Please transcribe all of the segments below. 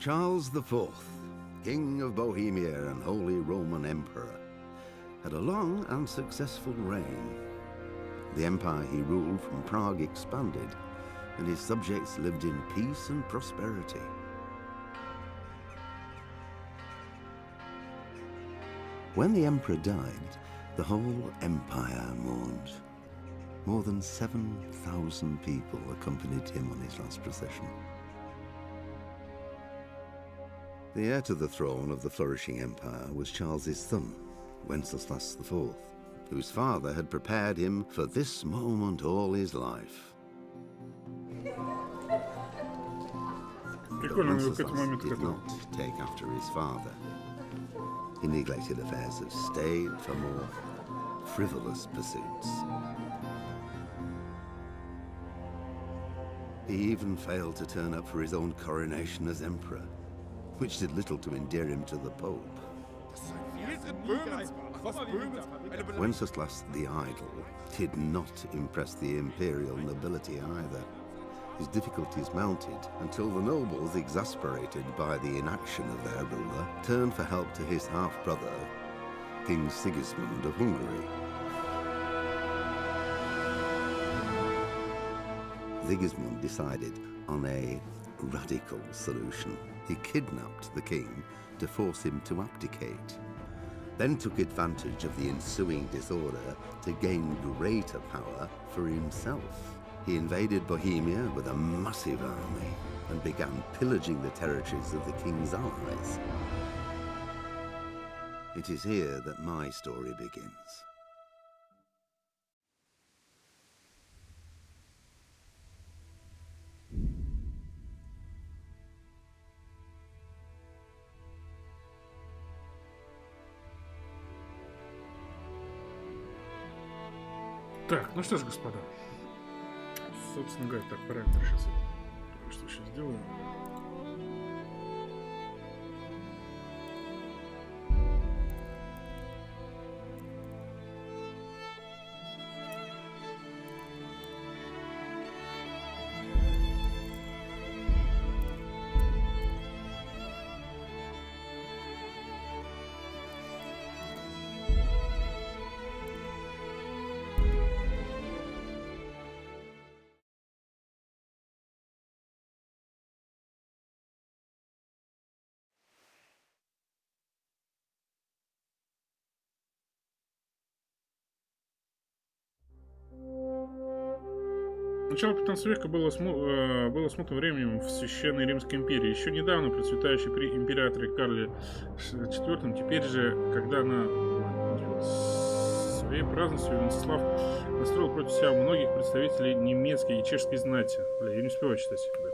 Charles IV, King of Bohemia and Holy Roman Emperor, had a long and successful reign. The empire he ruled from Prague expanded, and his subjects lived in peace and prosperity. When the emperor died, the whole empire mourned. More than 7,000 people accompanied him on his last procession. The heir to the throne of the flourishing empire was Charles's son, Wenceslas IV, whose father had prepared him for this moment all his life. But Wenceslas did not take after his father. He neglected affairs of state for more frivolous pursuits. He even failed to turn up for his own coronation as emperor, which did little to endear him to the Pope. Wenceslas the Idle did not impress the imperial nobility either. His difficulties mounted until the nobles, exasperated by the inaction of their ruler, turned for help to his half-brother, King Sigismund of Hungary. Sigismund decided on a radical solution. He kidnapped the king to force him to abdicate, then took advantage of the ensuing disorder to gain greater power for himself. He invaded Bohemia with a massive army and began pillaging the territories of the king's allies. It is here that my story begins. Так, ну что ж, господа. Собственно говоря, так, параметр сейчас я что сейчас сделаю. Начало 15 века было смутным временем в Священной Римской империи. Еще недавно процветающий при императоре Карле IV, теперь же, когда она своей праздностью Венцеслав настроил против себя многих представителей немецкой и чешской знати. Бля, я не успеваю читать их, ребят.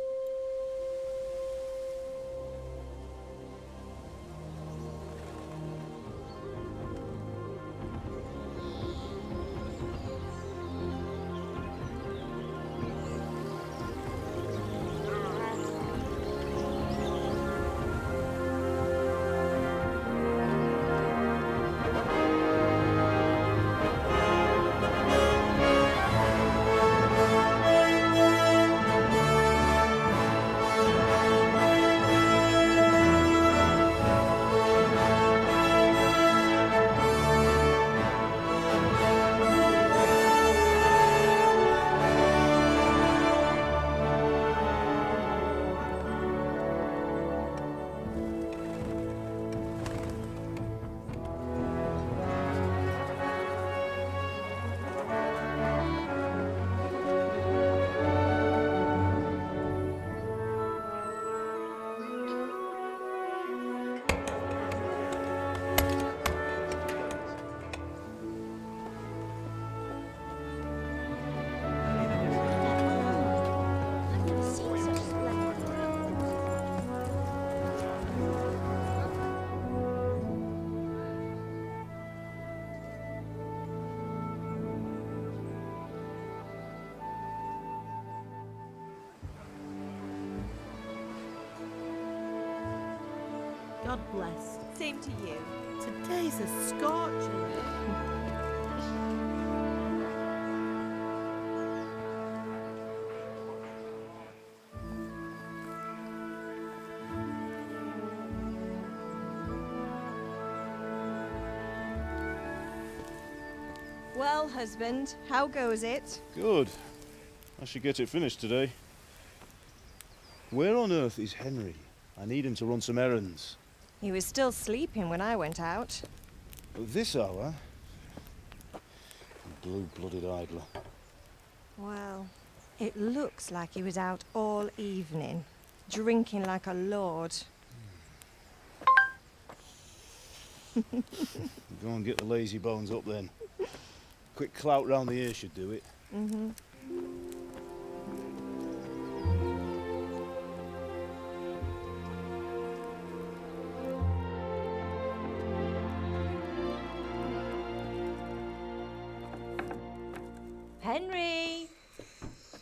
God bless. Same to you. Today's a scorcher. Well, husband, how goes it? Good. I should get it finished today. Where on earth is Henry? I need him to run some errands. He was still sleeping when I went out. At this hour? Blue-blooded idler. Well, it looks like he was out all evening, drinking like a lord. Go and get the lazy bones up then. Quick clout round the ear should do it. Mm-hmm. Henry!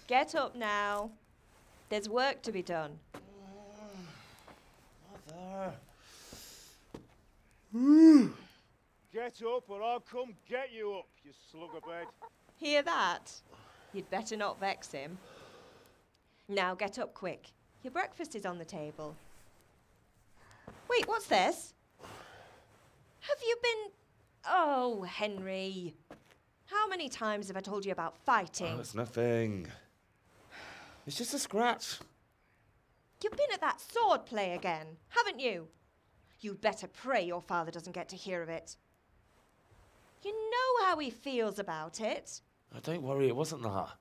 Get up now. There's work to be done. Mother. Get up or I'll come get you up, you slugabed. Hear that? You'd better not vex him. Now get up quick. Your breakfast is on the table. Wait, what's this? Have you been... Oh, Henry. How many times have I told you about fighting? Oh, it's nothing. It's just a scratch. You've been at that sword play again, haven't you? You'd better pray your father doesn't get to hear of it. You know how he feels about it. Oh, don't worry, it wasn't that.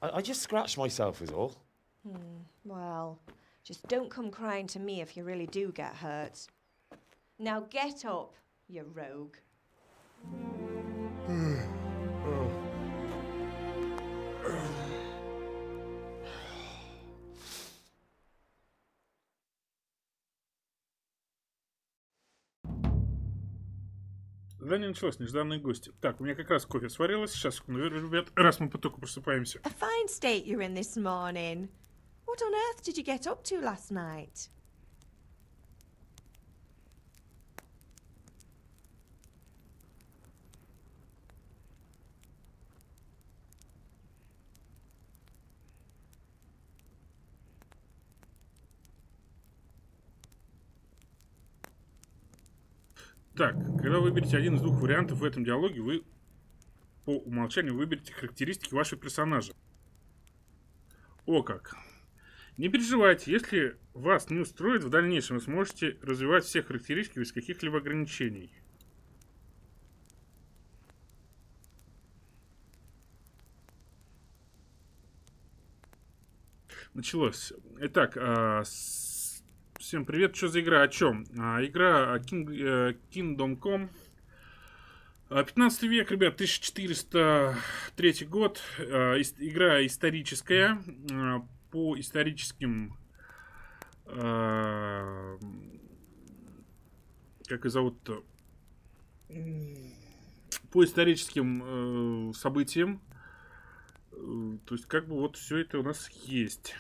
I just scratched myself is all. Well, just don't come crying to me if you really do get hurt. Now get up, you rogue. Задание началось, нежданные гости. Так, у меня как раз кофе сварилось. Сейчас, секунду, ребят, раз мы потоку просыпаемся. A fine state you're in this morning. What on earth did you get up to last night? Так, когда вы выберете один из двух вариантов в этом диалоге, вы по умолчанию выберете характеристики вашего персонажа. О как! Не переживайте, если вас не устроит, в дальнейшем вы сможете развивать все характеристики без каких-либо ограничений. Началось. Итак, всем привет. Что за игра? О чем? Игра Kingdom Come. 15 век, ребят, 1403 год. Игра историческая. По историческим... как и зовут-то? По историческим событиям. То есть, как бы вот все это у нас есть.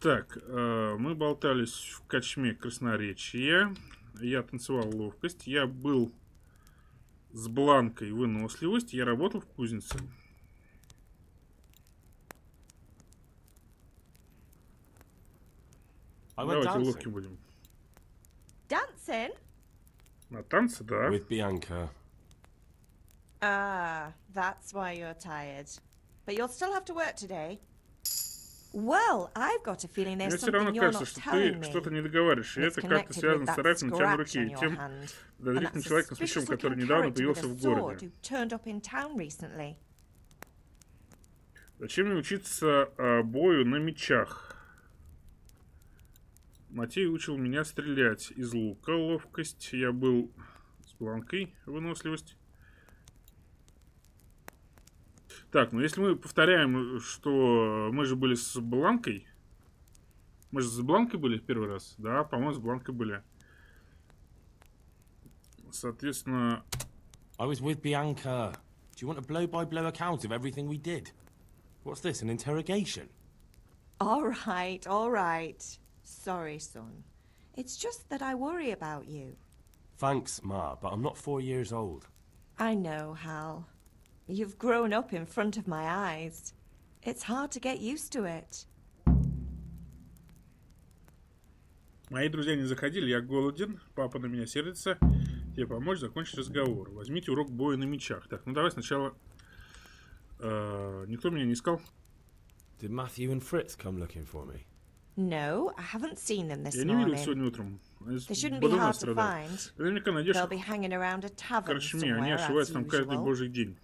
Так, мы болтались в качме красноречия. Я танцевал ловкость. Я был с бланкой выносливость. Я работал в кузнице. Давайте ловким будем. Dancing? На танцы, да. With Bianca. Ah, that's why you're tired. But you'll still have to work today. Well, I've got a feeling there's something you're not telling me. Мне все равно кажется, что ты что-то не договариваешь. И это как-то связано с царапиной на тем руке и тем подозрительным человеком с мечом, который недавно появился в городе. Зачем мне учиться бою на мечах? Матей учил меня стрелять из лука, ловкость. Я был с бланкой, выносливость. Так, ну если мы повторяем, что мы же были с бланкой. Мы же с бланкой были в первый раз. Да, по-моему, с бланкой были. Соответственно... I was with Bianca. Do you want a blow-by-blow account of everything we did? What's this, an interrogation? All right. Sorry, son. It's just that I worry about you. Thanks, Ma, but I'm not 4 years old. I know, Hal. You've grown up in front of my eyes. It's hard to get used to it. Мои друзья не заходили, я голоден. Папа на меня сердится. Тебе помочь закончить разговор. Возьмите урок боя на мечах. Так, ну давай сначала... никто меня не искал? Did Matthew and Fritz come looking for me? No, I haven't seen them this Я не видел morning. сегодня утром. They shouldn't be hard to find. Ты наверняка найдешь They'll be hanging around a в tavern корчме. Они somewhere, as ошиваются там каждый usual. божий день.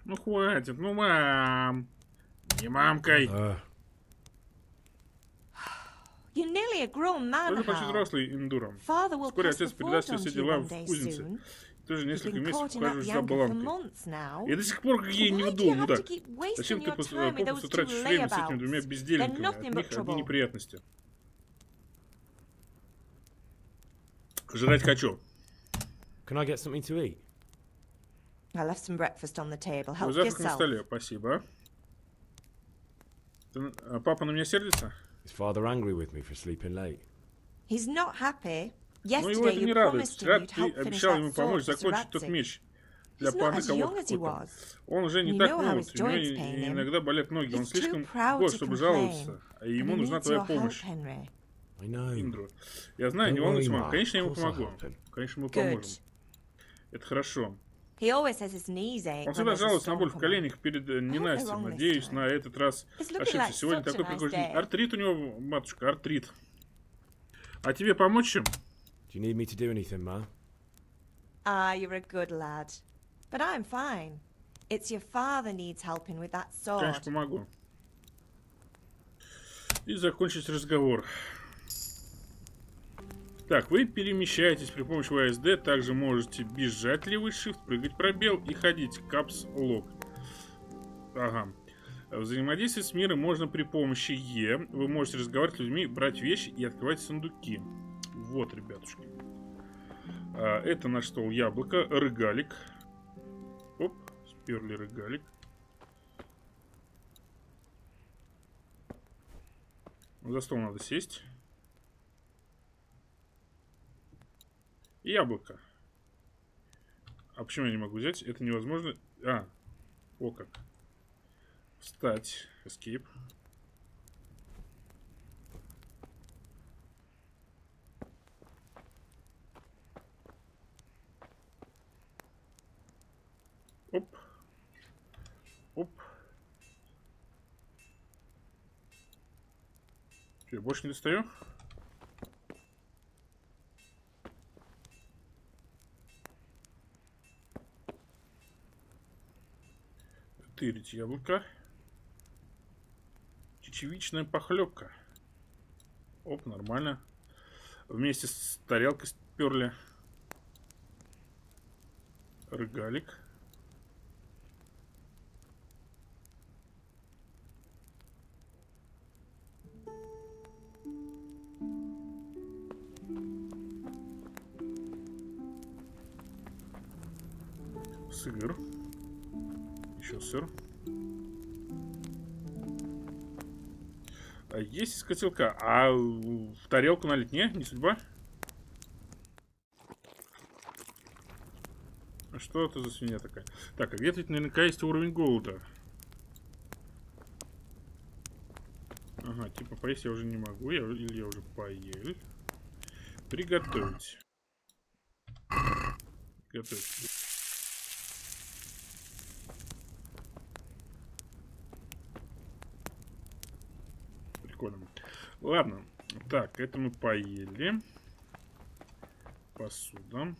Ну хватит, ну мам. Не мамкой. You're nearly a grown man, Тоже почти Hal. взрослый Эндуром. Father will Вскоре pass the отец передаст fort все on to you дела one в day кузнице. soon. Ты же You've несколько been месяцев courting that ухаживаешь за Bianca for баланкой. months now. Я до сих пор ей не Why do you вдул, have to мудак. keep wasting Зачем ты your time with попусту those тратишь two время с этими двумя layabouts? They're бездельниками? nothing От but них одни trouble. неприятности. Жрать хочу. Can I get something to eat? I left some breakfast on the table. Help Завтрак на yourself. столе, спасибо. Папа на меня сердится? Is father angry with me for sleeping late? He's not happy. Ну его Yesterday это you не радует. promised him Вчера you'd ты help finish обещал that ему sword помочь for закончить тот Sir меч для He's not парня as young as he кого-то. was. Он уже не You так know how молод, his у него joints pain him. иногда болят ноги. Он He's too слишком proud горд, to чтобы complain. жаловаться. А And ему he нужна needs твоя your help, помощь. Henry. I know. Индру. Я знаю, не Don't волнуйся, worry, мам. Ma. Конечно, я ему Of course I'll помогу. help him. Конечно, мы Good. поможем. Это хорошо. He always says his knees ache Он when всегда there's a жалуется на боль в storm coming. коленях перед ненастьем. wrong this Надеюсь, time. на этот раз It's looking ошибся. like Сегодня such a такой nice прикольный день. day. Артрит у него, матушка, артрит. А тебе помочь им? Do you need me to do anything, Ma? Ah, you're a good lad. But I'm fine. It's your father needs helping with that Конечно, sword. помогу. И закончить разговор. Так, вы перемещаетесь при помощи ВСД. Также можете бежать левый shift, прыгать пробел и ходить капс лок. Ага. Взаимодействовать с миром можно при помощи Е. Вы можете разговаривать с людьми, брать вещи и открывать сундуки. Вот, ребятушки. Это наш стол яблоко, рогалик. Оп, сперли рогалик. За стол надо сесть. Яблоко. А почему я не могу взять? Это невозможно. О как. Встать. Escape. Оп. Оп. Что, я больше не достаю? Тырить яблоко. Чечевичная похлебка. Оп, нормально. Вместе с тарелкой сперли. Рогалик. Сыр. Еще сыр. А есть из котелка. А в тарелку налить? Не судьба? А что это за свинья такая? Так, а где-то наверняка есть уровень голода. Ага, типа поесть я уже не могу. Или я уже поел. Приготовить. Готовить. Прикольно. Ладно. Так, это мы поели. Посуда.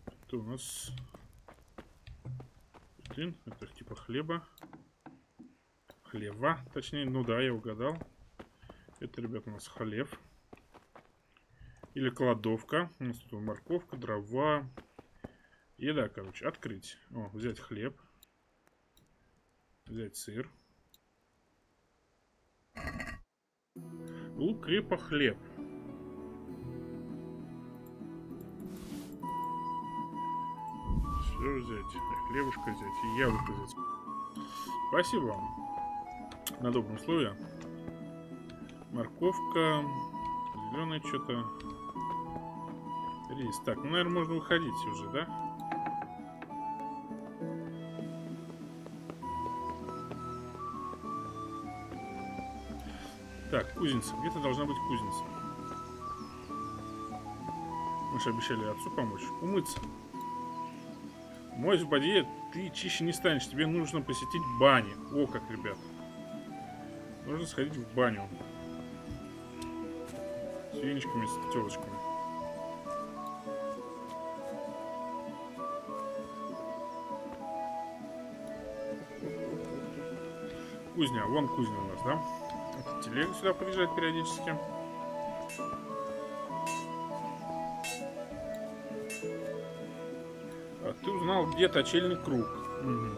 Это у нас... Это типа хлеба. Хлеба, точнее. Ну да, я угадал. Это, ребята, у нас хлеб. Или кладовка. У нас тут морковка, дрова. Еда, короче. Открыть. О, взять хлеб. Взять сыр. Лук, крепа, хлеб. Все взять. Хлебушка взять. И яблоко взять. Спасибо вам. На добром слове. Морковка. Зеленое что-то. Рис. Так, ну, наверное, можно выходить уже, да? Так, кузница. Где-то должна быть кузница. Мы же обещали отцу помочь. Умыться. Моешь в воде, ты чище не станешь. Тебе нужно посетить бани. О, как, ребят. Нужно сходить в баню. С веничками, с телочками. Кузня. Вон кузня у нас, да? Это телега сюда подъезжает периодически. А ты узнал, где точильный круг. Угу.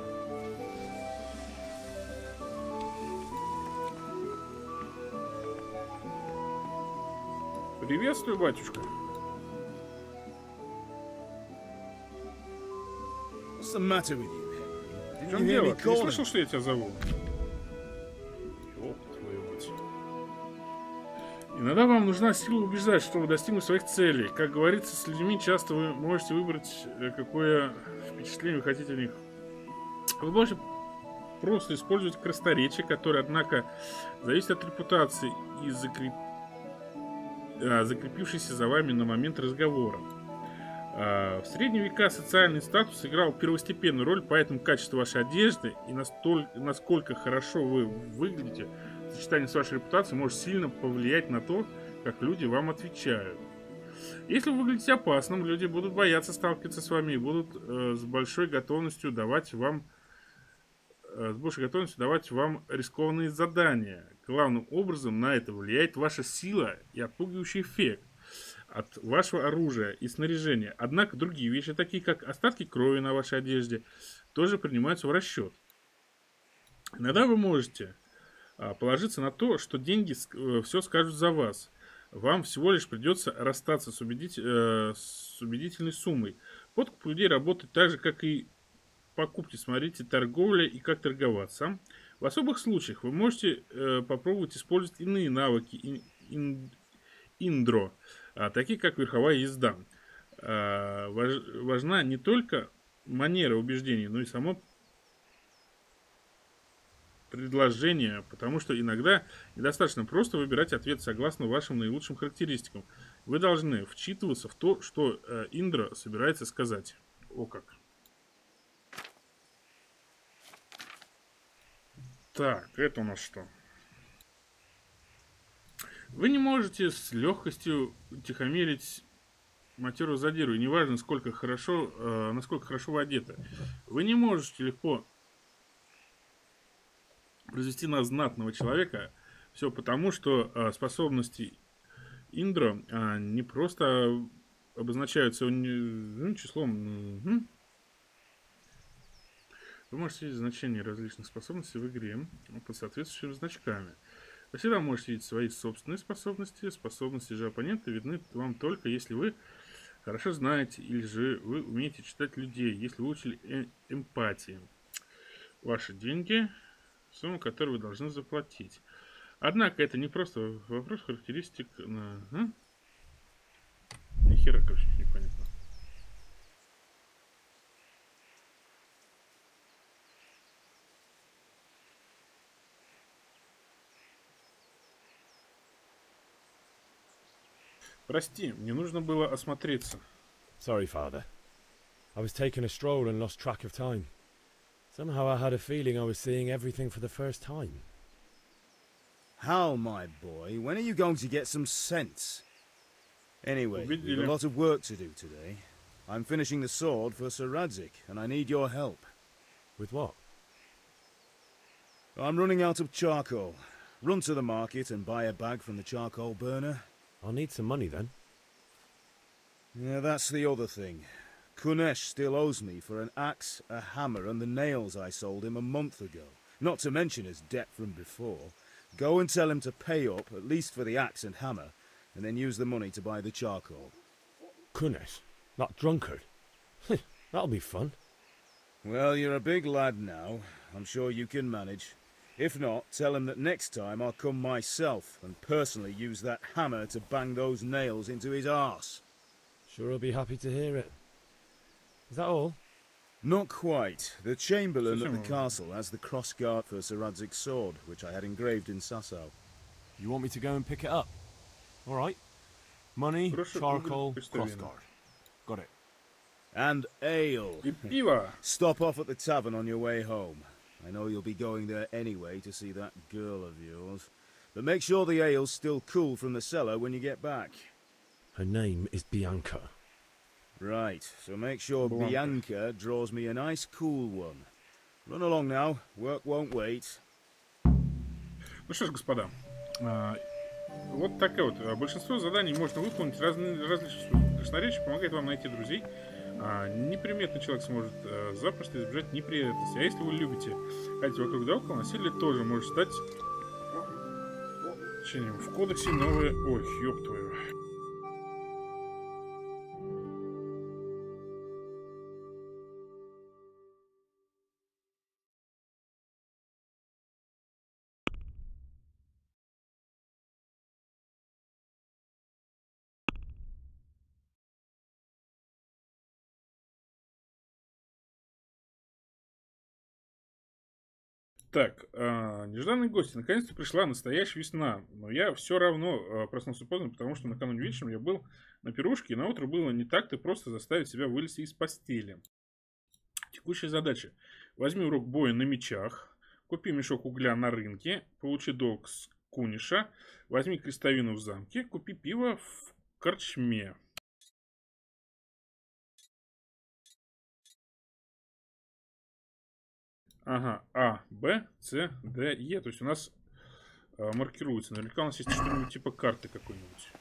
Приветствую, батюшка. What's the matter with you? В чем дело? Ты не слышал, что я тебя зову? Ёб твою мать. Иногда вам нужна сила убеждать, чтобы достигнуть своих целей. Как говорится, с людьми часто вы можете выбрать, какое впечатление вы хотите о них. Вы можете просто использовать красноречие, которое, однако, зависит от репутации и закрепившейся за вами на момент разговора. В средние века социальный статус играл первостепенную роль, поэтому качество вашей одежды и насколько хорошо вы выглядите в сочетании с вашей репутацией может сильно повлиять на то, как люди вам отвечают. Если вы выглядите опасным, люди будут бояться сталкиваться с вами и будут с большой готовностью давать вам рискованные задания. Главным образом на это влияет ваша сила и отпугивающий эффект от вашего оружия и снаряжения. Однако другие вещи, такие как остатки крови на вашей одежде, тоже принимаются в расчет. Иногда вы можете положиться на то, что деньги все скажут за вас. Вам всего лишь придется расстаться с убедительной суммой. Подкуп людей работает так же, как и покупки. Смотрите, торговля и как торговаться. В особых случаях вы можете попробовать использовать иные навыки индро, такие как верховая езда. Важна не только манера убеждений, но и само предложение, потому что иногда недостаточно просто выбирать ответ согласно вашим наилучшим характеристикам. Вы должны вчитываться в то, что индро собирается сказать. О как. Так, это у нас что? Вы не можете с легкостью утихомирить матерую задиру, и неважно, насколько хорошо вы одеты. Вы не можете легко произвести на знатного человека. Все потому, что способности индро не просто обозначаются числом. Вы можете видеть значения различных способностей в игре под соответствующими значками. Вы всегда можете видеть свои собственные способности. Способности же оппонента видны вам только, если вы хорошо знаете или же вы умеете читать людей, если вы учили эмпатии. Ваши деньги, сумму, которую вы должны заплатить. Однако это не просто вопрос характеристик. Нихера, короче, непонятно. Прости, мне нужно было осмотреться. Sorry, Father. I was taking a stroll and lost track of time. Somehow I had a feeling I was seeing everything for the first time. How, my boy? When are you going to get some sense? Anyway, we've a lot of work to do today. I'm finishing the sword for Sir Radzik, and I need your help. With what? I'm running out of charcoal. Run to the market and buy a bag from the charcoal burner. I'll need some money then. Yeah, that's the other thing. Kunesh still owes me for an axe, a hammer, and the nails I sold him a month ago. Not to mention his debt from before. Go and tell him to pay up, at least for the axe and hammer, and then use the money to buy the charcoal. Kunesh? That drunkard? That'll be fun. Well, you're a big lad now. I'm sure you can manage. If not, tell him that next time I'll come myself and personally use that hammer to bang those nails into his arse. Sure he'll be happy to hear it. Is that all? Not quite. The Chamberlain at the castle has the crossguard for Sir Radzik's sword, which I had engraved in Sasau. You want me to go and pick it up? All right. Money, charcoal, crossguard. Got it. And ale. И пиво. Stop off at the tavern on your way home. I know you'll be going there anyway to see that girl of yours. But make sure the ale's still cool from the cellar when you get back. Her name is Bianca. Right, so make sure Bianca draws me a nice cool one. Run along now, work won't wait. Ну что ж, господа, вот такая вот. Большинство заданий можно выполнить различным способом. Красноречие помогает вам найти друзей. Неприметный человек сможет запросто избежать неприятностей. А если вы любите ходить вокруг да около, насилие тоже может стать в кодексе новое... Ой, ёб твою. Так, нежданные гости. Наконец-то пришла настоящая весна. Но я все равно проснулся поздно, потому что накануне вечером я был на пирушке, и на утро было не так-то просто заставить себя вылезти из постели. Текущая задача. Возьми урок боя на мечах, купи мешок угля на рынке, получи долг с куниша, возьми крестовину в замке, купи пиво в корчме. Ага, А, Б, С, Д, Е. То есть у нас маркируется. Наверняка у нас есть что-нибудь типа карты какой-нибудь.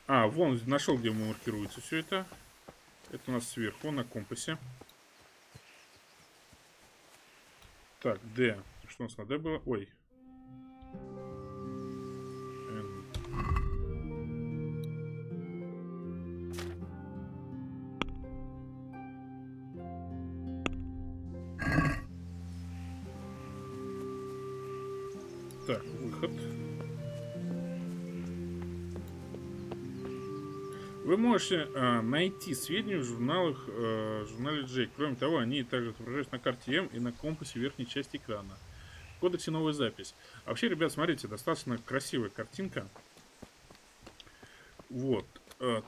А, вон, нашел, где маркируется все это. Это у нас сверху, на компасе. Так, Д. Что у нас на Д было? Ой. Так, выход. Вы можете найти сведения в журнале Джей. Кроме того, они также отображаются на карте М и на компасе в верхней части экрана. В кодексе новая запись. А вообще, ребят, смотрите, достаточно красивая картинка. Вот.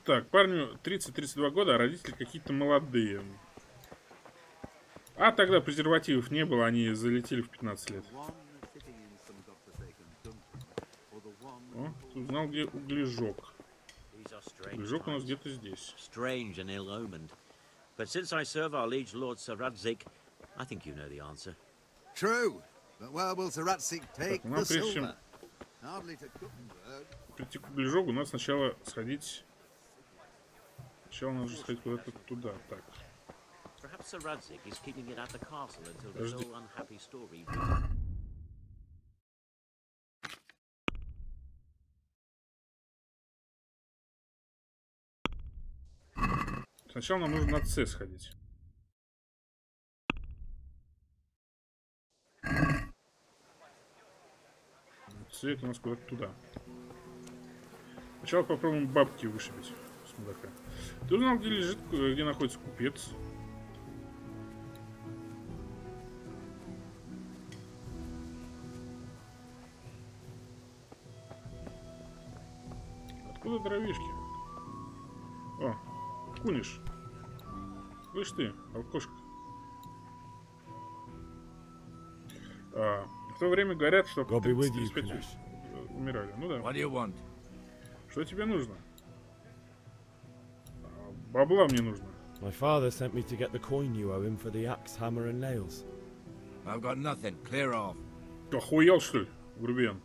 Так, парню 30-32 года, а родители какие-то молодые. А тогда презервативов не было, они залетели в 15 лет. О, узнал, где углежок. Углежок у нас где-то здесь. Strange and ill-omened. But since I serve our liege lord Sir Radzig, I think you know the answer. True, but where will Sir Radzig take the silver? Hardly to Guttenberg. Прийти к углежогу, надо сначала сходить. Сначала нужно сходить куда-то туда. Так. Perhaps Sir Radzig is keeping it at the castle until this whole unhappy story. Сначала нам нужно на С сходить. С это у нас куда-то туда. Сначала попробуем бабки вышибить с мудака. Ты узнал, где лежит, где находится купец? Откуда дровишки? О, куниш. Слышь ты, алкошка. В то время говорят, что 35 умирали. Ну да. Что тебе нужно? Бабла мне нужно. My father sent me to get the coin you owe him for the axe, hammer and nails. I've got nothing. Clear off. Ты охуел, что ли, грубиян?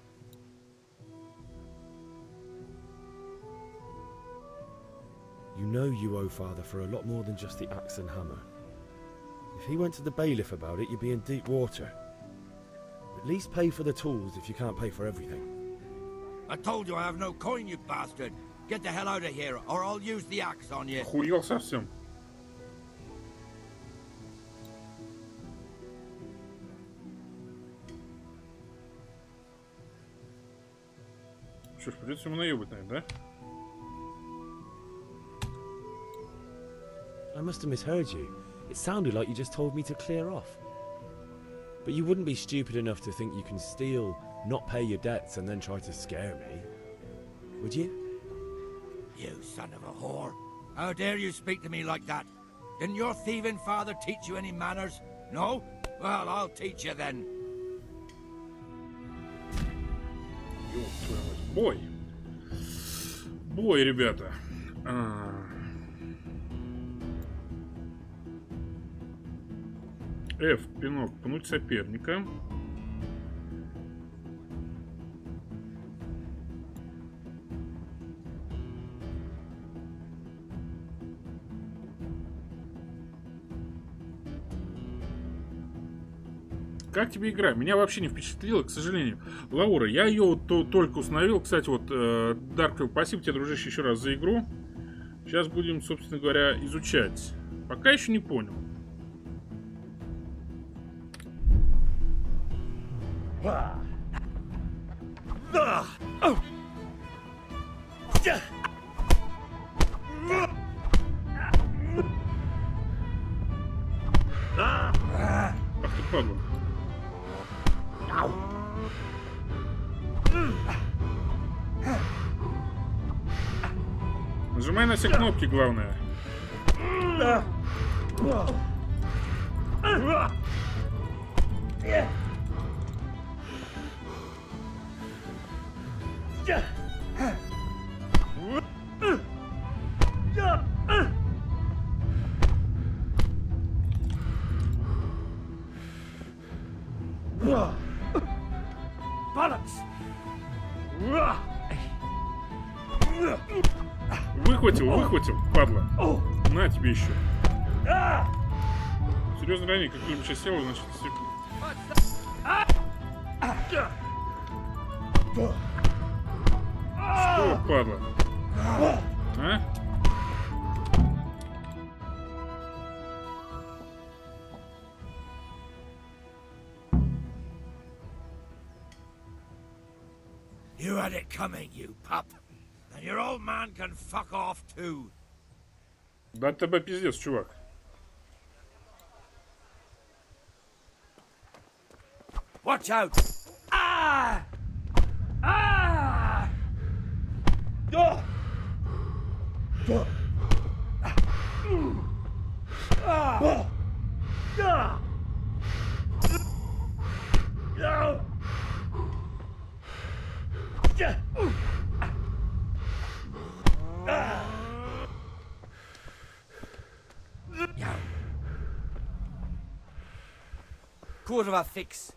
You know you owe father for a lot more than just the axe and hammer. If he went to the bailiff about it, you'd be in deep water. At least pay for the tools if you can't pay for everything. I told you I have no coin, you bastard. Get the hell out of here, or I'll use the axe on you. Охуел совсем. Что ж, придется ему наебать, наверное, да? I must have misheard you. It sounded like you just told me to clear off. But you wouldn't be stupid enough to think you can steal not pay your debts and then try to scare me. Would you? You son of a whore. How dare you speak to me like that? Didn't your thieving father teach you any manners? No? Well, I'll teach you then. Бой. Бой, ребята. F. Пинок. Пнуть соперника. Как тебе игра? Меня вообще не впечатлило, к сожалению. Лаура, я ее вот только установил. Кстати, вот, Дарк, спасибо тебе, дружище, еще раз за игру. Сейчас будем, собственно говоря, изучать. Пока еще не понял. Ах ты падла. Нажимай на все кнопки, главное. Выхватил, падла. На тебе еще. Серьезно ранее, как кто-нибудь сейчас сел, значит, что, падла? А? You had it coming, you pup. And your old man can fuck off too. Да тебе пиздец, чувак. Watch out! Ah! Ah! Ah! Kurwa fix.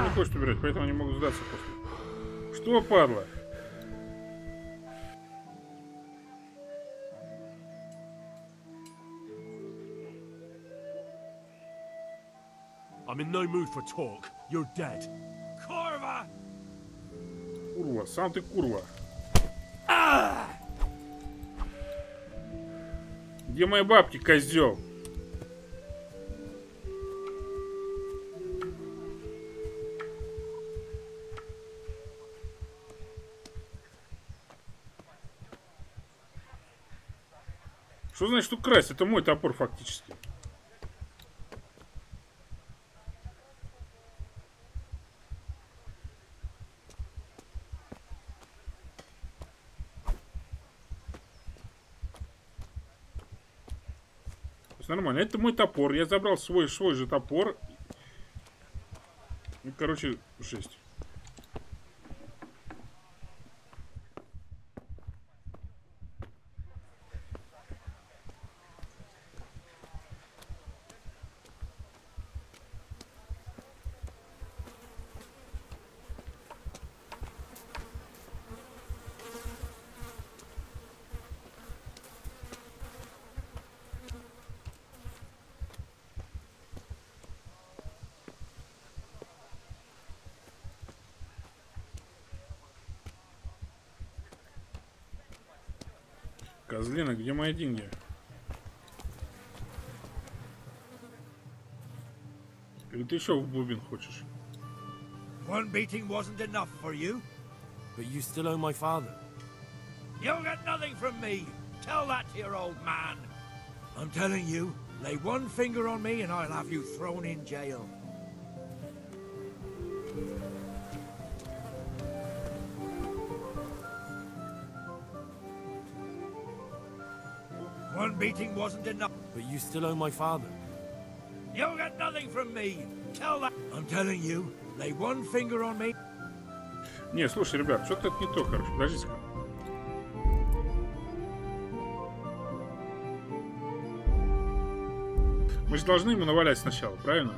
Не хочет убирать, поэтому они могут сдаться после. Что, падла? I'm in no mood for talk. You're dead. Kurva! Курва, сам ты курва. Где мои бабки, козел? Что значит украсть? Это мой топор фактически. Нормально, это мой топор. Я забрал свой же топор. Ну, короче, жесть. Козлина, где мои деньги? Или ты еще в бубен хочешь? One beating wasn't enough for you? But you still owe my father. You'll get nothing from me. Tell that to your old man. I'm telling you, lay one finger on me and I'll have you thrown in jail. One beating wasn't enough. But you still owe my father. You'll get nothing from me. Tell that. I'm telling you, lay one finger on me. Не, слушай, ребят, что-то это не то, короче. Подождите-ка. Мы же должны ему навалять сначала, правильно?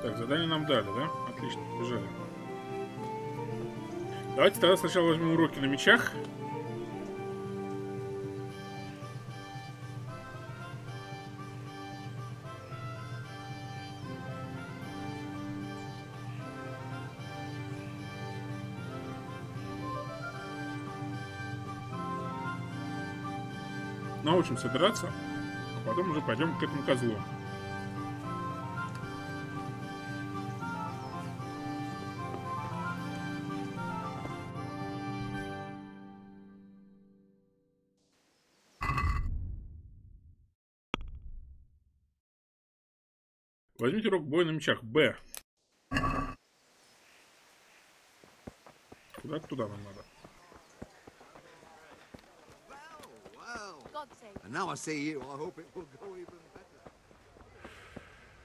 Так, задание нам дали, да? Отлично, побежали. Давайте тогда сначала возьмем уроки на мечах. Научимся драться, а потом уже пойдем к этому козлу. Возьмите урок боя на мечах. Б. Куда-то туда нам надо. And now I see you, I hope it will go even better.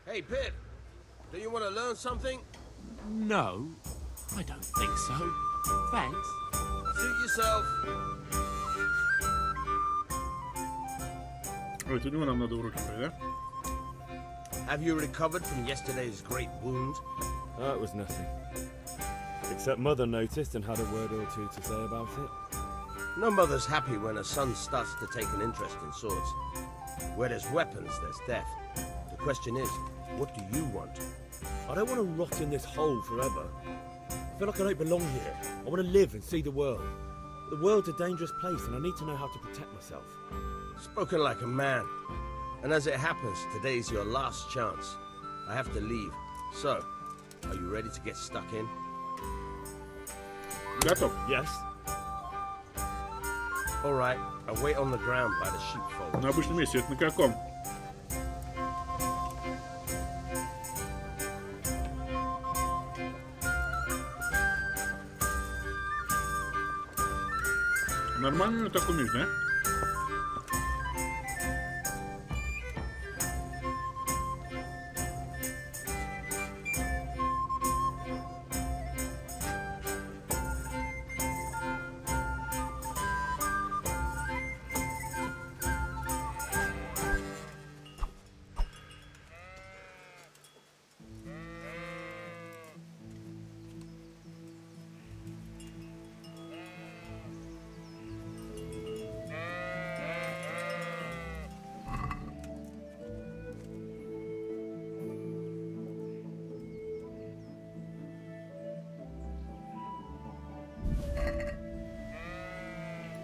Hey, Pip, do you want to learn something? No, I don't think so. Thanks. Suit yourself. Ой, у него нам надо уроки брать, да? Have you recovered from yesterday's great wound? Oh, it was nothing. Except Mother noticed and had a word or two to say about it. No mother's happy when her son starts to take an interest in swords. Where there's weapons, there's death. The question is, what do you want? I don't want to rot in this hole forever. I feel like I don't belong here. I want to live and see the world. The world's a dangerous place and I need to know how to protect myself. Spoken like a man. And as it happens, today's your last chance. I have to leave. So, are you ready to get stuck in? Готов. Yes. All right, I'll wait on the ground by the sheepfold. На обычном месте. Это на каком? Нормально так умеешь, да?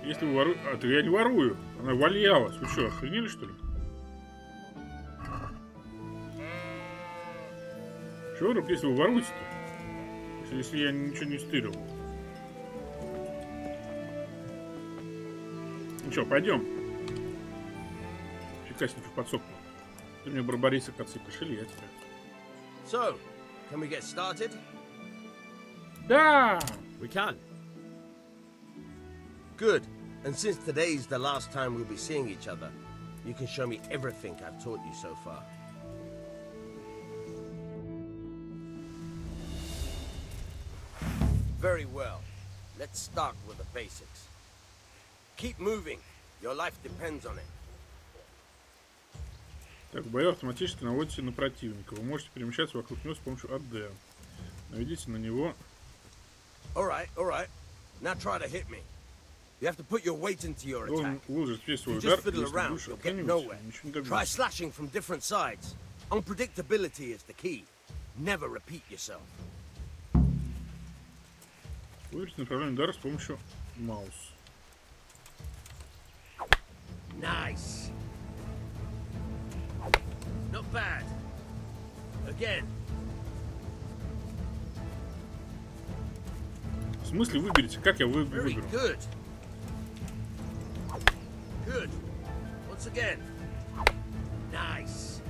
Если вы воруете... А, то я не ворую. Она вальялась. Вы что, охренели, что ли? Чего, если вы воруете-то? Если я ничего не стырил. Ну что, пойдем. Фикасников подсокнул. Ты мне барбариса подсыпаешь, или я тебя? So, can we get started? Да! We can. Good. And since today's the last time we'll be seeing each other, you can show me everything I've taught you so far. Very well. Let's start with the basics. Keep moving. Your life depends on it. Так, в бою автоматически наводите на противника. Вы можете перемещаться вокруг него с помощью АД. Наведите на него. All right. Now try to hit me. You have to put your weight into your attack. If you just fiddle around, you'll get nowhere. Try slashing from different sides. Unpredictability is the key. Never repeat yourself. Выберите направление удара с помощью мауса. Nice. Not bad. Again. В смысле выберите? Как я выберу? Good. Good. Once again. Nice.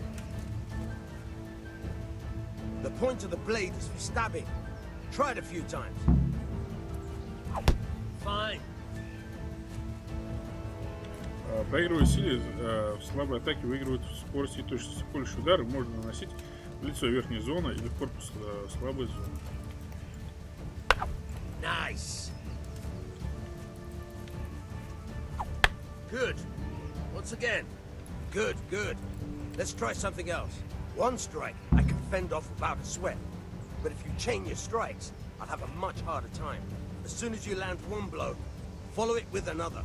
The point of the blade is for stabbing. Try it a few times. Fine. Проигрывая силе, в слабой атаке выигрывают скорость и точность. Колющие удары можно наносить в лицо верхней зоны или в корпус слабой зоны. Nice. Good. Once again. Good. Let's try something else. One strike I can fend off without a sweat. But if you chain your strikes, I'll have a much harder time. As soon as you land one blow, follow it with another.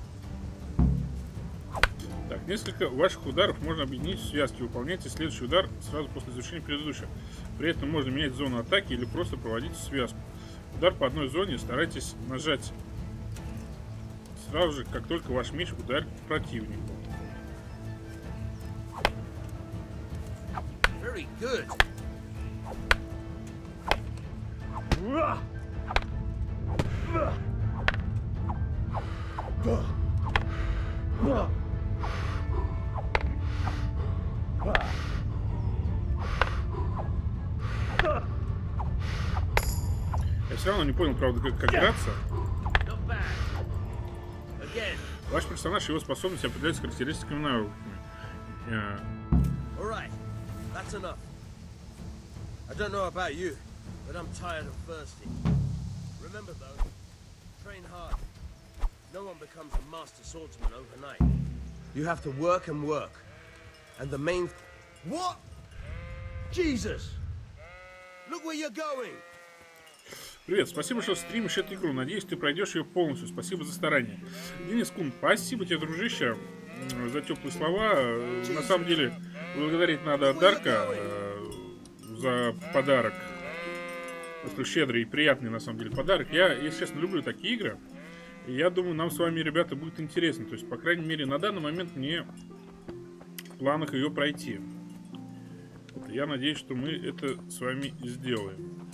Так, несколько ваших ударов можно объединить в связке. Выполняйте следующий удар сразу после завершения предыдущего. При этом можно менять зону атаки или просто проводить связку. Удар по одной зоне старайтесь нажать сразу же, как только ваш меч ударит противнику. Very good. Я все равно не понял, правда, как драться. Ваш персонаж и его способности определяются характеристиками навыками. Alright, that's enough. I don't know about you, but I'm tired and thirsty. Remember though, train hard. No one becomes a master swordsman overnight. You have to work and work. And the main... What? Jesus! Look where you're going! Привет, спасибо, что стримишь эту игру. Надеюсь, ты пройдешь ее полностью. Спасибо за старание. Денис Кун, спасибо тебе, дружище, за теплые слова. На самом деле, благодарить надо Дарка за подарок. Это щедрый и приятный, на самом деле, подарок. Я, если честно, люблю такие игры. И я думаю, нам с вами, ребята, будет интересно. То есть, по крайней мере, на данный момент мне в планах ее пройти. Я надеюсь, что мы это с вами сделаем.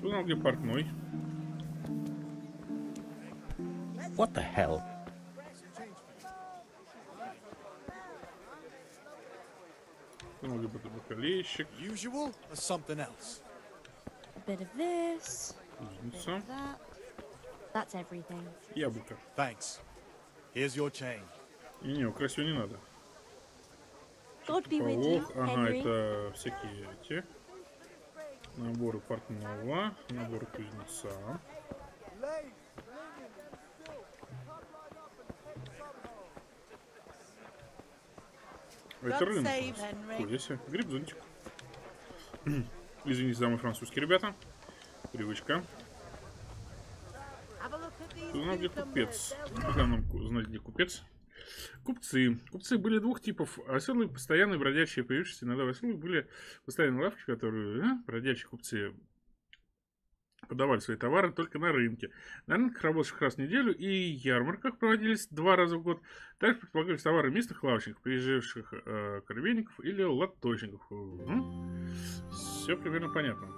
Тут где портной. What the hell? Тут где бакалейщик. Usual or something else? A bit of this. Кузница. That's everything. Яблоко. Thanks. Here's your chain. Не, украсть его не надо. God be with you, Ага, Henry. это всякие эти наборы портного, наборы кузнеца. Это рынок. Здесь гриб-зонтик. Извините за мой французский, ребята. Привычка. Тут где купец. Куда нам знать, где купец? Купцы. Купцы были двух типов. Оседлые, постоянные бродячие, появившиеся иногда в оседлых, были постоянные лавки, которые бродячие купцы подавали свои товары только на рынке. На рынках, работавших раз в неделю, и ярмарках проводились 2 раза в год. Также предполагались товары местных лавочников, приезжавших коровейников или лоточников. Все примерно понятно.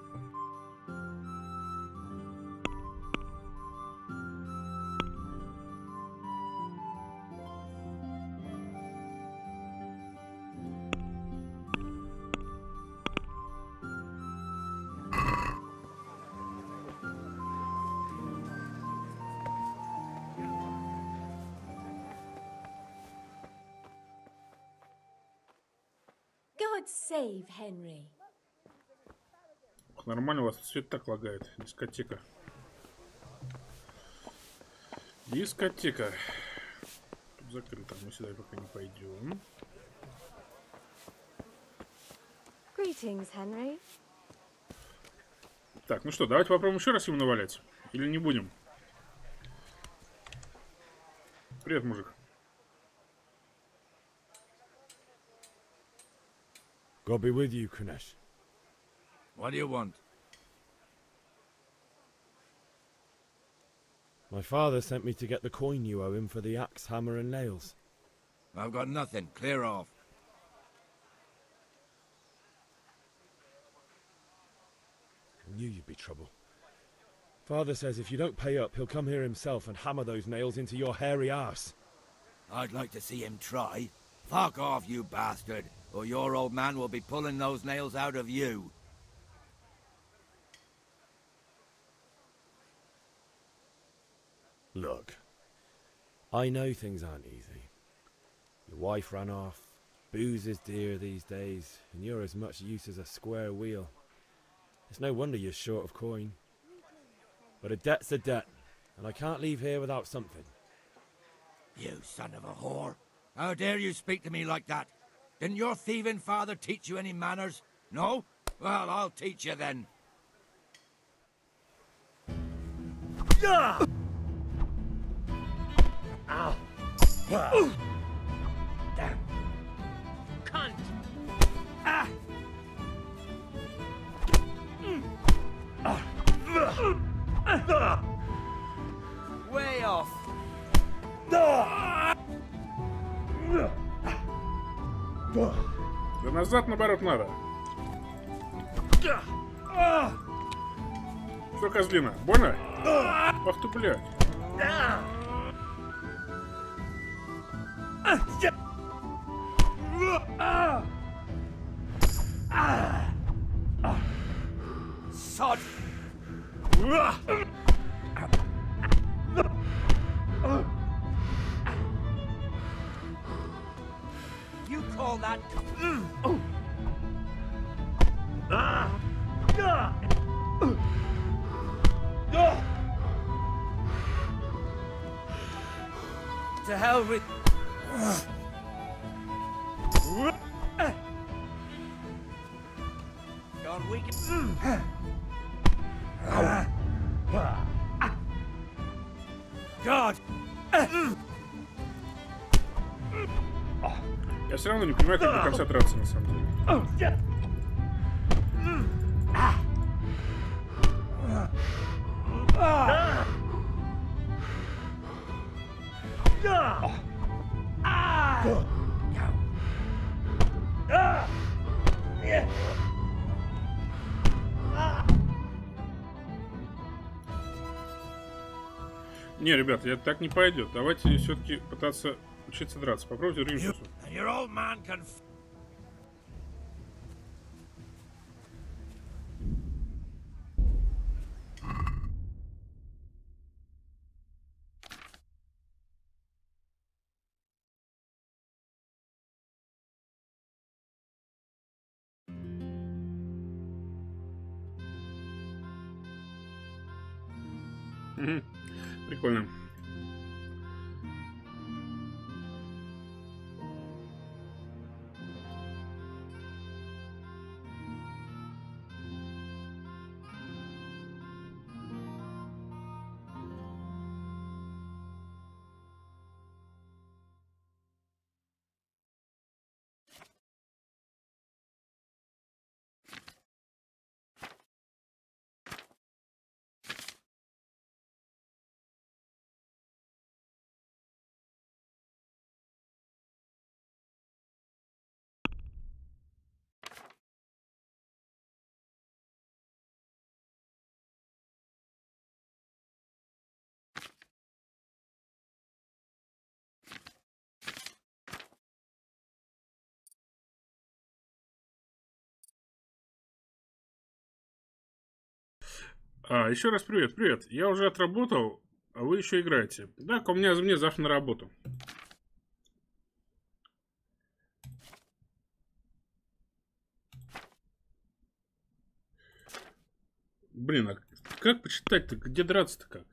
God save Henry. Нормально у вас свет так лагает. Дискотека. Дискотека. Тут закрыто, мы сюда пока не пойдем. Greetings, Henry. Так, ну что, давайте попробуем еще раз ему навалять. Или не будем? Привет, мужик. God be with you, Kunesh. What do you want? My father sent me to get the coin you owe him for the axe, hammer and nails. I've got nothing. Clear off. I knew you'd be trouble. Father says if you don't pay up, he'll come here himself and hammer those nails into your hairy arse. I'd like to see him try. Fuck off, you bastard, or your old man will be pulling those nails out of you. Look, I know things aren't easy. Your wife ran off, booze is dear these days, and you're as much use as a square wheel. It's no wonder you're short of coin. But a debt's a debt, and I can't leave here without something. You son of a whore. How dare you speak to me like that? Didn't your thieving father teach you any manners? No? Well, I'll teach you then. Ow! Damn. Cunt! Ah! Way off. Да назад, наоборот, надо. Что, козлина? Больно? Ах ты, блядь. Sod! You call that? To hell with. Gone weak. God. Я все равно не понимаю, как до конца драться, на самом деле. Не, ребят, я так не пойдет. Давайте все-таки пытаться учиться драться. Попробуйте другим способом. Прикольно. Еще раз привет, привет. Я уже отработал, а вы еще играете. Так, у меня мне завтра на работу. Блин, а как почитать-то? Где драться-то как?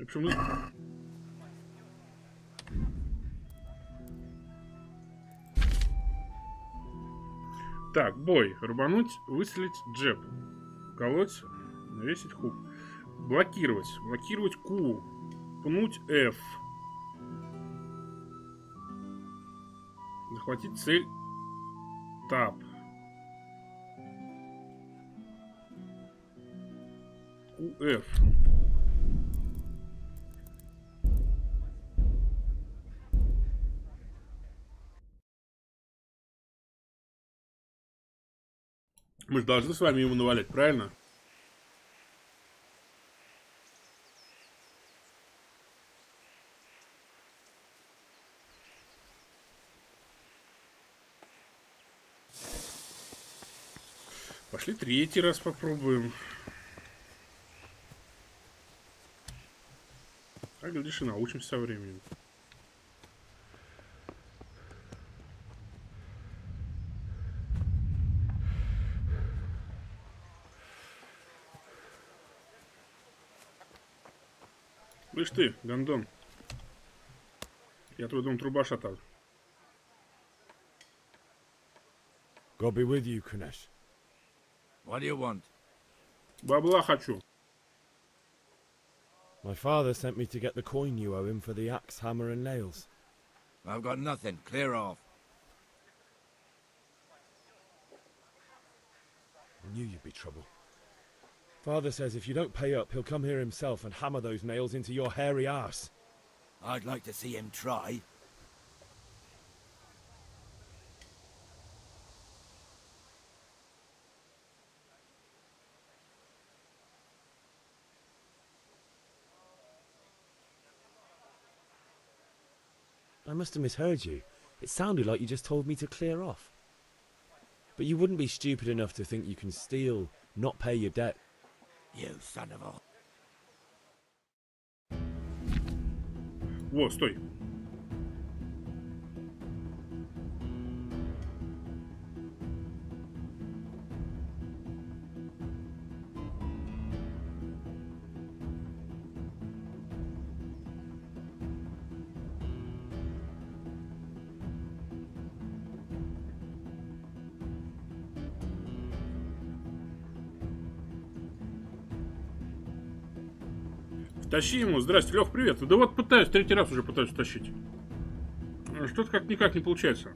общем, так, бой. Рубануть, выстрелить, джеб. Колоть, навесить хук. Блокировать. Блокировать Q. Пнуть F. Захватить цель. Тап. QF. Мы же должны с вами ему навалять, правильно? Пошли третий раз попробуем. А глядишь, и научимся со временем. Слышь ты, гондон. Я твой дом труба шатал. God be with you, Kunesh. What do you want? Бабла хочу. My father sent me to get the coin you owe him for the axe, hammer and nails. I've got nothing. Clear off. I knew you'd be trouble. Father says if you don't pay up, he'll come here himself and hammer those nails into your hairy arse. I'd like to see him try. I must have misheard you. It sounded like you just told me to clear off. But you wouldn't be stupid enough to think you can steal, not pay your debt. You son of a... Во, стой. Тащи ему. Здрасте, Лех, привет. Да вот пытаюсь, третий раз уже пытаюсь тащить. Что-то как никак не получается.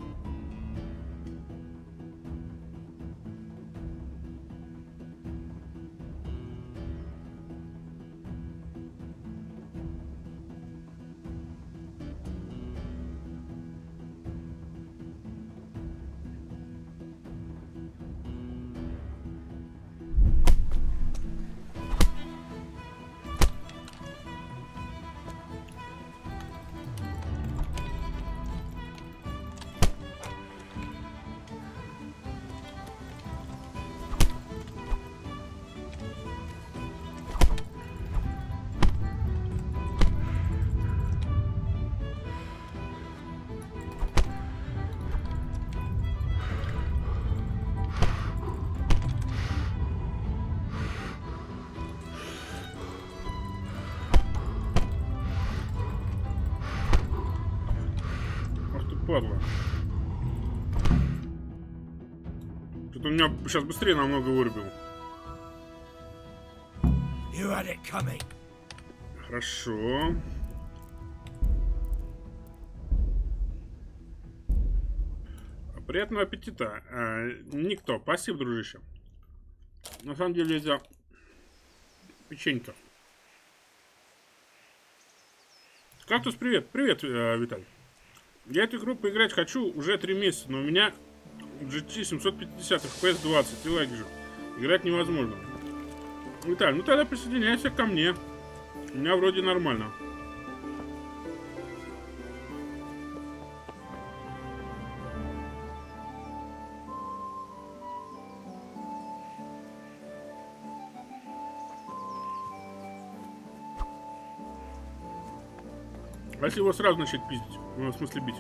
Падла. Что-то он меня сейчас быстрее намного вырубил. Хорошо. Приятного аппетита. Никто. Спасибо, дружище. На самом деле это печенька. Кактус, привет. Привет, Виталий. Я эту игру поиграть хочу уже 3 месяца, но у меня GT 750 FPS 20 и лаги же. Играть невозможно. Виталий, ну тогда присоединяйся ко мне. У меня вроде нормально. А если его сразу начать пиздить? Ну, в смысле бить.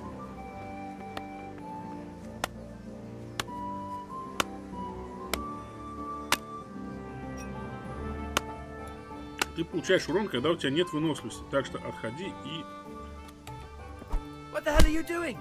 Ты получаешь урон, когда у тебя нет выносливости. Так что отходи и... What the hell are you doing?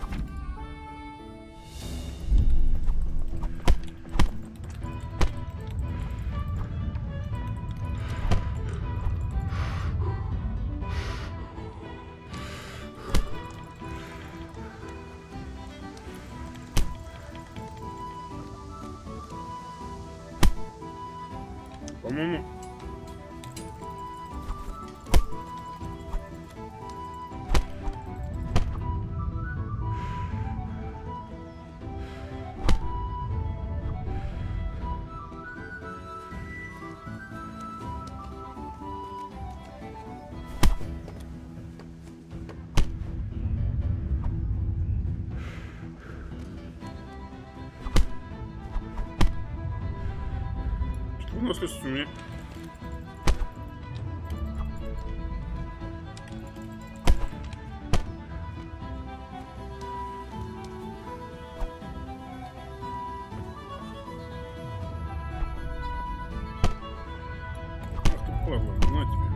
По-моему... Выносливость у меня... Ах ты, падла, на тебе.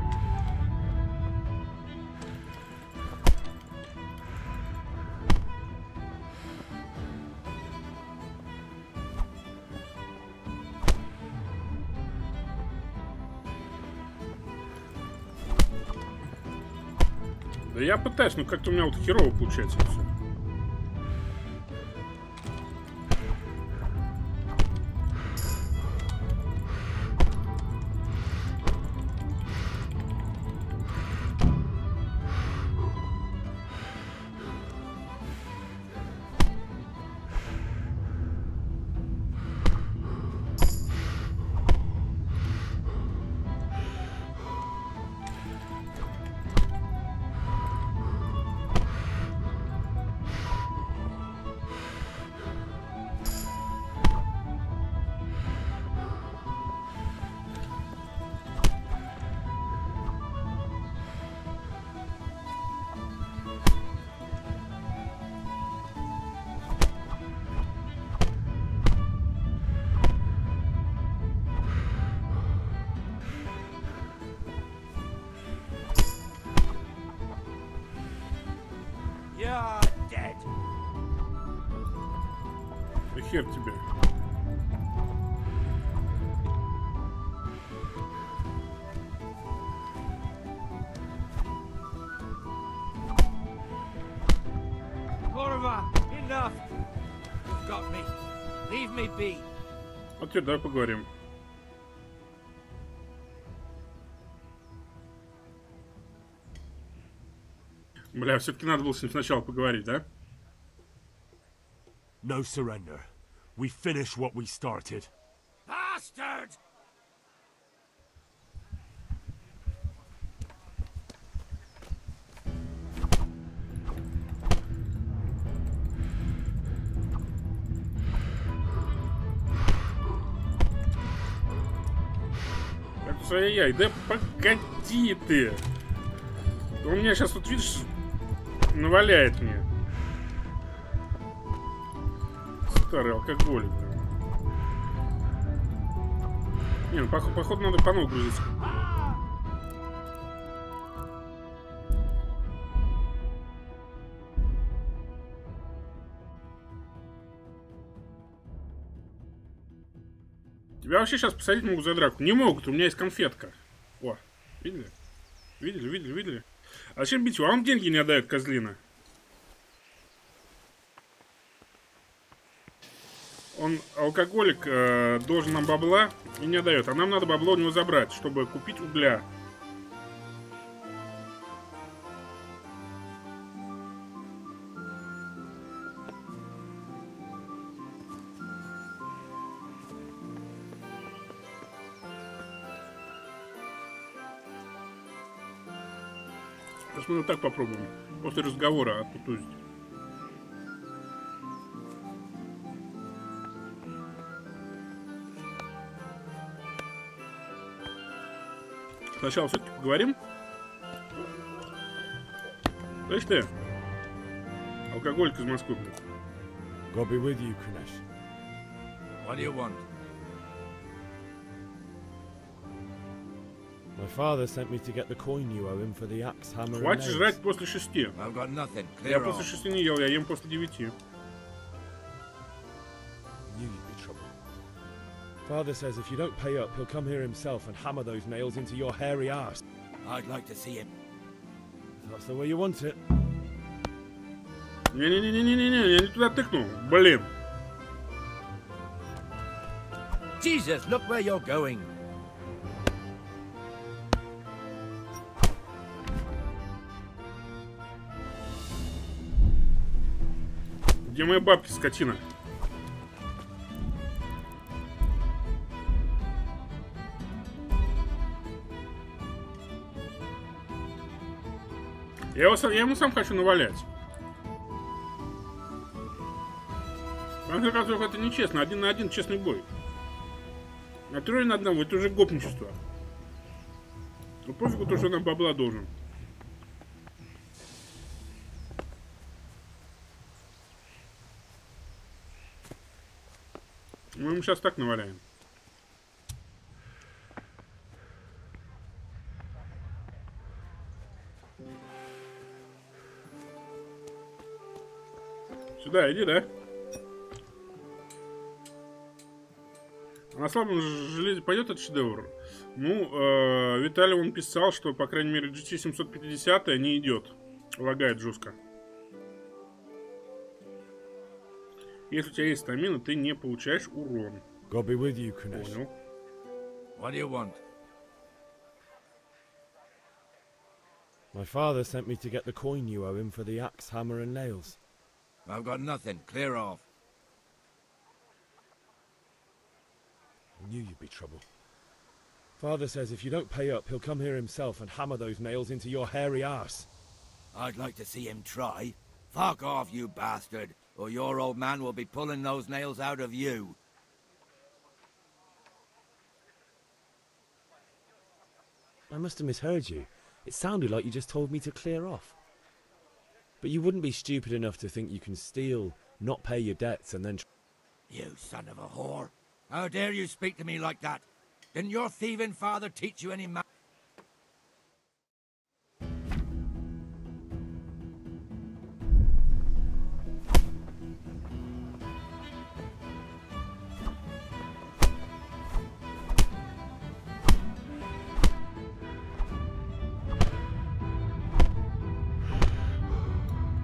Да я пытаюсь, но как-то у меня вот херово получается все. You're dead. Да хер тебе. Corva, enough. You've got me. Leave me be. Вот теперь давай поговорим. Бля, все-таки надо было с ним сначала поговорить, да? No surrender. We finish what we started. Bastard! Так, ай-яй, да погоди ты! Он меня сейчас, вот видишь, наваляет мне. Старый алкоголик. Не, ну походу надо по новой грузиться. Тебя вообще сейчас посадить могут за драку. Не могут, у меня есть конфетка. О, видели? Видели? А зачем бить его? А он деньги не отдает, козлина. Он алкоголик, должен нам бабла и не отдает. А нам надо бабло у него забрать, чтобы купить угля. Сейчас мы вот так попробуем. После разговора оттутузить. Сначала все-таки поговорим. Слышь ты? Алкоголик из Москвы, блядь. God be with you, Kunesh. What do you want? My father sent me to get the coin you owe him for the axe, hammer, and Хватит nails. жрать после 6. I've got nothing. Я Clear после off. 6 не ел, я ем после 9. Knew you'd be trouble. Father says if you don't pay up, he'll come here himself and hammer those nails into your hairy arse. I'd like to see him. That's the way you want it. Не-не-не-не-не-не, я не туда тыкнул. Блин. Jesus, look where you're going. Где мои бабки, скотина? Я ему сам хочу навалять. В конце концов, это нечестно. 1 на 1 честный бой. А 3 на 1 это уже гопничество. Ну пофигу то, что нам бабла должен. Мы ему сейчас так наваляем. Сюда, иди, да? А на слабом железе пойдет этот шедевр? Ну, Виталий он писал, что, по крайней мере, GT 750 не идет. Лагает жестко. Если у тебя есть стамина, ты не получаешь урон. God be with you, Kunesh. Понял. What do you want? My father sent me to get the coin you owe him for the axe, hammer, and nails. I've got nothing. Clear off. I knew you'd be trouble. Father says if you don't pay up, he'll come here himself and hammer those nails into your hairy arse. I'd like to see him try. Fuck off, you bastard, or your old man will be pulling those nails out of you. I must have misheard you. It sounded like you just told me to clear off. But you wouldn't be stupid enough to think you can steal, not pay your debts, and then... You son of a whore. How dare you speak to me like that? Didn't your thieving father teach you any ma...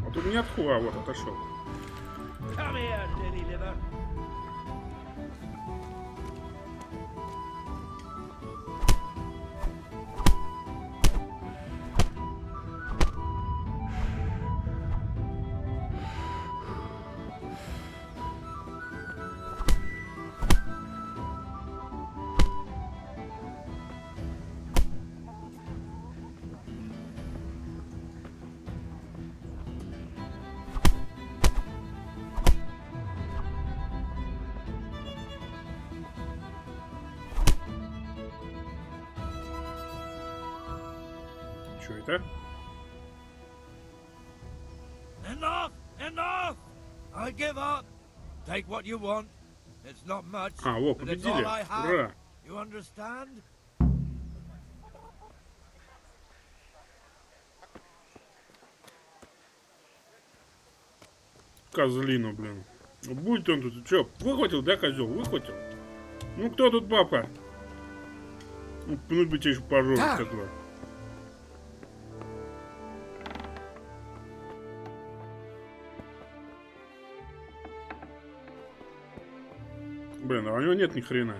А тут не отхуа, вот отошел. Come here, dilly liver. Что это? Enough! Enough! I give up. Take what you want. It's not much, А, во, but it's победили. all I have. Ура! You understand? Козлину, блин. Будет он тут. Че, выхватил, да, козел? Выхватил. Ну, кто тут папа? Ну, пнуть бы тебе еще по роже этого. Блин, а у него нет ни хрена.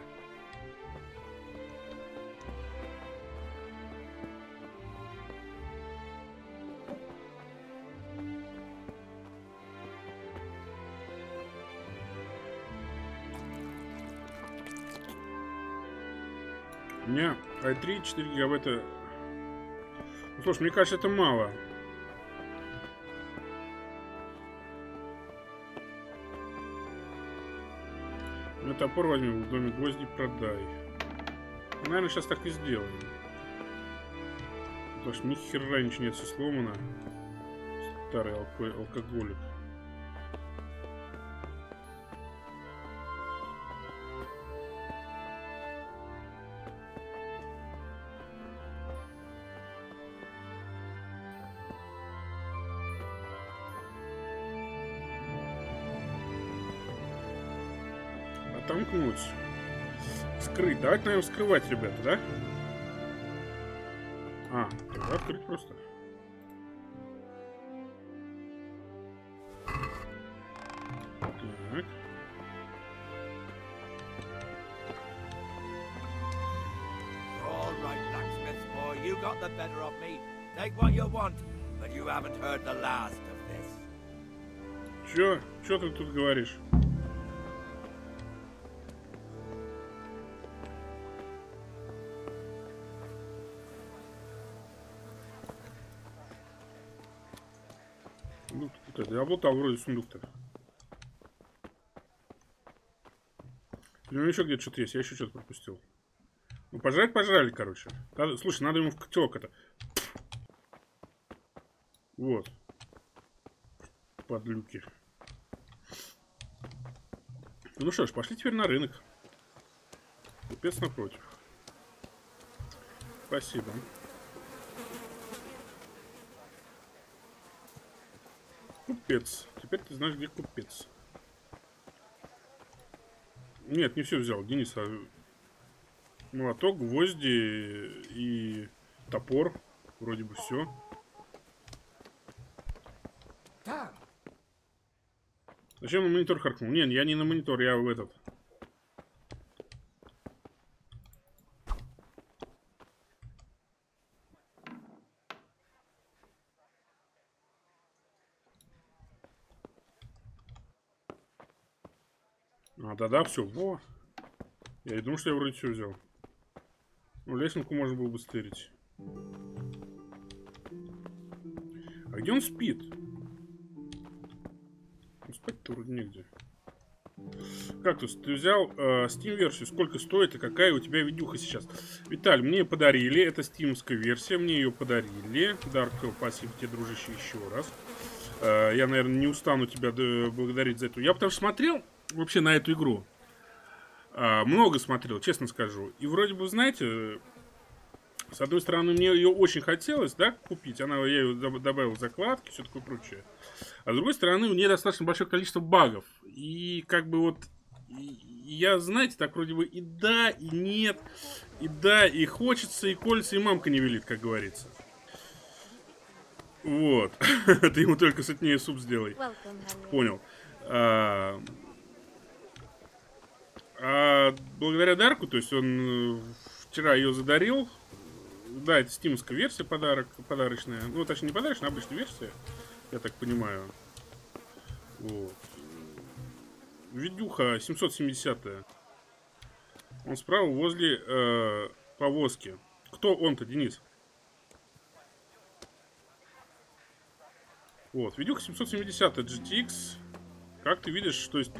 У меня i3 4 гигабайта. Ну, слушай, мне кажется, это мало. Ну, топор возьми, в доме гвозди продай. Наверное, сейчас так и сделаем. Потому что ни хера ничего нет, все сломано. Старый алкоголик. отомкнуть. Скрыть. Давайте, наверное, скрывать, ребята, да? А, тогда открыть просто. Так. All right, blacksmith boy, you got the better of me. Take what you want, but you haven't heard the last of this. Чё ты тут говоришь? Ну, я облутал вроде сундук-то. У него еще где-то что-то есть, я еще что-то пропустил. Ну, пожрать пожрали, короче. Слушай, надо ему в котелок это. Вот. Подлюки. Ну что ж, пошли теперь на рынок. Купец напротив. Спасибо. Купец. Теперь ты знаешь, где купец. Нет, не все взял, Денис. Молоток, гвозди и топор. Вроде бы все. Зачем на монитор харкнул? Нет, я не на монитор, я в этот. А, да-да, все, во. Я и думал, что я вроде все взял. Ну, лесенку можно было бы стырить. А где он спит? Спать-то вроде негде. Кактус, ты взял Steam-версию. Сколько стоит и какая у тебя видюха сейчас? Виталь, мне подарили. Это стимская версия. Мне ее подарили. Дарк, спасибо тебе, дружище, еще раз. Я, наверное, не устану тебя благодарить за это. Я потому что смотрел вообще на эту игру. Много смотрел, честно скажу. И вроде бы, знаете, с одной стороны, мне ее очень хотелось, да, купить. Я ее добавил в закладки, все такое прочее. А с другой стороны, у нее достаточно большое количество багов. И как бы вот, я, знаете, так вроде бы и да, и нет. И да, и хочется, и колется, и мамка не велит, как говорится. Вот. Ты ему только сытнее суп сделай. Понял. А благодаря Дарку, то есть он вчера ее задарил. Да, это стимская версия, подарочная. Ну, точнее, не подарочная, а обычная версия. Я так понимаю. Вот. Видюха 770-я. Он справа возле повозки. Кто он-то, Денис? Вот, видюха 770 GTX. Как ты видишь, то есть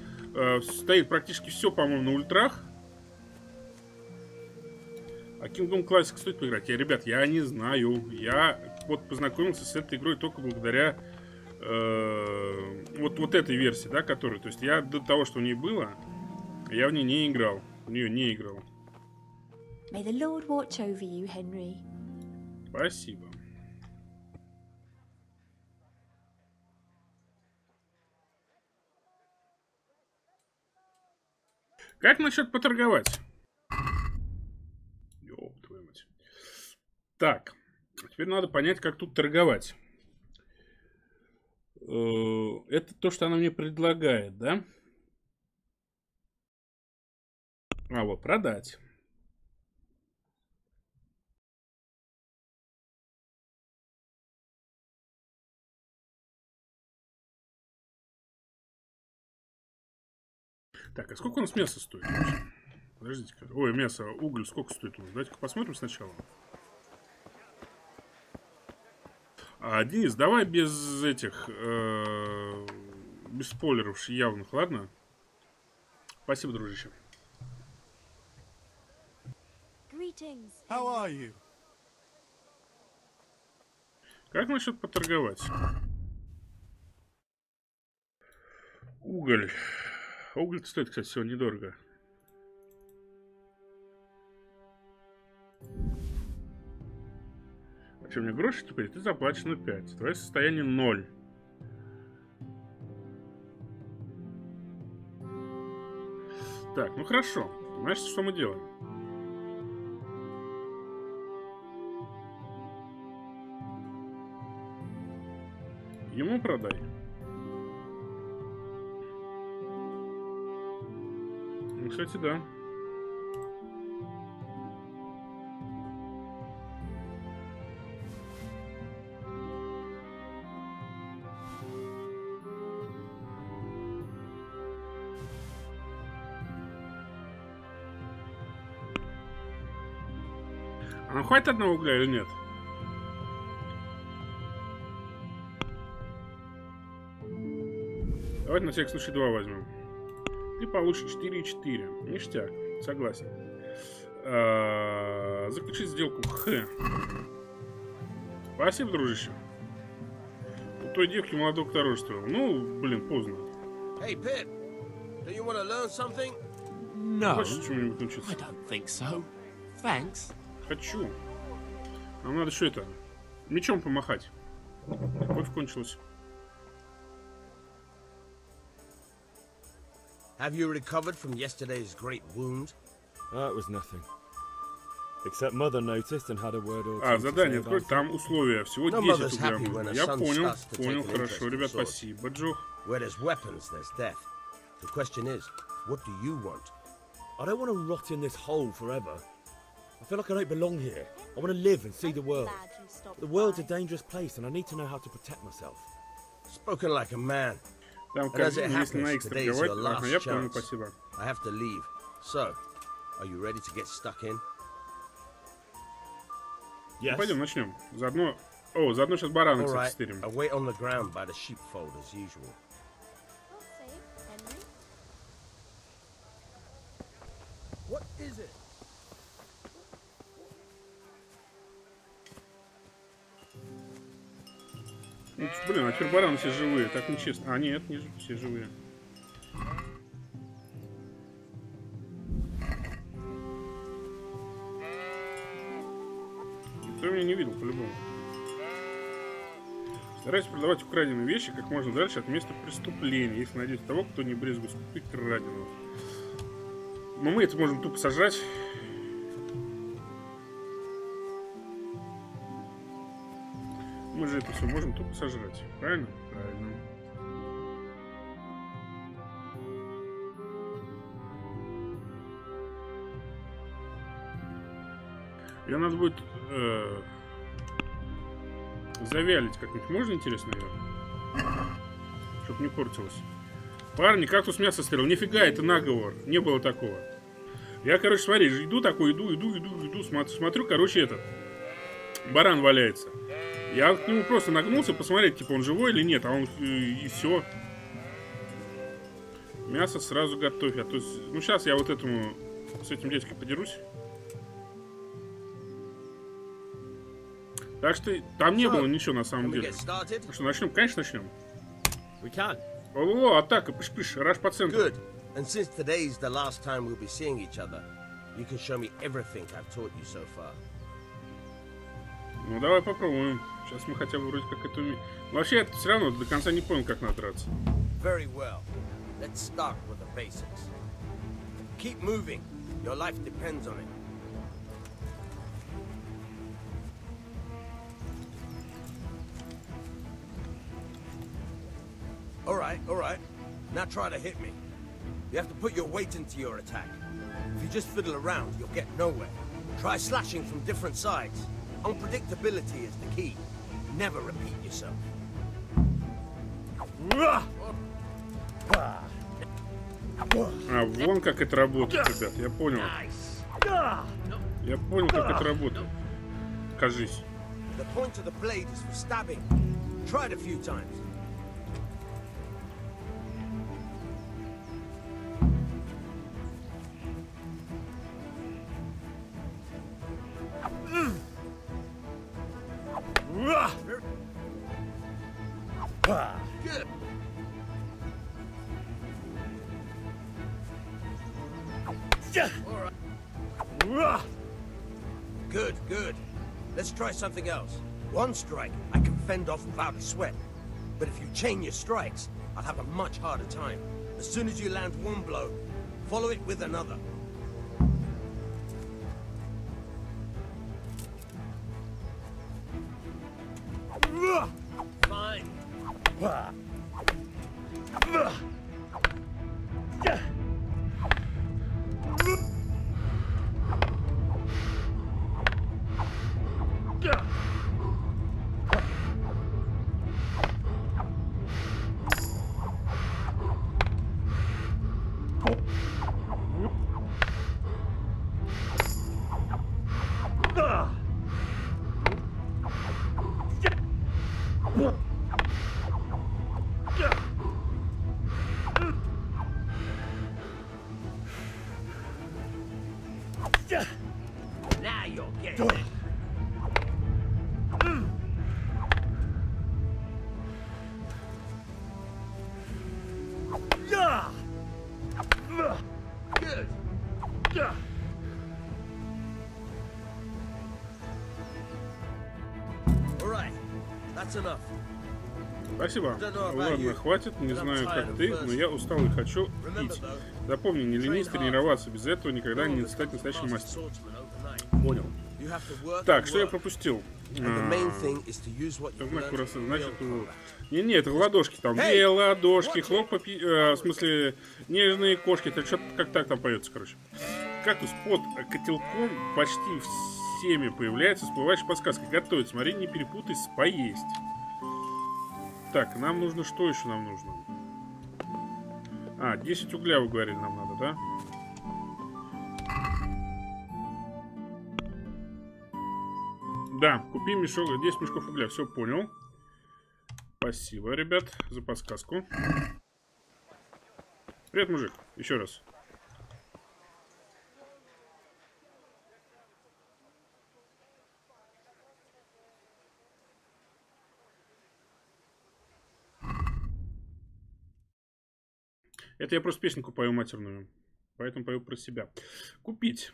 стоит практически все, по-моему, на ультрах. А Kingdom Classic стоит поиграть? Ребят, я не знаю. Я вот познакомился с этой игрой только благодаря вот этой версии, да, которая. То есть я до того, что в ней было, я в ней не играл. В нее не играл. May the Lord watch over you, Henry. Спасибо. Как насчет поторговать? Ёб твою мать. Так, теперь надо понять, как тут торговать. Это то, что она мне предлагает, да? А вот, продать. Так, а сколько у нас мяса стоит? Подождите-ка. Ой, мясо, уголь сколько стоит у нас? Давайте-ка посмотрим сначала. Денис, давай без этих... без спойлеров явных, ладно? Спасибо, дружище. How are you? Как насчет поторговать? Уголь. Уголь стоит, кстати, всего недорого. А что, у меня гроши теперь? Ты заплачено 5. Твое состояние 0. Так, ну хорошо. Значит, что мы делаем? Ему продай. Ну, кстати, да. А нам хватит одного угля или нет? Давайте на всякий случай 2 возьмем. Ты получишь 4,4. Ништяк. Согласен. Заключить сделку. Х. Спасибо, дружище. У той девки молодого дорожества. Ну, блин, поздно. Hey, Pip, do you want to learn something? No, Хочешь чему-нибудь научиться? I don't think so. Thanks. Хочу. Нам надо что это? Мечом помахать. Кофе кончилось. Have you recovered from yesterday's great wound? That was nothing. Except mother noticed and had a word or two. А, задание открой, там условия. Всего 10 угля. Я понял, понял, хорошо, ребят, спасибо, Джо. Where there's weapons, there's death. The question is, what do you want? I don't want to rot in this hole forever. I feel like I don't belong here. I want to live and see the world. The world's a dangerous place and I need to know how to protect myself. Spoken like a man. Там, And as it конечно, на happens, экстра today's your говорить. Ага, last я понял, chance. спасибо. I have to leave. So, are you ready to get stuck in? Yes. Пойдем, начнем. Заодно... О, заодно сейчас барана All right. стырим. I wait on the ground by the sheepfold as usual. What is it? Ну, блин, а теперь бараны все живые, так нечестно. А, нет, не все живые. Никто меня не видел, по-любому. Старайтесь продавать украденные вещи как можно дальше от места преступления, если найдете того, кто не брезгует скупить краденого. Но мы это можем тупо сожрать. Мы же это все можем тупо сожрать. Правильно? Правильно. Ее надо будет завялить как-нибудь. Можно, интересно, ее? Чтоб не портилось. Парни, кактус мясо стрел. Нифига, это наговор. Не было такого. Я, короче, смотри, иду такой, иду, смотрю, короче, этот баран валяется. Я к нему просто нагнулся посмотреть, типа, он живой или нет, а он и все. Мясо сразу готовь. А то есть, ну, сейчас я вот этому, с этим дядькой подерусь. Так что там не было ничего на самом деле. Ну что, начнем? Конечно, начнем. О, атака, пыш-пыш, раш по центру. Good. And since today's the last time we'll be seeing each other, you can show me everything I've taught you so far. Ну, давай попробуем. Сейчас мы хотя бы вроде как это умеем. Вообще, я все равно до конца не понял, как надо драться. Very well. Let's start with the basics. Keep moving. Your life depends on it. All right. Now try to hit me. You have to put your weight into your attack. If you just fiddle around, you'll get nowhere. Try slashing from different sides. Unpredictability is the key. Never repeat yourself. А, вон как это работает, ребят. Я понял. Я понял, как это работает. Кажись. The point of the blade is for stabbing. Try it a few times. Good. Good. Let's try something else. One strike, I can fend off without a sweat. But if you chain your strikes, I'll have a much harder time. As soon as you land one blow, follow it with another. Fine. Now you're getting it. Good. All right, that's enough. Спасибо. Ладно, хватит. Не знаю, как ты, но я устал и хочу пить. Запомни, не ленись тренироваться. Без этого никогда не стать настоящим мастером. Понял. Так, что я пропустил? Значит, не, это ладошки там. Две ладошки, хлоп, в смысле, нежные кошки. Это что-то как так там поется, короче. Кактус под котелком почти всеми появляется всплывающая подсказка. Готовить, смотри, не перепутай с поесть. Так, нам нужно, что еще нам нужно? 10 угля, вы говорили, нам надо, да? Да, купи мешок, 10 мешков угля, все понял. Спасибо, ребят, за подсказку. Привет, мужик, еще раз. Это я просто песенку пою матерную. Поэтому пою про себя. Купить.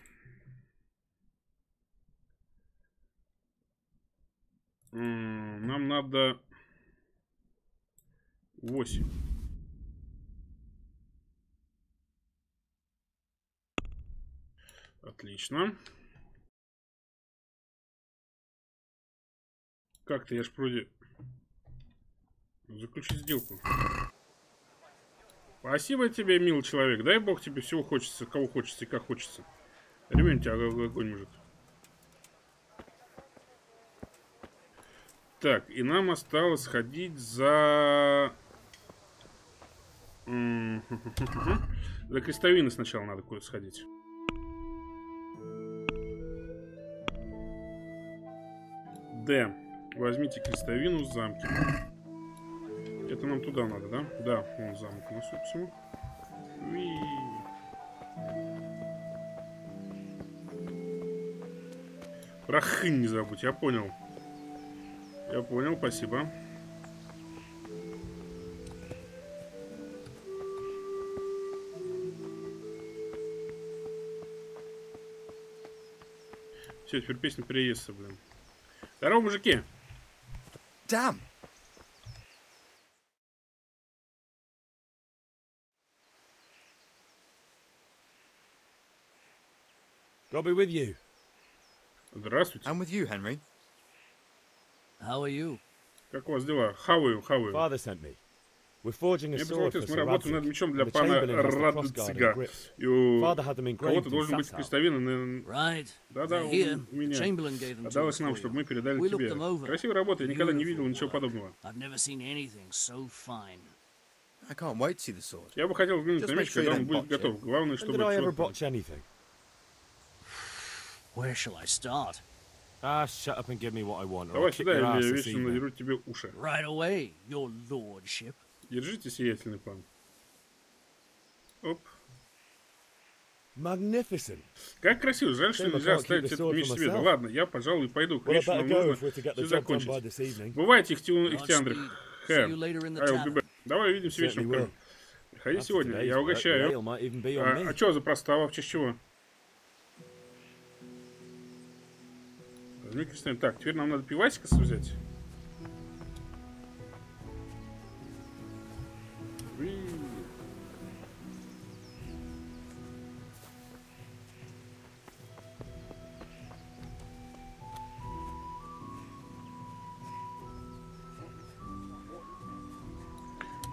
Нам надо 8. Отлично. Как-то я ж вроде... Заключить сделку. Спасибо тебе, милый человек. Дай бог тебе всего хочется, кого хочется и как хочется. Ремень у тебя огонь, мужик. Так, и нам осталось сходить за... За крестовины сначала надо куда-то сходить. Д. Возьмите крестовину в замке. Это нам туда надо, да? Да, вон замок у нас, собственно. Про хынь не забудь, я понял. Я понял, спасибо. Все, теперь песня переезда, блин. Здорово, мужики! Damn! I'll be with you. Здравствуйте. I'm with you, Henry. How are you? Как у вас дела? How are you? Father sent me. We're forging a sword for мы работаем над мечом для пана Радцига. И у кого-то должен быть крестовина. Да-да, у меня. Отдалось нам, чтобы мы передали тебе. Красивая работа, я никогда не видел ничего подобного. Я бы хотел взглянуть на меч, когда он будет готов. Главное, чтобы человек... Where shall I start? Shut up and give me what I want. Давай сюда, или я вечно надеру тебе уши. Right away, your lordship. Держите сиятельный план. Оп. Magnificent. Как красиво. Жаль, что нельзя оставить этот меч себе. Да ладно, я, пожалуй, пойду. Конечно, нам нужно все закончить. Бывайте, Ихтиандры. Давай увидимся вечером. Приходи сегодня, я угощаю. А что за простава? В честь чего? Так, теперь нам надо пивасика взять.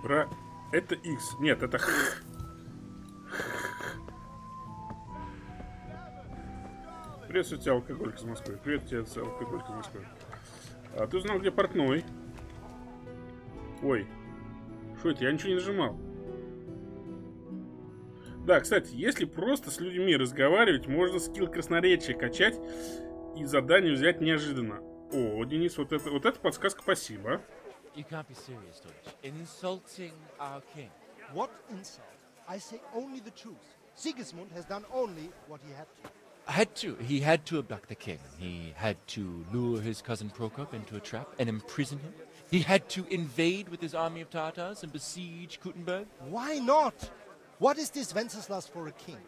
Это X. Нет, это Х. Приветствую тебя, алкоголик из Москвы. Привет тебе, алкоголик из Москвы. А ты узнал, где портной? Ой. Что это? Я ничего не нажимал. Да, кстати, если просто с людьми разговаривать, можно скилл красноречия качать и задание взять неожиданно. О, Денис, вот это подсказка, спасибо. You can't be serious, Deutsch. Insulting our king. What insult? I say only the truth. Sigismund has done only what he had to. He had to abduct the king. He had to lure his cousin Prokop into a trap and imprison him. He had to invade with his army of Tatars and besiege Kuttenberg. Why not? What is this Wenceslas for a king?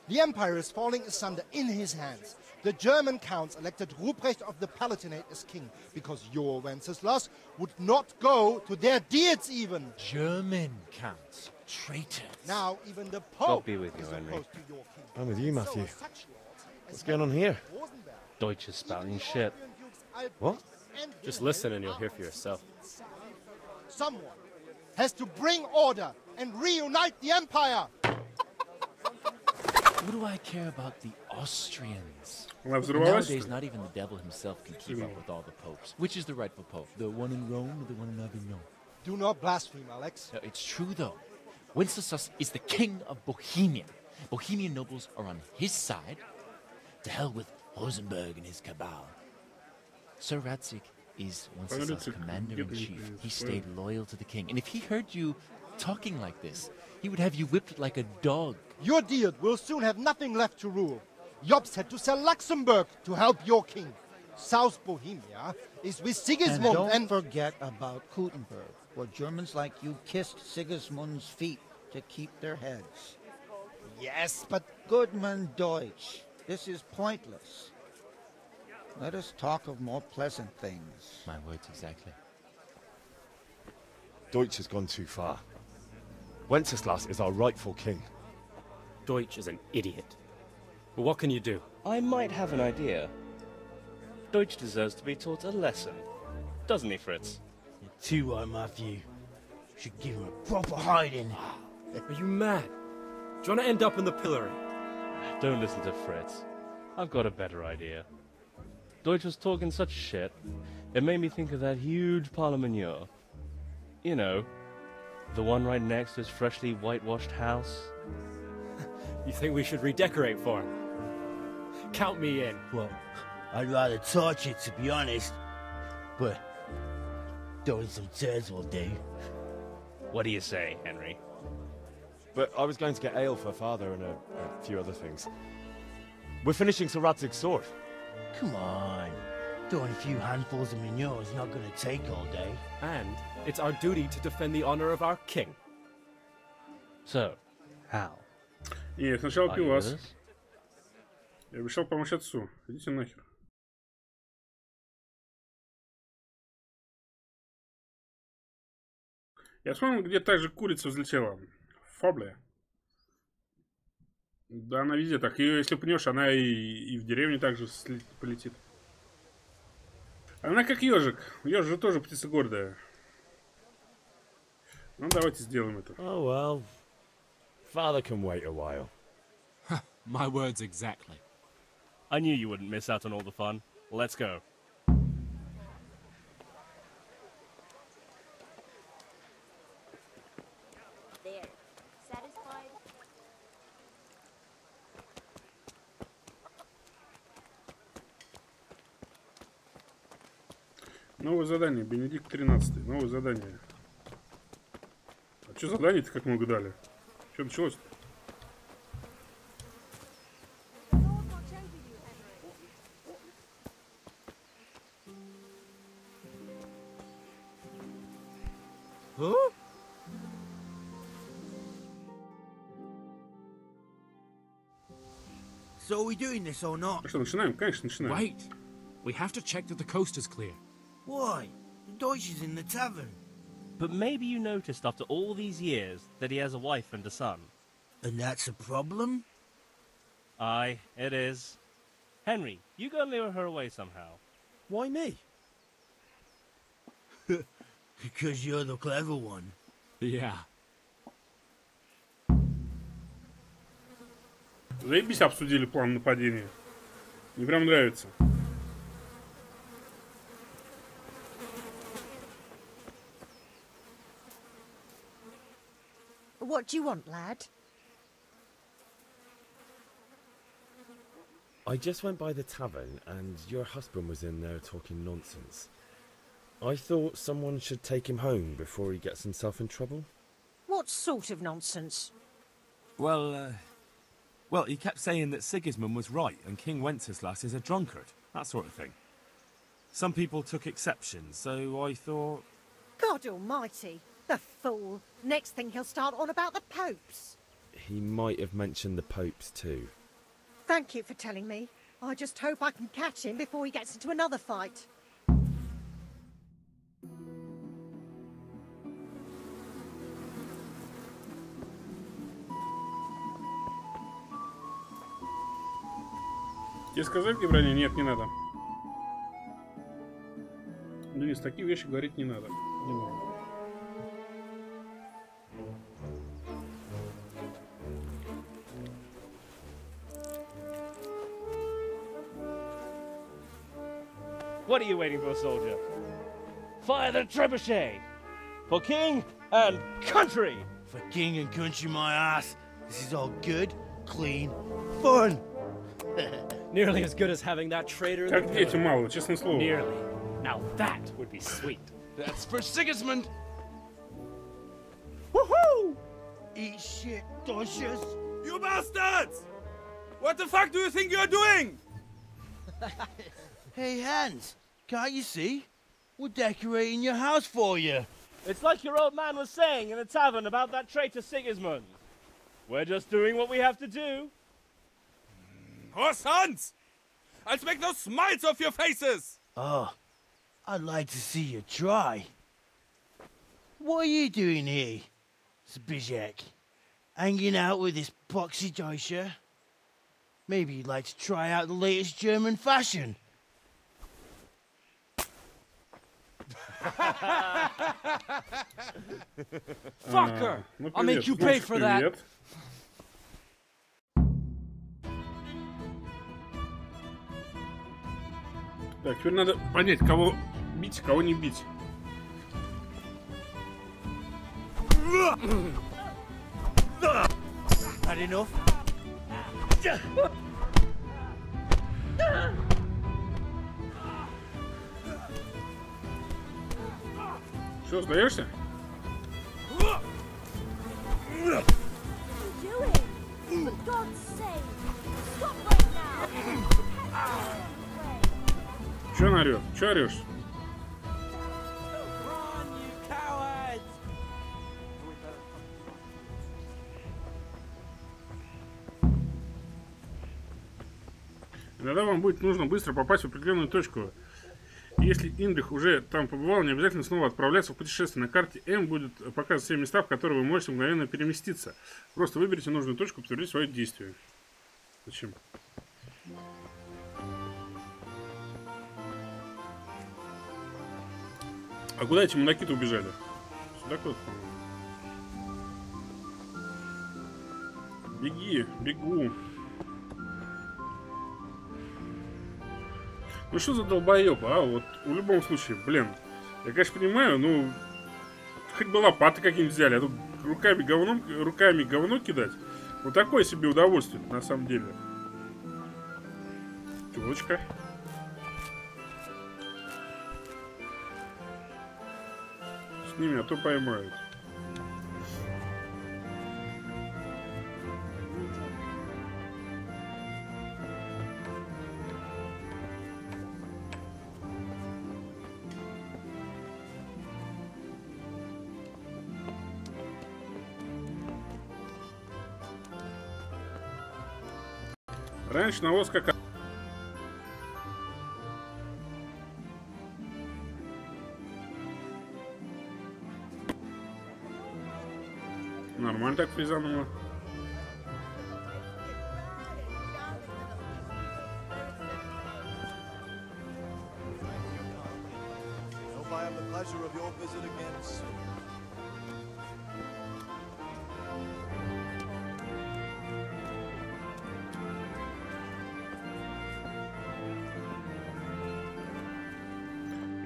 The empire is falling asunder in his hands. The German counts elected Ruprecht of the Palatinate as king because your Wenceslas would not go to their deeds even. German counts. Traitors. Now even the Pope be with you, is Henry. opposed to your king. I'm with you, Matthew. What's going on here? Deutsch is spouting shit. What? Just listen and you'll hear for yourself. Someone has to bring order and reunite the empire. What do I care about the Austrians? Она взорвалась, Nowadays, not even the devil himself can keep up with all the popes. Which is the rightful pope? The one in Rome or the one in Avignon? Do not blaspheme, Alex. No, it's true, though. Wenceslas is the king of Bohemia. Bohemian nobles are on his side. To hell with Rosenberg and his cabal. Sir Radzik is Wenceslas' commander-in-chief. He stayed loyal to the king. And if he heard you talking like this, he would have you whipped like a dog. Your deed will soon have nothing left to rule. Jobst had to sell Luxembourg to help your king. South Bohemia is with Sigismund and don't forget about Kuttenberg, where Germans like you kissed Sigismund's feet to keep their heads. Yes, but... Goodman Deutsch, this is pointless. Let us talk of more pleasant things. My words exactly. Deutsch has gone too far. Wenceslas is our rightful king. Deutsch is an idiot. But what can you do? I might have an idea. Deutsch deserves to be taught a lesson. Doesn't he, Fritz? You're too right, Matthew. Should give him a proper hiding. Are you mad? Do you want to end up in the pillory? Don't listen to Fritz. I've got a better idea. Deutsch was talking such shit, it made me think of that huge parliament. You know, the one right next to his freshly whitewashed house. You think we should redecorate for him? Count me in. Well, I'd rather torch it, to be honest. But throwing some tears will do. What do you say, Henry? But I was going to get ale for father and a few other things. We're finishing Sir Radzig's sword. Come on. Throwing a few handfuls of manure is not going to take all day. And it's our duty to defend the honor of our king. So, how? Нет, сначала пивас. Я обещал помочь отцу. Идите нахер. Я вспомнил, где также курица взлетела. Фабле. Да, она везде так. Ее, если пнешь, она и в деревню также полетит. Она как ежик. Ежик же тоже птица гордая. Ну, давайте сделаем это. Oh, well. Father can wait a while. My words exactly. I knew you wouldn't miss out on all the fun. Let's go. There. Satisfied? Новое задание. Бенедикт 13. Новое задание. А что задание-то как много дали? Что началось-то? Huh? So are we doing this or not? Что, начинаем? Конечно, начинаем. Wait. We have to check that the coast is clear. Why? The Deutsch is in the tavern. But maybe you noticed after all these years that he has a wife and a son. And that's a problem? Aye, it is. Henry, you go and lure her away somehow. Why me? Because you're the clever one. Yeah. Заебись, обсудили план нападения. Мне прям нравится. What do you want, lad? I just went by the tavern and your husband was in there talking nonsense. I thought someone should take him home before he gets himself in trouble. What sort of nonsense? Well, he kept saying that Sigismund was right and King Wenceslas is a drunkard, that sort of thing. Some people took exception, so I thought... God almighty, the fool. Next thing he'll start on about the popes. He might have mentioned the popes too. Thank you for telling me. I just hope I can catch him before he gets into another fight. Тебе сказать, где броня? Нет, не надо. Денис, такие вещи говорить не надо. Не надо. What are you waiting for, soldier? Fire the trebuchet! For king and country! For king and country, my ass. This is all good, clean, fun. Nearly as good as having that traitor in the Как дети мало, честное слово. Nearly. Now that would be sweet. That's for Sigismund. Woohoo! Eat shit, doshes. You bastards! What the fuck do you think you're doing? Hey, Hans, can't you see? We're decorating your house for you. It's like your old man was saying in the tavern about that traitor Sigismund. We're just doing what we have to do. Oh, sons! I'll make those smiles off your faces! Oh, I'd like to see you try. What are you doing here, Zbyszek? Hanging out with this poxy Deutscher? Maybe you'd like to try out the latest German fashion. Fucker! I'll make you pay for that. Так, теперь надо понять, кого бить, кого не бить. Had enough? Что, сдаешься? For God's sake, stop right now. Че он орёт? Че орёшь? Иногда вам будет нужно быстро попасть в определенную точку. Если Индрих уже там побывал, не обязательно снова отправляться в путешествие. На карте М будет показывать все места, в которые вы можете мгновенно переместиться. Просто выберите нужную точку и подтвердите свое действие. Зачем? А куда эти мудаки-то убежали? Сюда куда-то, по-моему. Беги, бегу. Ну что за долбоеб, а? Вот в любом случае, блин. Я, конечно, понимаю, ну... Хоть бы лопаты какие-нибудь взяли, а тут руками говно кидать. Вот такое себе удовольствие, на самом деле. Тёлочка. С ними, а то поймают. Раньше навоз как... Нормально так фризануло. Hope I have the pleasure of your visit again soon.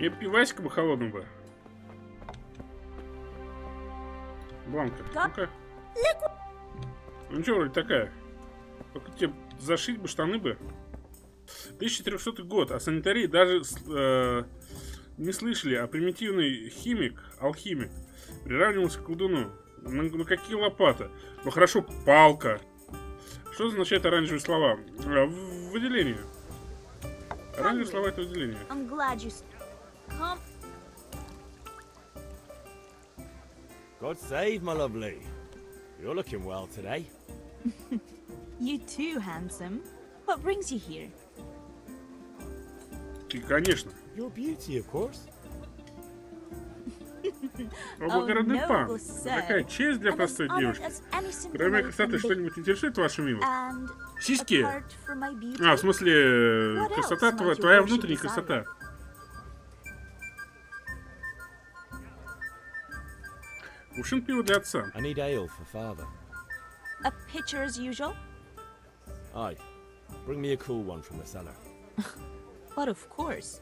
И пивасика бы холодного бы. Бланка, ну-ка. Ну что, вроде такая. Только тебе зашить бы штаны бы. 1300 год, о санитарии даже не слышали, а примитивный химик, алхимик, приравнивался к колдуну. Ну какие лопаты? Ну хорошо, палка. Что означает оранжевые слова? Выделение. Оранжевые слова — это выделение. I'm glad you come. God save, my lovely. You're looking well today. You too, handsome. What brings you here? И, конечно. Your beauty, of course. Благородный пан. Какая честь для простой девушки. Кроме красоты, что-нибудь интересует вашу милость? Сиськи? А, в смысле, красота, твоя внутренняя красота. Кувшин пива для отца. I need ale for father. A pitcher as usual? Aye. Bring me a cool one from the cellar. But of course.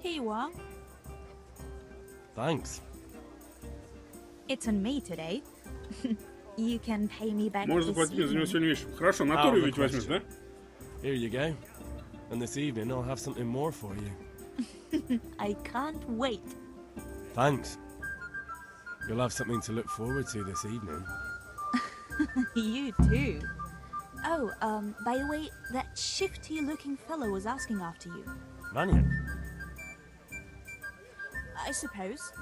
Here you are. Thanks. It's on me today. You can pay me back. Можно заплатить мне за него сегодня вечером. Хорошо, на туру ведь возьмешь, да? Here you go. And this evening I'll have something more for you. I can't wait. Thanks. You'll have something to look forward to this evening. You too. Oh, by the way, that shifty-looking fellow was asking after you. Mannion? I suppose.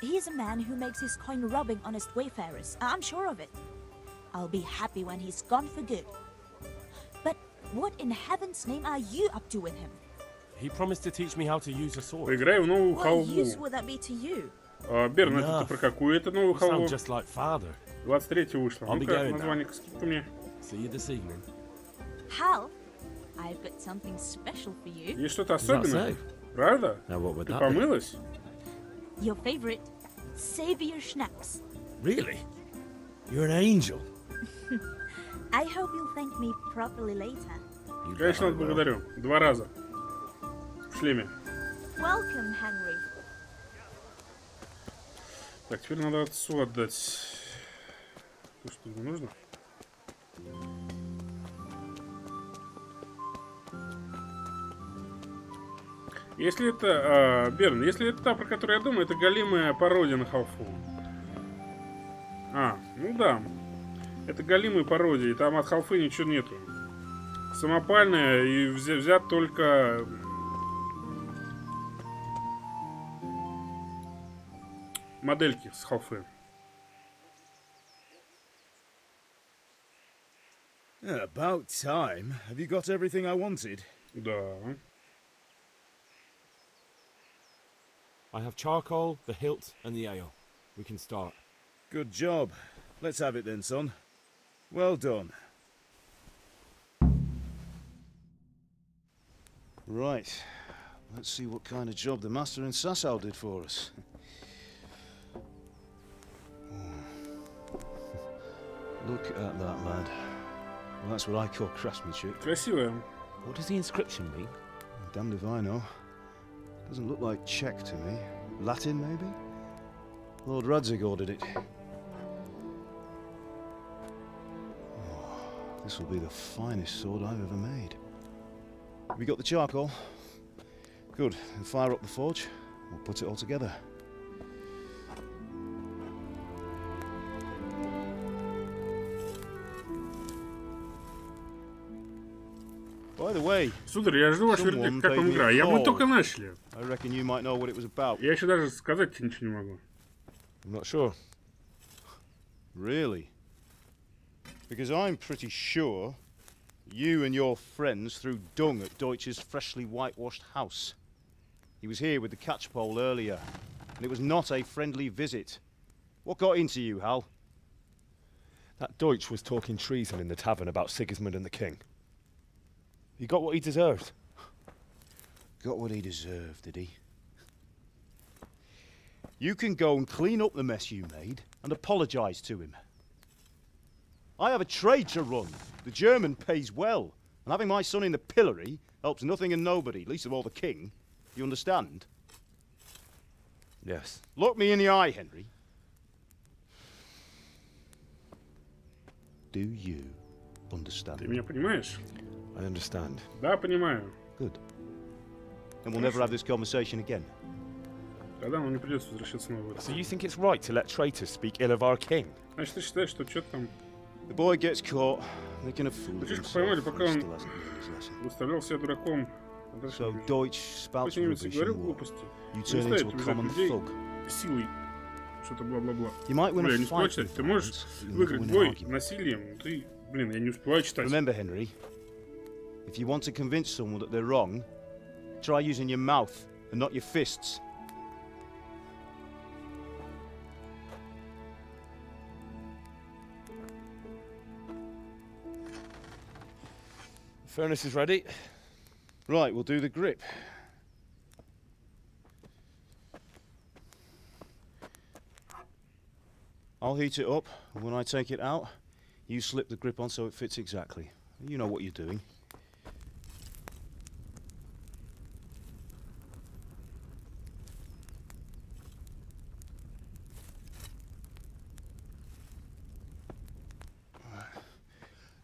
He's a man who makes his coin robbing honest wayfarers. I'm sure of it. I'll be happy when he's gone for good. But what in heaven's name are you up to with him? He promised to teach me how to use a sword. Поиграем в новую What халву. use would that be to you? Берн, это про какую это новую халву? 23 вышла. Ну-ка, название скидка мне. See you this evening. Hal, I've got something special for you. Есть что-то особенное? Правда? Ты помылась? Your favorite, Savior Schnapps. Really? You're an angel. I hope you'll thank me properly later. Конечно, благодарю. 2 раза. В шлеме. Welcome, Henry. Так, теперь надо отцу отдать то, что ему нужно. Если это, Берн, если это та, про которую я думаю, это галимая пародия на халфу. Ну да. Это галимая пародия, и там от халфы ничего нету. Самопальная, и взят только... модельки с халфы. About time. Have you got everything I wanted? Да. I have charcoal, the hilt, and the ale. We can start. Good job. Let's have it then, son. Well done. Right. Let's see what kind of job the master in Sasau did for us. Look at that, lad. Well, that's what I call craftsmanship. Красивая. What does the inscription mean? Damned if I know. Doesn't look like Czech to me. Latin, maybe? Lord Radzig ordered it. Oh, this will be the finest sword I've ever made. Have you got the charcoal? Good. Then fire up the forge. We'll put it all together. By the way, сударь, я жду ваш вердикт, как вам игра. Мы только начали. I reckon you might know what it was about. Я еще даже сказать тебе ничего не могу. I'm not sure. Really? Because I'm pretty sure you and your friends threw dung at Deutsch's freshly whitewashed house. He was here with the catchpole earlier, and it was not a friendly visit. What got into you, Hal? That Deutsch was talking treason in the tavern about Sigismund and the king. He got what he deserved. Got what he deserved, did he? You can go and clean up the mess you made and apologise to him. I have a trade to run. The German pays well. And having my son in the pillory helps nothing and nobody, least of all the king. You understand? Yes. Look me in the eye, Henry. Do you understand? Ты меня понимаешь? I understand. Да, понимаю. Good. And we'll never have this conversation again. Тогда нам не придется возвращаться снова. So you think it's right to let traitors speak ill of our king? Значит, ты считаешь, что что-то там... The boy gets caught, making a fool of Мальчишку himself. поймали, пока он Still hasn't learned his lesson. выставлял себя дураком. So Deutsch spouts rubbish and war. You turn into a common thug. Силой. Что-то бла-бла-бла. You might win Бля, a я не успеваю fight читать. with Ты можешь violence, you выиграть never win an бой argument. насилием. Ты, блин, я не успеваю читать. Remember, Henry, if you want to convince someone that they're wrong, try using your mouth and not your fists. Furnace is ready. Right, we'll do the grip. I'll heat it up, and when I take it out, you slip the grip on so it fits exactly. You know what you're doing.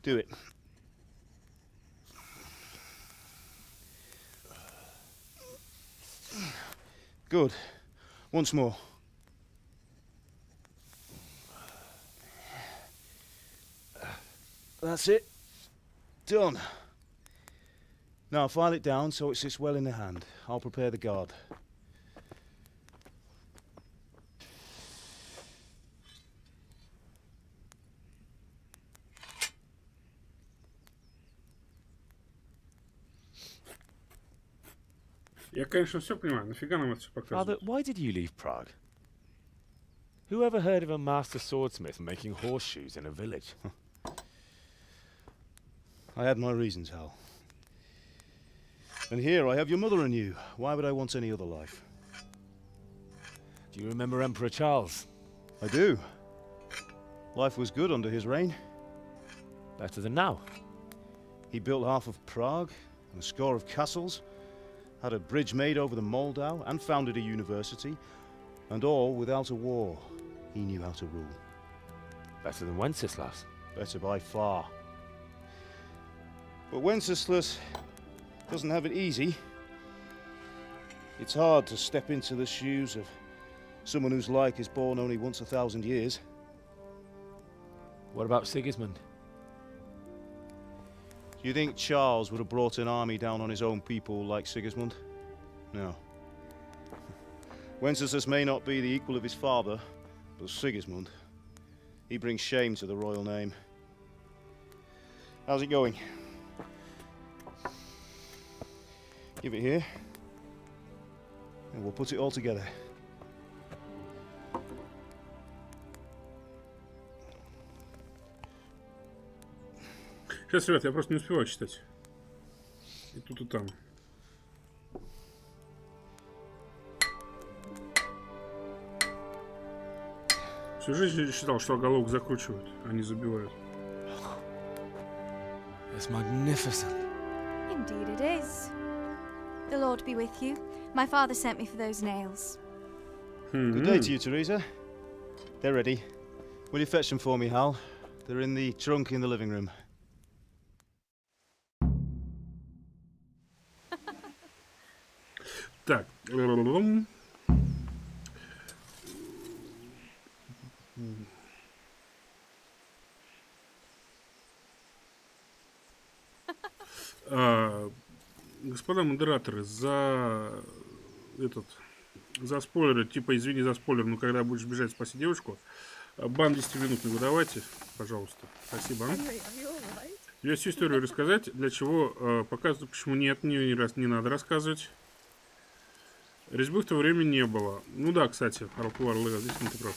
Do it. Good. Once more. That's it. Done. Now file it down so it sits well in the hand. I'll prepare the guard. Я, конечно, все понимаю. Нафига нам это все Father, показывать? why did you leave Prague? Who ever heard of a master swordsmith making horseshoes in a village? I had my reasons, Hal. And here I have your mother and you. Why would I want any other life? Do you remember Emperor Charles? I do. Life was good under his reign. Better than now. He built half of Prague and a score of castles, had a bridge made over the Moldau, and founded a university, and all without a war. He knew how to rule. Better than Wenceslas. Better by far. But Wenceslas doesn't have it easy. It's hard to step into the shoes of someone whose like is born only once 1,000 years. What about Sigismund? Do you think Charles would have brought an army down on his own people like Sigismund? No. Wenceslas may not be the equal of his father, but Sigismund, he brings shame to the royal name. How's it going? Give it here, and we'll put it all together. Сейчас, ребят, я просто не успеваю читать. И тут, и там. Всю жизнь считал, что оголовок закручивают, а не забивают. It's magnificent. Indeed it is. The Lord be with you. My father sent me for those nails. Good day to you, Teresa. They're ready. Will you fetch them for me, Hal? They're in the trunk in the living room. Так. Господа модераторы, за спойлеры, типа извини за спойлер, но когда будешь бежать, спаси девушку, бан 10 минут не выдавайте, пожалуйста. Спасибо. Тебе всю историю рассказать, для чего показывать, почему нет, не надо рассказывать. Резьбы в то время не было. Ну да, кстати, здесь не ты прав.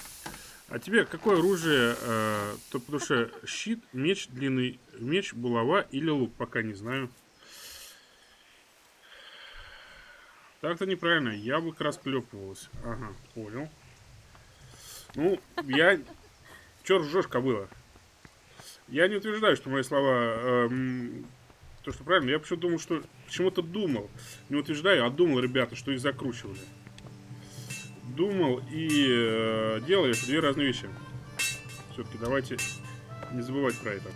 А тебе какое оружие, то по душе щит, меч, длинный меч, булава или лук? Пока не знаю. Так-то неправильно, яблоко расклепывалось. Ага, понял. Ну, я... Чё ржёшь, кобыла? Я не утверждаю, что мои слова, то, что правильно. Я почему-то думал, что... Почему-то думал. Не утверждаю, а думал, ребята, что их закручивали. Думал и делал. Это две разные вещи. Все-таки давайте не забывать про это.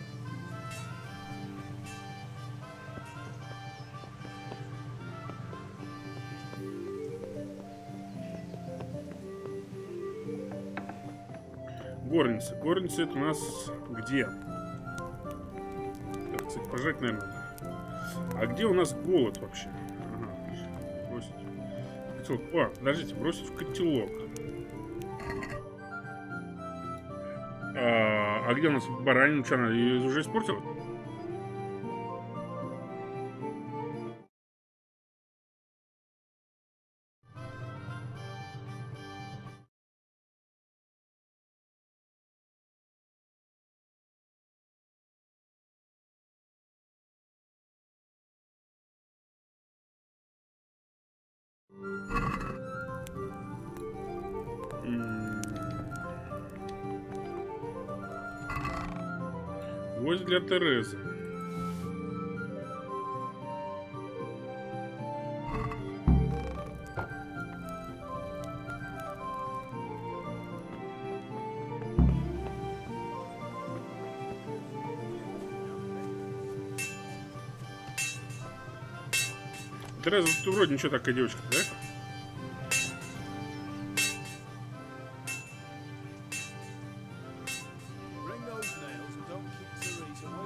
Горница. Горница это у нас где? Так, кстати, пожать, наверное. А где у нас голод вообще? Ага. Бросить. Котелок. О, подождите, бросить в котелок. А где у нас баранина? Что, она ее уже испортила? Гвоздь для Терезы. Тереза, ты вроде ничего такая девочка, да?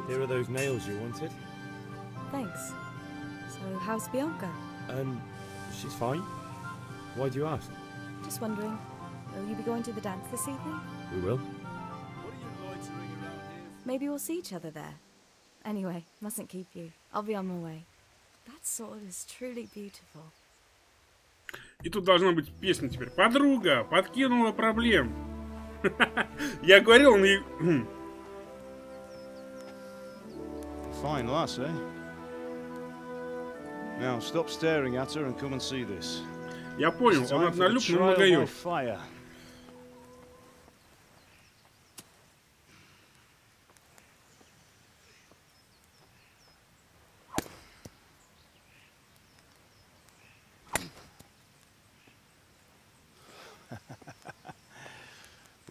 Here are those nails you wanted. Thanks. So, how's Bianca? She's fine. Why do you ask? Just wondering, will you be going to the dance this evening? We will. Maybe we'll see each other there. Anyway, mustn't keep you. I'll be on my way. That sword is truly beautiful. И тут должна быть песня теперь. Подруга подкинула проблем. Я говорил, он ей... Fine lass, eh? Now stop staring at her and come and see this. Я понял, он однолюб, но многоёб.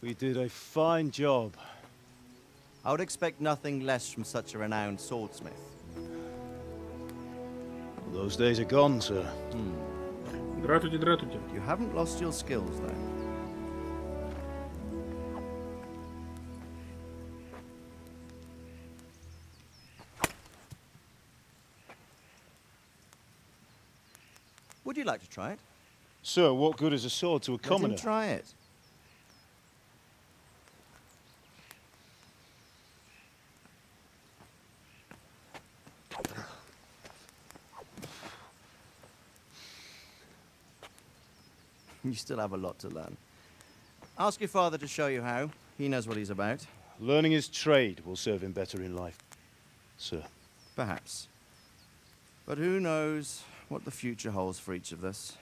We did a fine job. I would expect nothing less from such a renowned swordsmith. Well, those days are gone, sir. Дратуйте, дратуйте. You haven't lost your skills, though. Would you like to try it? Sir, what good is a sword to a commoner? Let him try it. You still have a lot to learn. Ask your father to show you how. He knows what he's about. Learning his trade will serve him better in life, sir. Perhaps. But who knows what the future holds for each of us.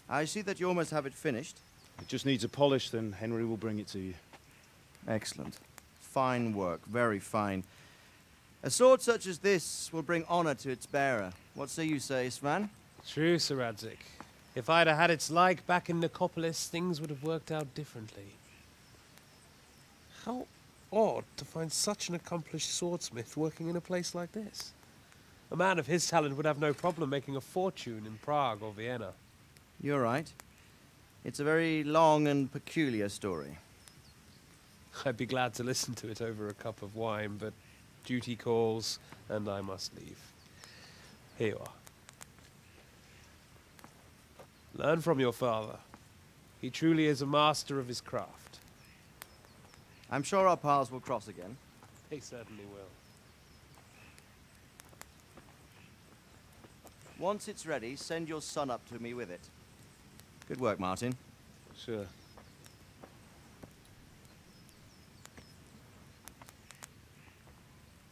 I see that you almost have it finished. It just needs a polish, then Henry will bring it to you. Excellent. Fine work, very fine. A sword such as this will bring honor to its bearer. What say you, Svan? True, Sir Radzik. If I'd have had its like back in Nicopolis, things would have worked out differently. How odd to find such an accomplished swordsmith working in a place like this. A man of his talent would have no problem making a fortune in Prague or Vienna. You're right. It's a very long and peculiar story. I'd be glad to listen to it over a cup of wine, but duty calls, and I must leave. Here you are. Learn from your father. He truly is a master of his craft. I'm sure our paths will cross again. He certainly will. Once it's ready, send your son up to me with it. Good work, Martin. Sure.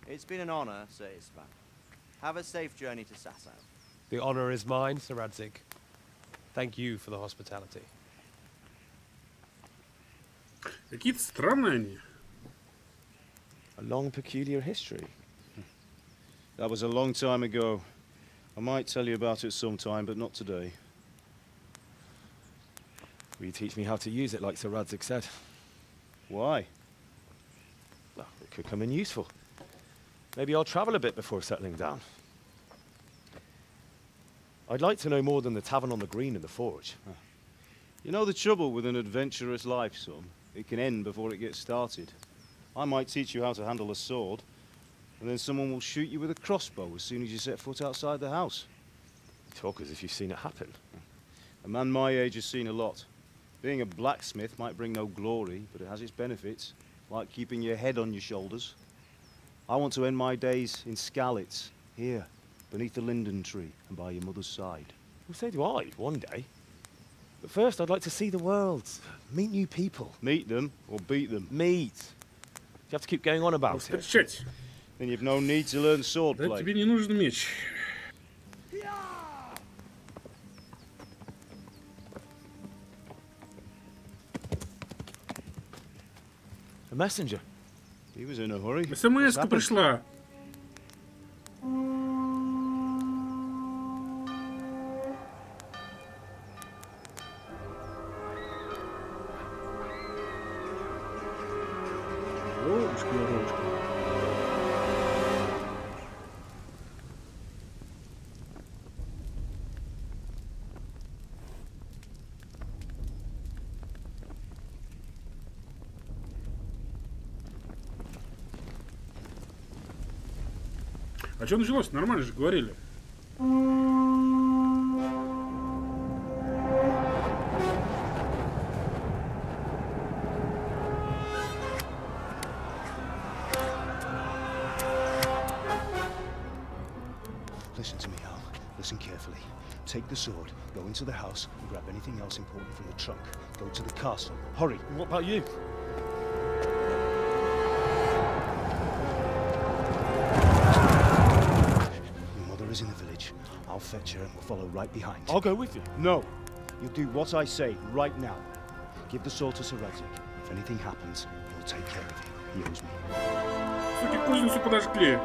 It's been an honor, Sir Isvan. Have a safe journey to Sasau. The honor is mine, Sir Radzik. Thank you for the hospitality. Какие-то странные они. A long, peculiar history. That was a long time ago. I might tell you about it sometime, but not today. Will you teach me how to use it like Sir Radzig said? Why? Well, it could come in useful. Maybe I'll travel a bit before settling down. I'd like to know more than the tavern on the green and the forge. You know the trouble with an adventurous life, son? It can end before it gets started. I might teach you how to handle a sword, and then someone will shoot you with a crossbow as soon as you set foot outside the house. You talk as if you've seen it happen. A man my age has seen a lot. Being a blacksmith might bring no glory, but it has its benefits, like keeping your head on your shoulders. I want to end my days in Skalitz, here, beneath the linden tree and by your mother's side. Well, so do I, one day. But first, I'd like to see the world, meet new people. Meet them or beat them? Meet. You have to keep going on about it. Встречать. Then you've no need to learn swordplay. Да, тебе не нужен меч. A messenger. He was in a hurry. СМС-ка пришла. А что началось? Нормально же говорили. Listen to me, Al. Listen carefully. Take the sword, go into the house, and grab anything else important from the trunk. Go to the castle. Hurry. What about you? Is in the village. I'll fetch her and we'll follow right behind. I'll go with you. No. You'll do what I say right now. Give the sword to Sir Radzig. If anything happens, he'll take care of you. He owes me. Суки, кузницу подожгли.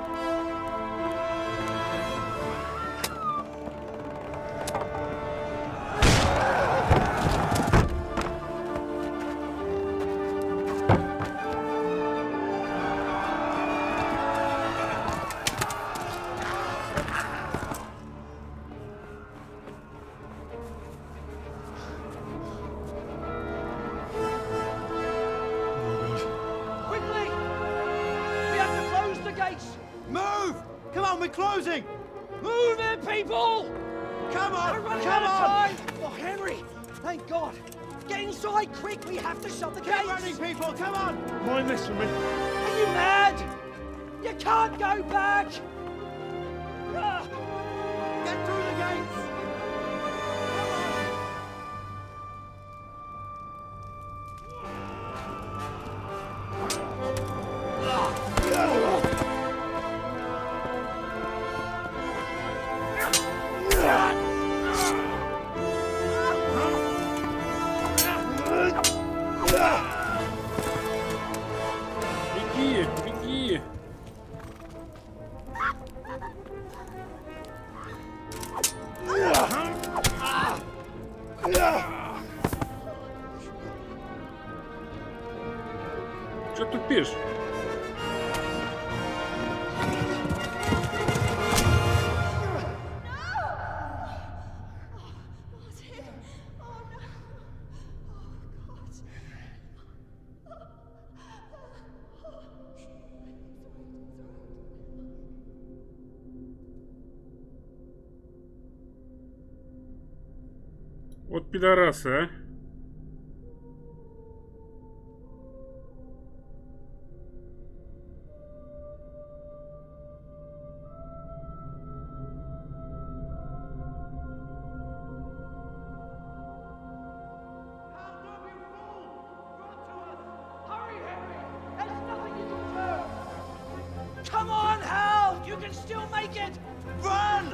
Что тупишь? Вот пидорасы, а? Come on, Hal! You can still make it! Run!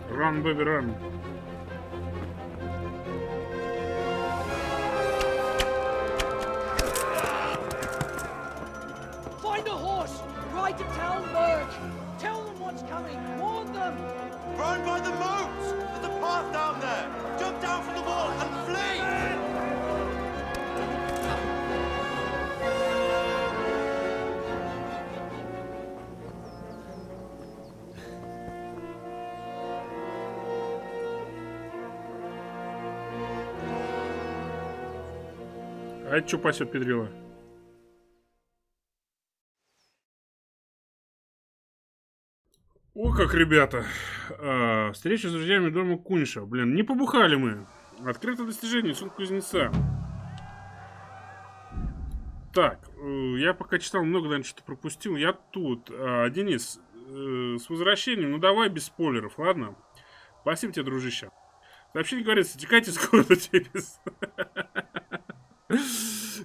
Run, baby, run. Try to tell Lurch. Tell them what's coming. Warn them. Run by the moats. There's a path down there. Jump down from the wall and flee. А это что пасет Педрила? О, как, ребята. Встреча с друзьями дома Куньша. Блин, не побухали мы. Открыто достижение, суд кузнеца. Так, я пока читал много, наверное, что-то пропустил. Я тут. Денис, с возвращением. Ну, давай без спойлеров, ладно? Спасибо тебе, дружище. Сообщение говорится, текайте с города Тепис.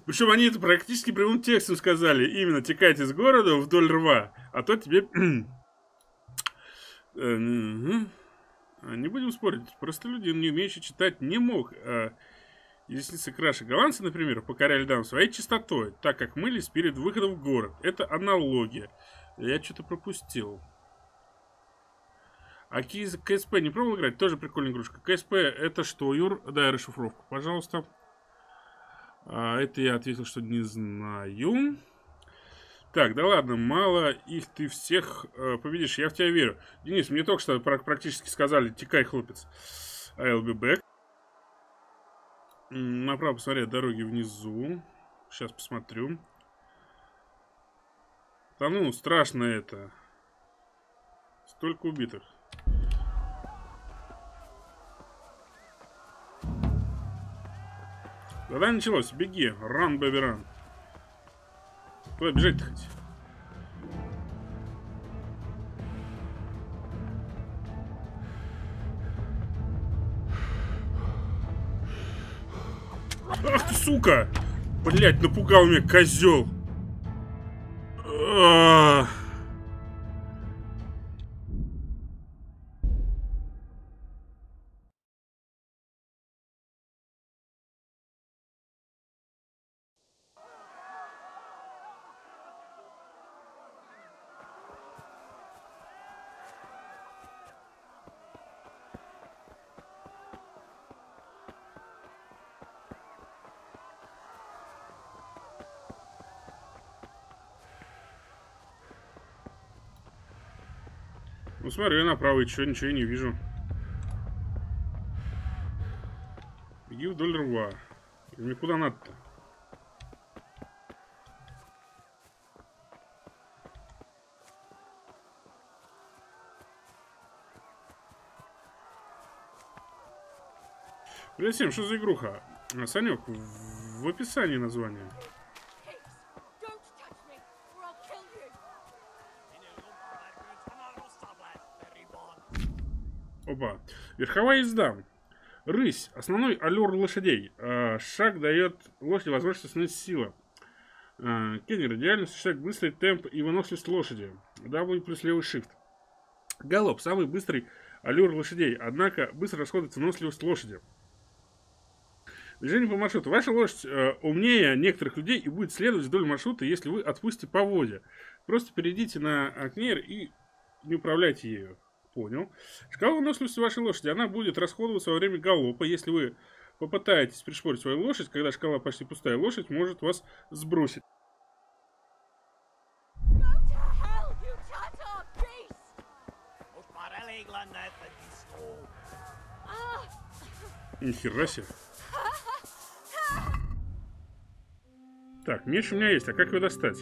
Причем они это практически прямым текстом сказали. Именно, текайте с города вдоль рва. А то тебе... Не будем спорить. Простолюдин, не умеющий читать, не мог изъясниться краше. Голландцы, например, покоряли дам своей чистотой, так как мылись перед выходом в город. Это аналогия. Я что-то пропустил. А КСП не пробовал играть? Тоже прикольная игрушка. КСП это что, Юр? Дай расшифровку, пожалуйста. Это я ответил, что не знаю. Так, да ладно, мало их ты всех победишь, я в тебя верю. Денис, мне только что практически сказали, текай, хлопец. I'll be back. Направо посмотреть дороги внизу. Сейчас посмотрю. Да ну, страшно это. Столько убитых. Когда началось? Беги. Run, baby, run. Куда бежать-то хоть? Ах ты, сука! Блять, напугал меня, козел! Ну смотрю я направо, и что, ничего я не вижу. Беги вдоль рва. Мне куда надо-то? Привет всем, что за игруха? Санек, в описании названия. Опа. Верховая езда. Рысь. Основной аллюр лошадей. Шаг дает лошади возможность остановить силу. Кеннер. Идеально сочетать быстрый темп и выносливость лошади. W плюс левый shift. Галоп. Самый быстрый аллюр лошадей. Однако быстро расходуется выносливость лошади. Движение по маршруту. Ваша лошадь умнее некоторых людей и будет следовать вдоль маршрута, если вы отпустите поводья. Просто перейдите на конвейер и не управляйте ею. Понял. Шкала выносливости вашей лошади. Она будет расходоваться во время галопа. Если вы попытаетесь пришпорить свою лошадь, когда шкала почти пустая, лошадь может вас сбросить. Нихера себе. Так, меч у меня есть. А как его достать?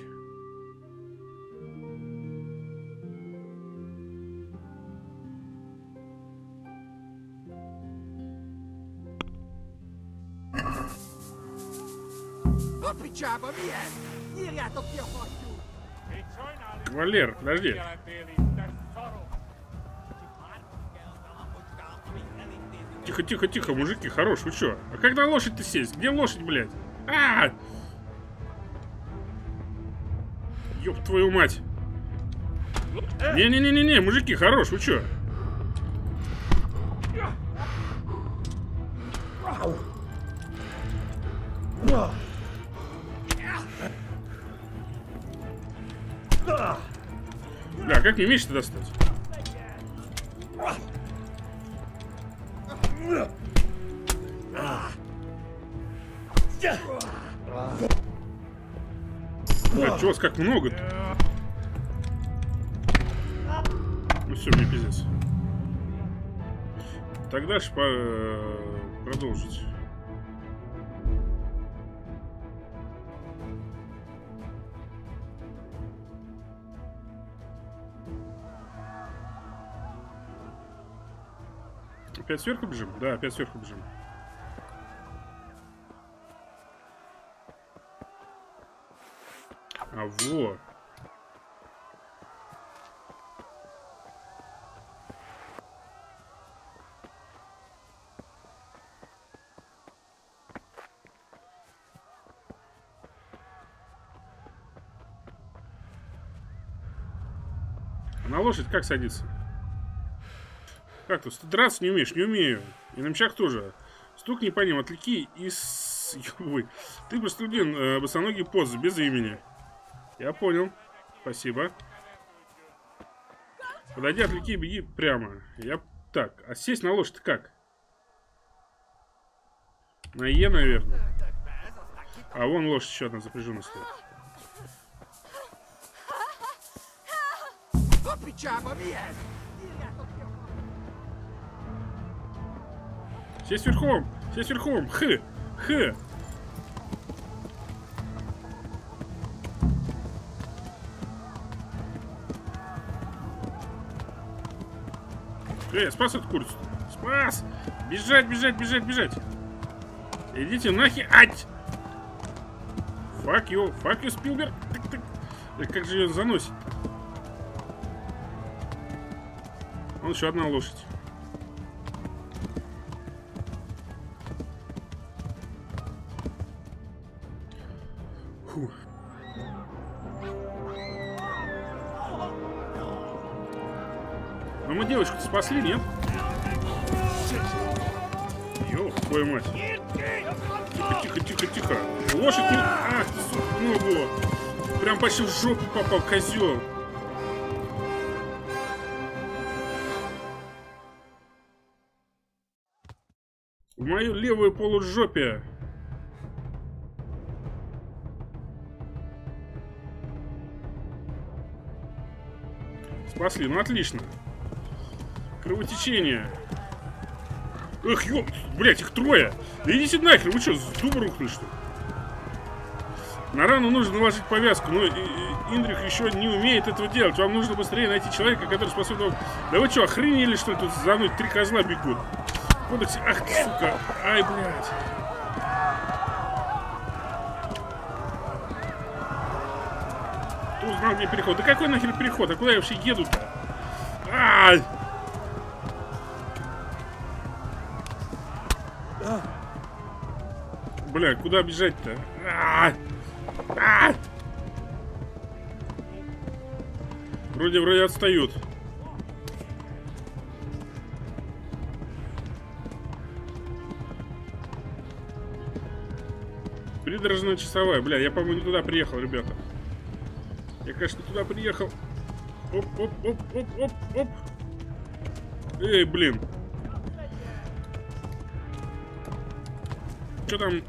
Валер, подожди. Тихо, тихо, тихо, мужики, хорош, вы чё? А когда лошадь-то сесть? Где лошадь, блядь? Ёб твою мать. Не-не-не-не-не, мужики, хорош, вы чё? как мне меч-то достать? А, чего вас как много-то? Ну все, мне пиздец. Так дальше продолжить. Опять сверху бежим? Да, опять сверху бежим. А вот. А на лошадь как садиться? Как тут? Ты драться не умеешь? Не умею. И на мечах тоже. Стукни по ним, отвлеки и съёбывай. Ты простудин, босоногий поз, без имени. Я понял. Спасибо. Подойди, отвлеки, беги прямо. Я... Так, а сесть на лошадь как? На Е, наверное. А вон лошадь еще одна запряжена стоит. Сесть верхом! Сесть верхом! Х! Х! Спас эту курицу! Спас! Бежать, бежать, бежать, бежать! Идите нахер! Ать! Fuck you, Спилберг! Как же ее заносит? Вон еще одна лошадь. Фу. Но мы девочку-то спасли, нет? Ёб твою мать. Тихо, тихо, тихо, тихо. Лошадь не... Ах ты, сука, ногу. Прям почти в жопу попал, козел. В мою левую полужопе. Спасли, ну отлично. Кровотечение. Эх, ёп, блять, их трое. Да идите нахер, вы что, с дуба рухнули, что ли? На рану нужно наложить повязку, но Индрих еще не умеет этого делать. Вам нужно быстрее найти человека, который способен... Да вы что, охренели, что ли, тут за мной 3 козла бегут? Кодексе... Ах ты, сука. Ай, блядь. Кто узнал, где переход? Да какой нахер переход? А куда я вообще еду-то? Ай! Бля, куда бежать-то? Вроде отстают. Придорожная часовая. Бля, я, по-моему, не туда приехал, ребята. Я, конечно, не туда приехал. Оп. Эй, блин. Что там?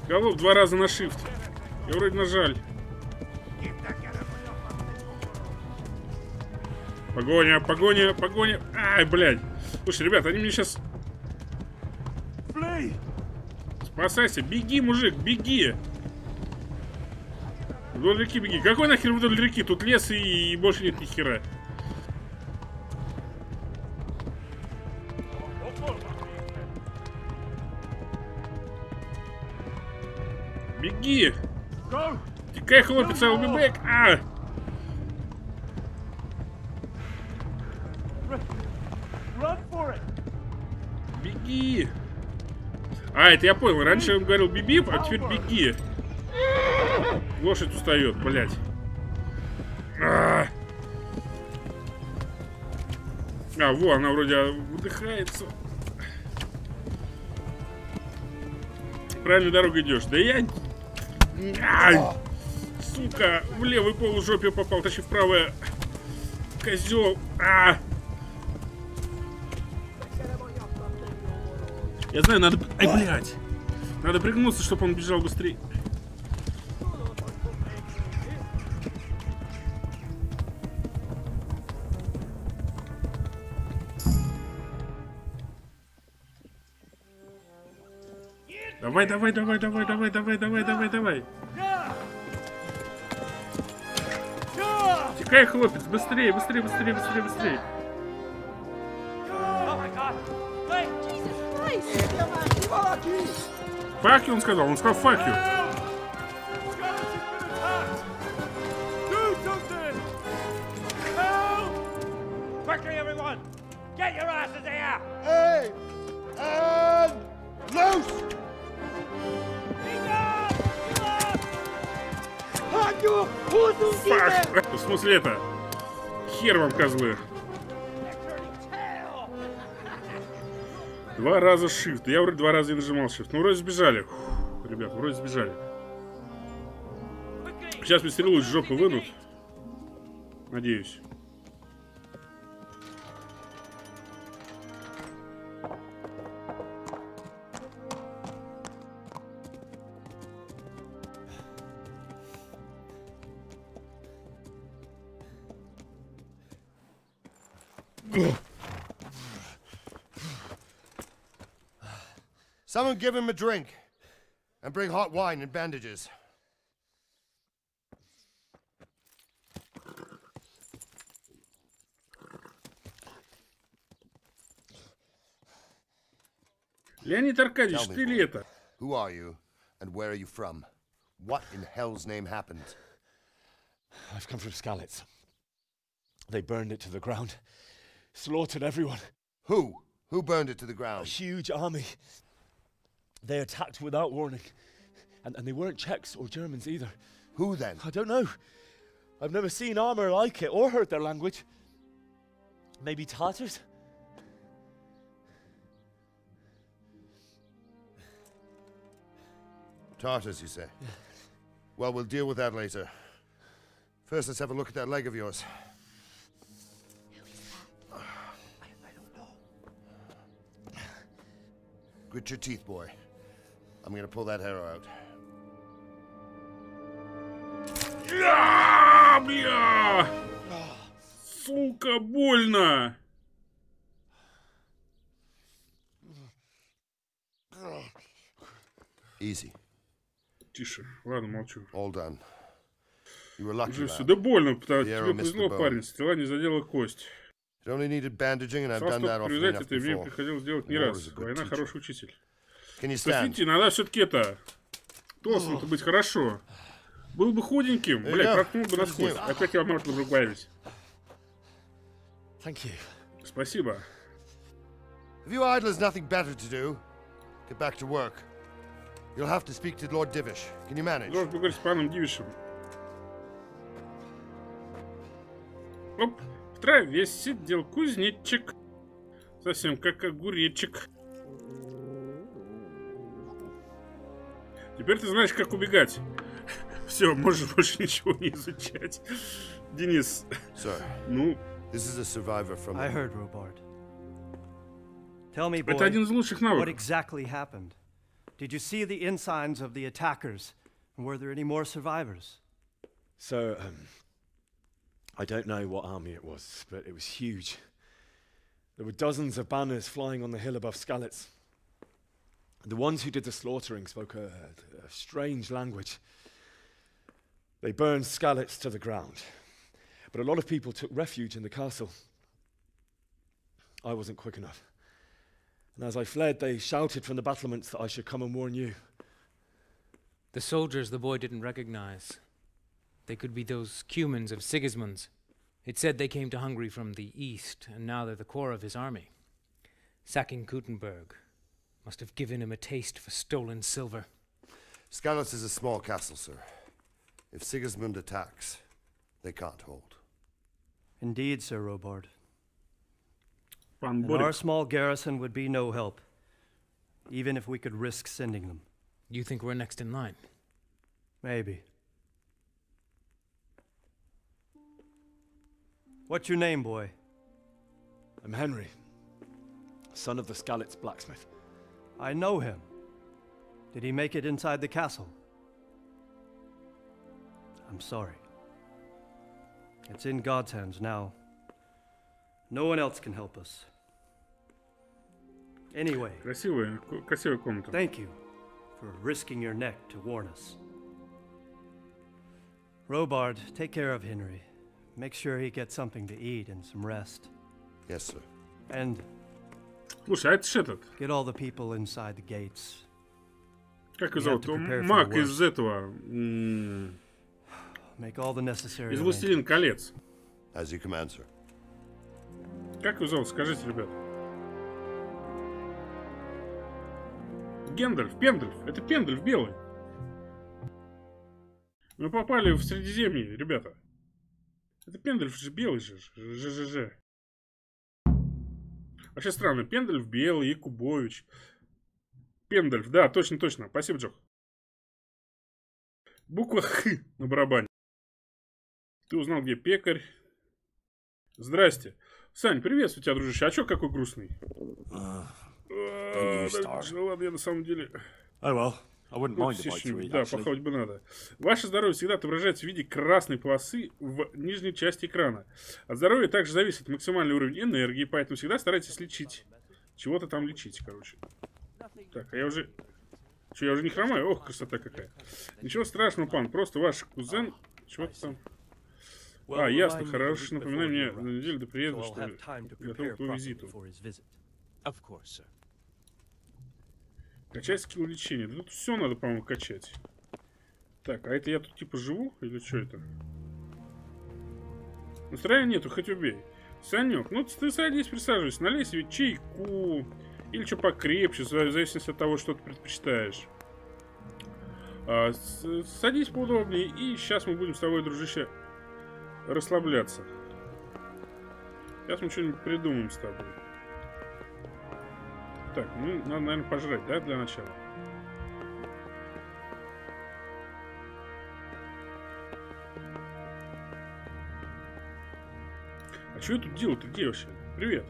Голов 2 раза на shift. Я вроде нажали. Погоня. Ай, блядь. Слушай, ребята, они мне сейчас... Спасайся. Беги, мужик, беги. Вдоль реки беги. Какой нахер вдоль реки? Тут лес и больше нет ни хера. Беги! Тикай, хлопец, I'll be back! Беги! А, это я понял. Раньше он говорил биби, а теперь беги. Лошадь устает, блядь. Во, она вроде выдыхается. Правильной дорогой идешь. Да я... Сука, в левый полужопе попал, точнее в правое. Козел! А! Я знаю, надо... Ай, блядь! Надо пригнуться, чтобы он бежал быстрее. Давай, давай, давай, давай, давай, давай, давай, давай, давай. Тикай, хлопец, быстрее, быстрее, быстрее, быстрее, быстрее. Фак, он сказал фак ю. Quickly, everyone! Get your asses here! Hey! And loose! Фак! В смысле это? Хер вам, козлы. 2 раза shift. Я вроде 2 раза и нажимал shift. Ну, вроде сбежали. Фух, ребят, вроде сбежали. Сейчас мне стрелу из жопы вынут. Надеюсь. Someone give him a drink. And bring hot wine and bandages. Леонид Аркадьевич, ты ли это? Who are you, and where are you from? What in hell's name happened? I've come from Skalitz. They burned it to the ground. Slaughtered everyone. Who? Who burned it to the ground? A huge army. They attacked without warning. And they weren't Czechs or Germans either. Who then? I don't know. I've never seen armor like it or heard their language. Maybe Tatars? Tartars, you say? Yeah. Well, we'll deal with that later. First, let's have a look at that leg of yours. Who is that? I don't know. Grit your teeth, boy. I'm gonna pull that arrow out. Бля! Сука, больно! Easy. Тише, ладно, молчу. All done. You were lucky, Уже lad. сюда больно, потому что The тебе arrow missed повезло, the bone. парень, стрела не задела кость. It only needed bandaging, and I've done that often привязать enough это мне before. приходилось делать не War раз. is a good Война teacher. хороший учитель. Can you stand? Простите, иногда все-таки это... Толстым-то быть хорошо. Был бы худеньким, There you блядь, go. проткнул бы насквозь. Thank you. Опять я обратно ругаюсь. Thank you. Спасибо. Have you idlers nothing better to do? Get back to work. You'll have to speak to Lord Divish. Can you manage? Должен поговорить с паном Дивишем. Оп, в траве сидел кузнечик. Совсем как огуречек. Теперь ты знаешь, как убегать. Все, можешь больше ничего не изучать. Денис. Sir, ну... This is a survivor from... I heard, Robard. Tell me, boy, Это один из лучших навыков. what exactly happened? Did you see the ensigns of the attackers? And were there any more survivors? So, I don't know what army it was, but it was huge. There were dozens of banners flying on the hill above Skalitz. The ones who did the slaughtering spoke a strange language. They burned Skalitz to the ground. But a lot of people took refuge in the castle. I wasn't quick enough. And as I fled, they shouted from the battlements that I should come and warn you. The soldiers the boy didn't recognize. They could be those Cumans of Sigismund's. It said they came to Hungary from the east, and now they're the core of his army. Sacking Kuttenberg must have given him a taste for stolen silver. Skalitz is a small castle, sir. If Sigismund attacks, they can't hold. Indeed, Sir Robard. Пан And our Борик. small garrison would be no help, even if we could risk sending them. You think we're next in line? Maybe. What's your name, boy? I'm Henry, son of the Skalitz blacksmith. I know him. Did he make it inside the castle? I'm sorry. It's in God's hands now. No one else can help us. Anyway, красивая комната. Thank you for risking your neck to warn us. Robard, take care of Henry. Make sure he gets something to eat and some rest. Yes, sir. And Слушай, а это ж этот. Get all the people inside the gates. Как его зовут? Маг из этого. Make all the necessary. Из «Властелин колец». As you command, sir. Как его зовут? Скажите, ребят. Пендальф. Это Пендальф белый. Мы попали в Средиземье, ребята. Это Пендальф же белый же. Вообще странно. Пендальф белый, Якубович. Пендальф, да, точно. Спасибо, Джок. Буква Х на барабане. Ты узнал, где пекарь? Здрасте. Сань, приветствую тебя, дружище. А чё какой грустный? Ну ладно, я на самом деле... Да, похавать бы надо. Ваше здоровье всегда отображается в виде красной полосы в нижней части экрана. От здоровья также зависит максимальный уровень энергии, поэтому всегда старайтесь лечить. Чего-то там лечить, короче. Так, а я уже... Что, я уже не хромаю? Ох, красота какая. Ничего страшного, пан, просто ваш кузен... Чего-то там... А, ясно, хорошо. Напоминай мне на неделю до приезда, что ли. Готов к визиту. Качать скилл лечения. Да тут все надо, по-моему, качать. Так, а это я тут типа живу? Или что это? Настроения нету, хоть убей. Санек, ну ты садись, присаживайся, налей себе чайку. Или что покрепче, в зависимости от того, что ты предпочитаешь. Садись поудобнее, и сейчас мы будем с тобой, дружище, расслабляться. Сейчас мы что-нибудь придумаем с тобой. Так, ну, надо, наверное, пожрать, да, для начала? А что я тут делаю-то? Где вообще? Привет.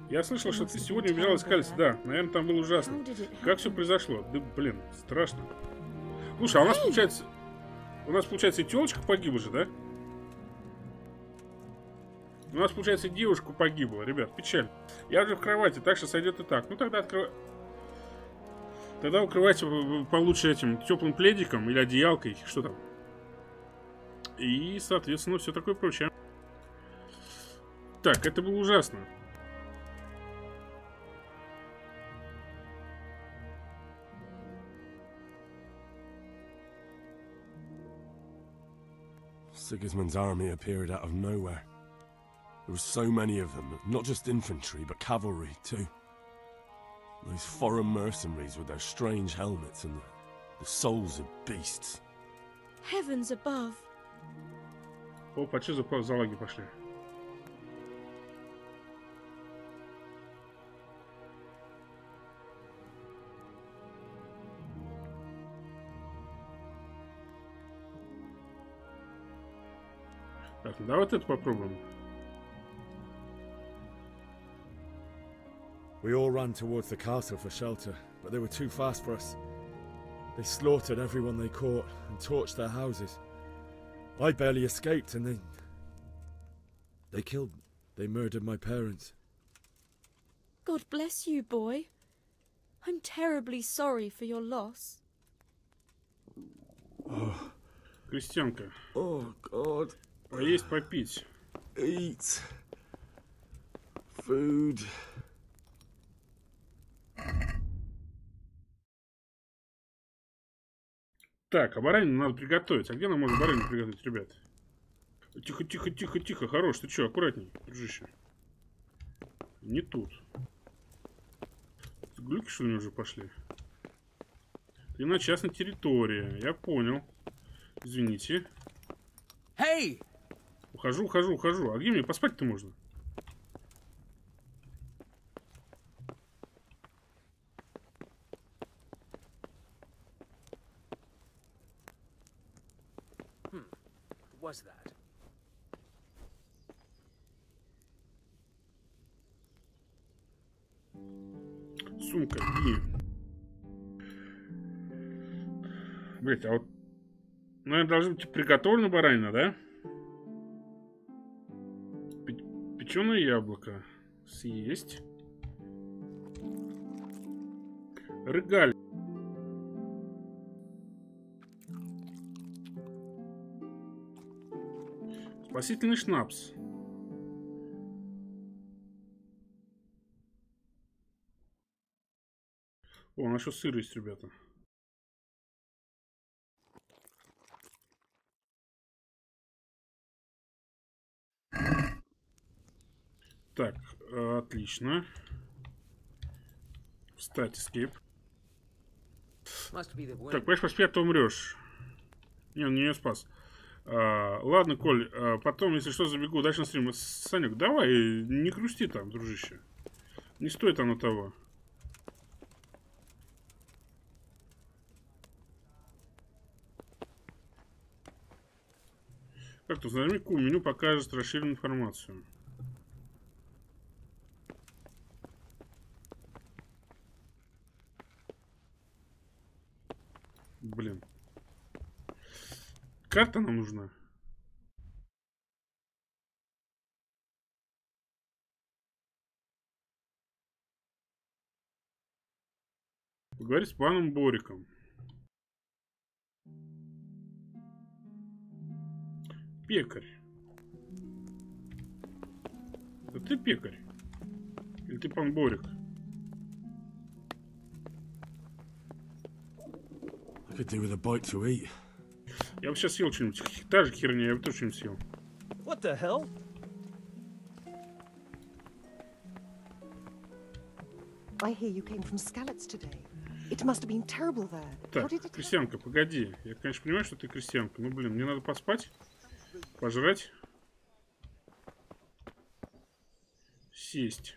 Я слышал, что ты сегодня убежал из Скалица. Да, наверное, там было ужасно. Как все произошло? Да, блин, страшно. Слушай, а у нас получается... и тёлочка погибла же, да? У нас, получается, и девушка погибла, ребят, печаль. Я уже в кровати, так что сойдет и так. Ну, тогда Тогда укрывайте получше этим теплым пледиком или одеялкой, что там. И, соответственно, все такое прочее. Так, это было ужасно. Sigismund's army appeared out of nowhere. There were so many of them, not just infantry, but cavalry too. These foreign mercenaries with their strange helmets and the souls of beasts. Heavens above. Опа, что за залаги пошли? Так, ну давай вот это попробуем. We all ran towards the castle for shelter, but they were too fast for us. They slaughtered everyone they caught and torched their houses. I barely escaped, and they murdered my parents. God bless you, boy. I'm terribly sorry for your loss. Крестьянка. Oh, God. Поесть, попить. Eat. Food. Так, а баранину надо приготовить. А где нам можно баранину приготовить, ребят? Тихо, тихо, тихо, тихо. Хорош, ты что, аккуратней, дружище. Не тут. Глюки, что ли, уже пошли? Ты на частной территории. Я понял. Извините. Hey! Ухожу. А где мне поспать-то можно? Was that? Сумка. И... Блять, а вот... Наверное, должна быть приготовлена баранина, да? Печеное яблоко. Съесть. Регаль. Спасительный шнапс. О, у нас еще сыр есть, ребята. Так, отлично. Встать, escape. Так, понимаешь, поспи, а то умрешь. Не, он не спас. Ладно, Коль, потом, если что, забегу дальше на стрим. Санек, давай, не грусти там, дружище. Не стоит оно того. Как тут, нажми Q, меню покажет расширенную информацию. Блин. Карта нам нужна. Поговори с паном Бориком. Пекарь. Да ты пекарь. Или ты пан Борик? Я бы сейчас съел что-нибудь. Та же херня, я бы тоже что-нибудь съел. What the hell? I hear you came from Skalitz today. It must have been terrible there. Так, крестьянка, погоди. Я, конечно, понимаю, что ты крестьянка. Ну, блин, мне надо поспать, пожрать, сесть.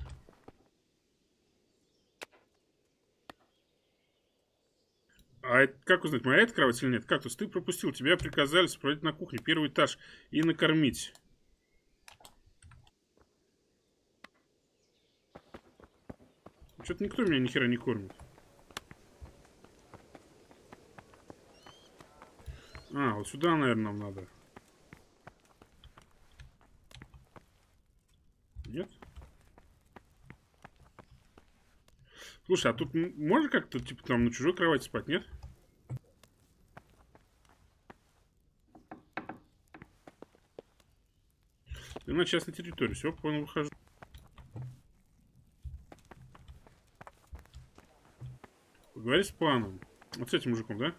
А это, как узнать, моя это кровать или нет? Кактус, ты пропустил. Тебя приказали сопроводить на кухню, первый этаж, и накормить. Что-то никто меня ни хера не кормит. А, вот сюда, наверное, нам надо. Нет? Слушай, а тут можно как-то, типа, там на чужой кровати спать, нет? Ты на частной территории. Все, понял, выхожу. Поговори с паном. Вот с этим мужиком, да?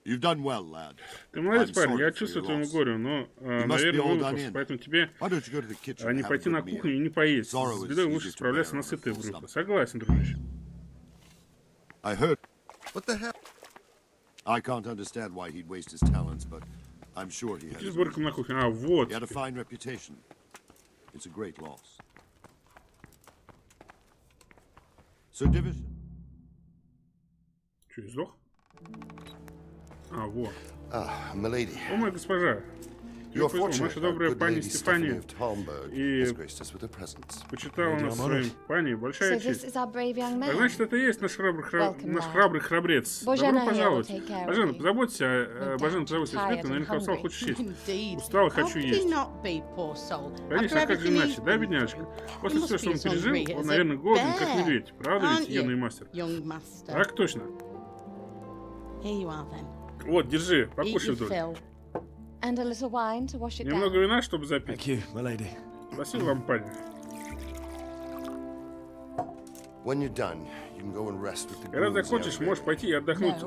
Ты молодец, парень, я чувствую твоему горю, но, наверное, вылупился, поэтому тебе не пойти на кухню и не поесть. С бедой лучше справляться на сытое брюхо. Согласен, дружище. Иди с Бориком на кухню. А, вот. Че, издох? А, вот. О, моя госпожа. Наша добрая пани Стефания и почитала нас своим пани. Большая честь. А значит, это и есть наш храбрый храбрец. Добро пожаловать. Бажена, позаботься о себе, ты наверняка устал, хочешь есть. Устал и хочу есть. Конечно, а как же иначе, да, бедняжка? После всего, что он пережил, он, наверное, голоден, как медведь. Правда ведь, юный мастер? Так точно. Вот, держи, покушай вдоль. Немного вина, чтобы запить. Спасибо вам, парень. Когда закончишь, можешь пойти и отдохнуть.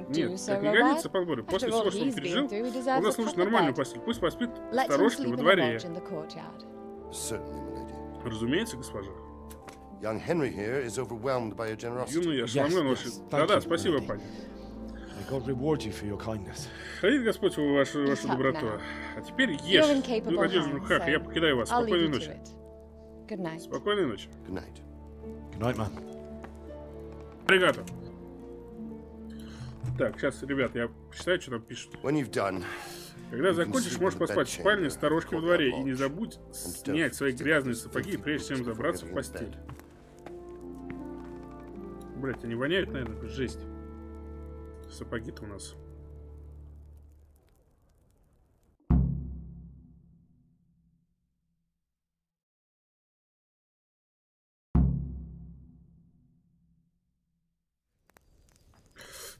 Нет, так не годится, подборы. После всего, что он пережил, он заслужит нормальную постель. Пусть поспит сторожкой во дворе. Разумеется, госпожа. Юный, ошеломлен вашей... Да-да, спасибо, пани. Хранит Господь вашу доброту. А теперь ешь. Вы в надежде в руках, и я покидаю вас. Спокойной ночи. Спокойной ночи. Аригато. Так, сейчас, ребят, я почитаю, что там пишут. Когда закончишь, можешь поспать в спальне, сторожке во дворе. И не забудь снять свои грязные сапоги, прежде чем забраться в постель. Блять, они воняют, наверное, жесть. Сапоги-то у нас.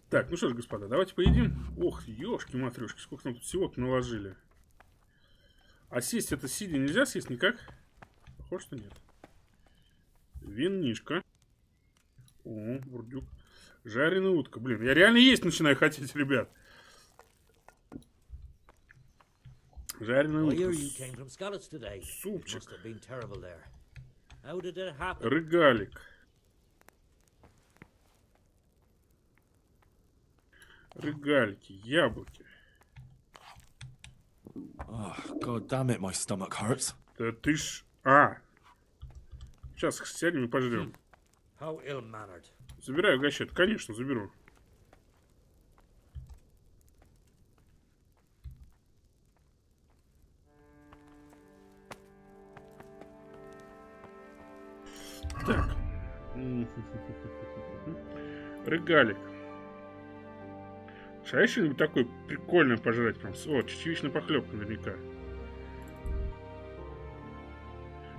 Так, ну что ж, господа, давайте поедим. Ох, ёшки-матрёшки, сколько нам тут всего-то наложили. А сесть это сидя нельзя съесть никак? Похоже, что нет. Винишко. О, бурдюк. Жареная утка. Блин, я реально есть начинаю хотеть, ребят. Жареная утка. Супчик. Рыгалик. Рыгальки, яблоки. God damn it, my stomach hurts. Да ты ж... А! Сейчас сядем и пожрем. Забираю угощать. Конечно, заберу. Так. Рыгалик. А что-нибудь такое прикольное пожрать прям. О, чечевичная похлебка наверняка.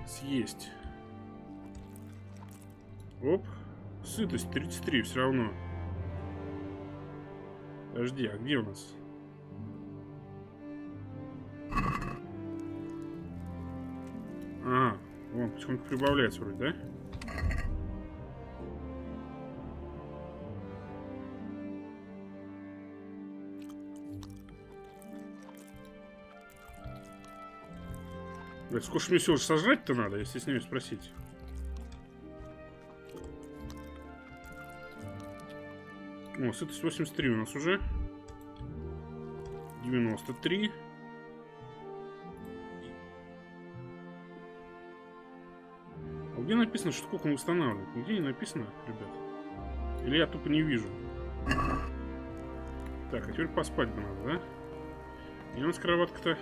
Съесть. Оп. Сытость 33 все равно. Подожди, а где у нас? А, вон потихоньку прибавляется вроде, да? Блядь, сколько мне всего сожрать-то надо, если с ними спросить? О, сытость 83 у нас уже. 93. А где написано, что сколько он восстанавливает? Нигде не написано, ребят. Или я тупо не вижу. Так, а теперь поспать бы надо, да? И у нас кроватка-то...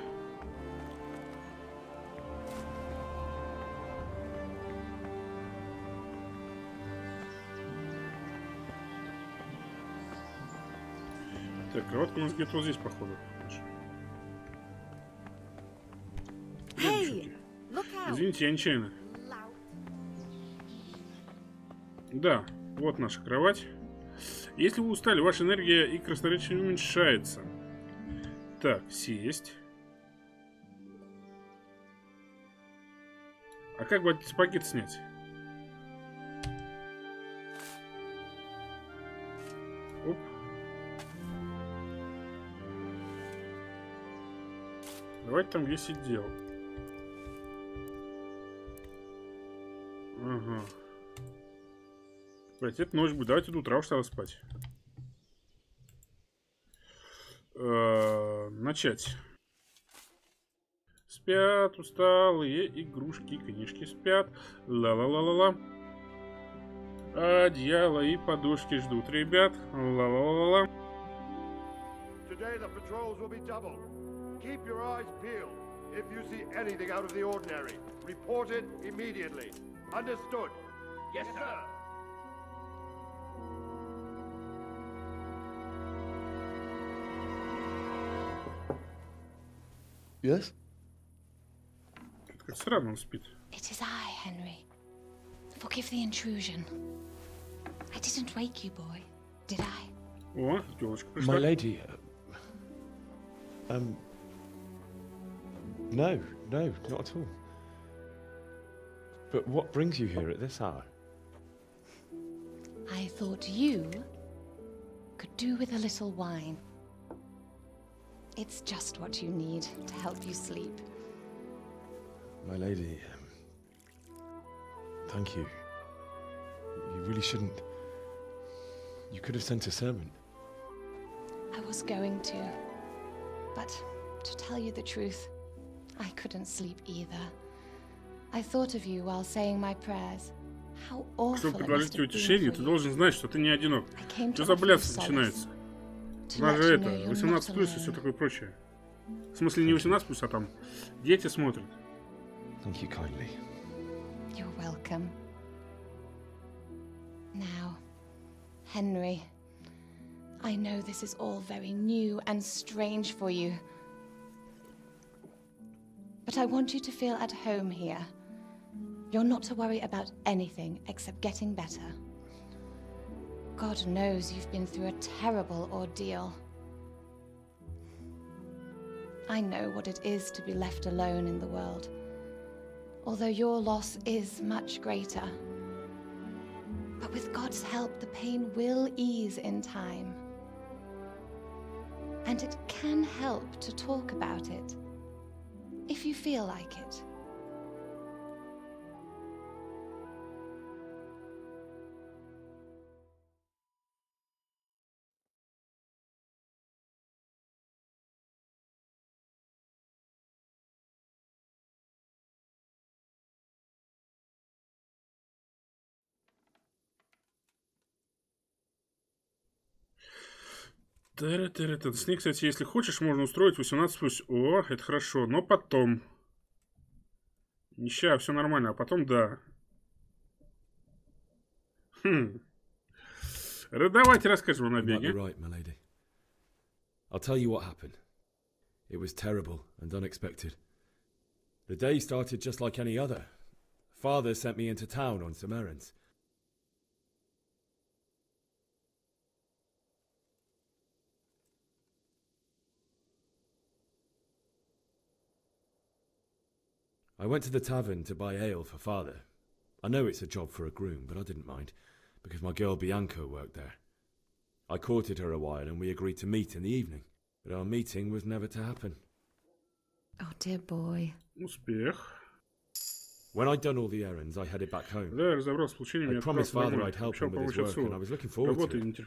Так, кроватка у нас где-то вот здесь, походу. Извините, я нечаянно. Да, вот наша кровать. Если вы устали, ваша энергия и красноречие уменьшается. Так, сесть. А как бы эти сапоги снять? Оп. Давайте там, где сидел. Ага. Блять, это ночь будет. Давайте до утра уж стало спать. Начать. Спят усталые игрушки, книжки спят. Ла-ла-ла-ла-ла. Одеяло и подушки ждут ребят. Ла-ла-ла-ла-ла. Today the patrols will be double. Keep your eyes peeled. If you see anything out of the ordinary, report it immediately. Understood? Yes, sir. Yes? Как странно он спит. It is I, Henry. Forgive the intrusion. I didn't wake you, boy, did I? О, девочка пришла. My lady, no, not at all. But what brings you here at this hour? I thought you could do with a little wine. It's just what you need to help you sleep. My lady, thank you. You really shouldn't. You could have sent a servant. I was going to, but to tell you the truth, I couldn't sleep either. I thought of you while saying my prayers. How awful. Чтобы предложить тебе утешение, ты должен знать, что ты не одинок. Что за блядство начинается? У нас же это, 18 плюс и все такое прочее. В смысле, не 18+, а там дети смотрят. Thank you kindly. You're welcome. Now, Henry, I know this is all very new and strange for you. But I want you to feel at home here. You're not to worry about anything except getting better. God knows you've been through a terrible ordeal. I know what it is to be left alone in the world, although your loss is much greater. But with God's help, the pain will ease in time. And it can help to talk about it, if you feel like it. С ней, кстати, если хочешь, можно устроить 18+. О, это хорошо. Но потом. Не ща, все нормально. А потом да. Давайте расскажем о набеге. Right, my lady. I'll tell you what happened. It was terrible and unexpected. The day started just like any other. Father sent me into town on some errands. I went to the tavern to buy ale for Father. I know it's a job for a groom, but I didn't mind, because my girl Bianca worked there. I courted her a while and we agreed to meet in the evening, but our meeting was never to happen. Oh, dear boy. Успех. When I'd done all the errands, I headed back home. Да, разобрался с получением. I promised Father I'd help him with his work, and I was looking forward to it.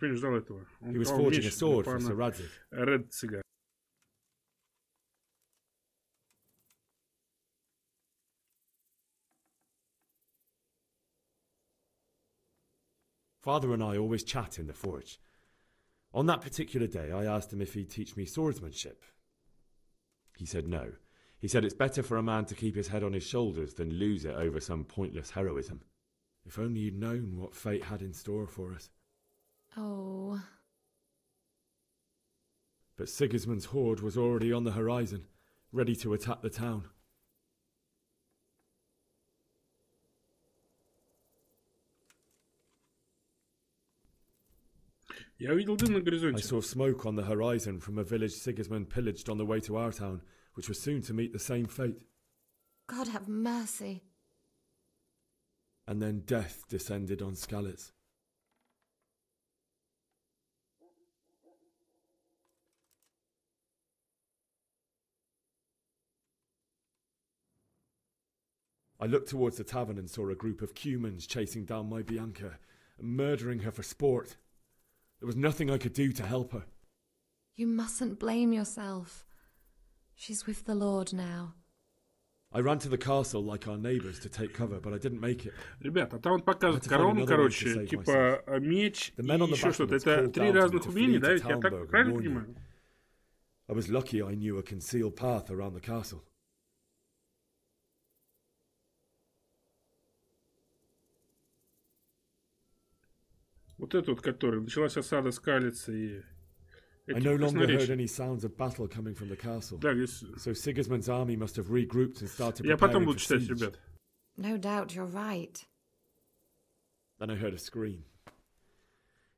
He was forging a sword for Sir Radzik. Father and I always chat in the forge. On that particular day, I asked him if he'd teach me swordsmanship. He said no. He said it's better for a man to keep his head on his shoulders than lose it over some pointless heroism. If only he'd known what fate had in store for us. Oh. But Sigismund's horde was already on the horizon, ready to attack the town. Я увидел дым на горизонте. I saw smoke on the horizon from a village Sigismund pillaged on the way to our town, which was soon to meet the same fate. God have mercy. And then death descended on Skalitz. I looked towards the tavern and saw a group of Cumans chasing down my Bianca and murdering her for sport. There was nothing I could do to help her. You mustn't blame yourself. She's with the Lord now. I ran to the castle like our neighbours to take cover, but I didn't make it. Ребята, там он показывает корону, короче, типа меч и еще что-то. Это три разных умений, да? Я так правильно понимаю? I was lucky I knew a concealed path around the castle. Вот это вот, который началась осада Скалица и... I no longer heard any sounds of battle coming from the castle. Да, здесь... So Sigismund's army must have regrouped and started Я потом preparing буду for читать, siege. ребят. No doubt you're right. Then I heard a scream.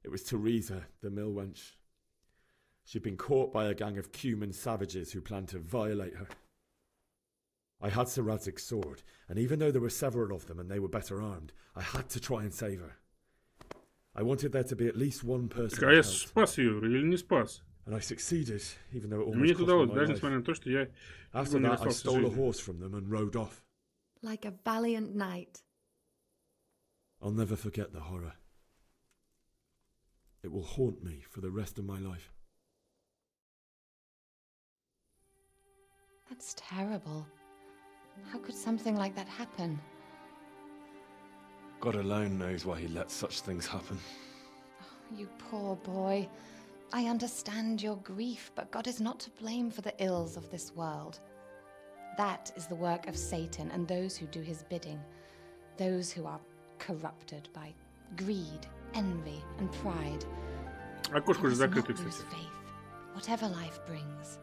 It was Teresa, the mill wench. She'd been caught by a gang of Cuman savages who planned to violate her. I had Sir Radzig's sword, and even though there were several of them and they were better armed, I had to try and save her. I wanted there to be at least one person. Так, а я спас ее или не спас? And I succeeded, even though it Мне almost это удалось, cost me my даже life. несмотря на то, что я After не that, I расстался с stole a жизнью. horse from them and rode off. Like a valiant knight. I'll never forget the horror. It will haunt me for the rest of my life. That's terrible. How could something like that happen? God alone knows why he lets such things happen. You poor boy. I understand your grief, but God is not to blame for the ills of this world. That is the work of Satan and those who do his bidding, those who are corrupted by greed, envy, and pride. Окошко уже закрыто, кстати. Lose faith, whatever life brings.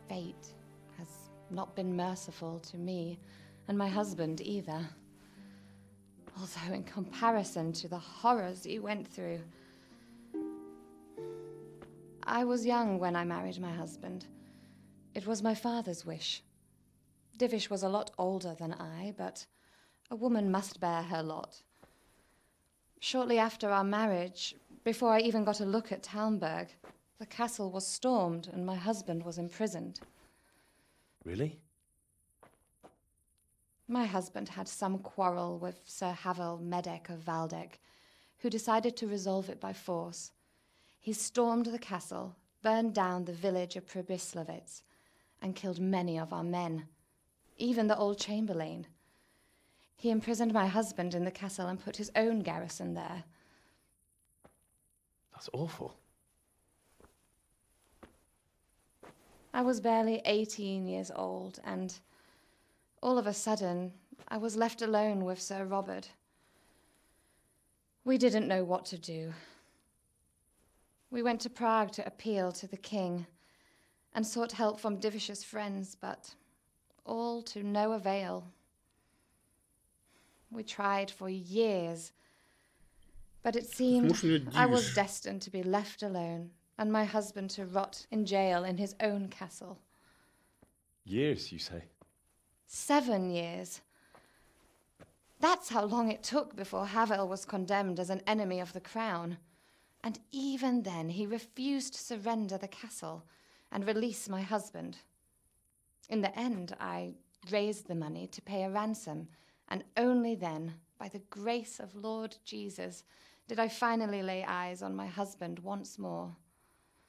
Fate has not been merciful to me, and my husband either. Although in comparison to the horrors you went through. I was young when I married my husband. It was my father's wish. Divish was a lot older than I, but a woman must bear her lot. Shortly after our marriage, before I even got a look at Talmberg, the castle was stormed and my husband was imprisoned. Really? My husband had some quarrel with Sir Havel Medek of Valdek, who decided to resolve it by force. He stormed the castle, burned down the village of Pribyslavitz, and killed many of our men, even the old chamberlain. He imprisoned my husband in the castle and put his own garrison there. That's awful. I was barely 18 years old, and all of a sudden, I was left alone with Sir Robert. We didn't know what to do. We went to Prague to appeal to the king and sought help from Divish's friends, but all to no avail. We tried for years, but it seemed I was destined to be left alone and my husband to rot in jail in his own castle. Years, you say? 7 years. That's how long it took before Havel was condemned as an enemy of the crown. And even then, he refused to surrender the castle and release my husband. In the end, I raised the money to pay a ransom, and only then, by the grace of Lord Jesus, did I finally lay eyes on my husband once more.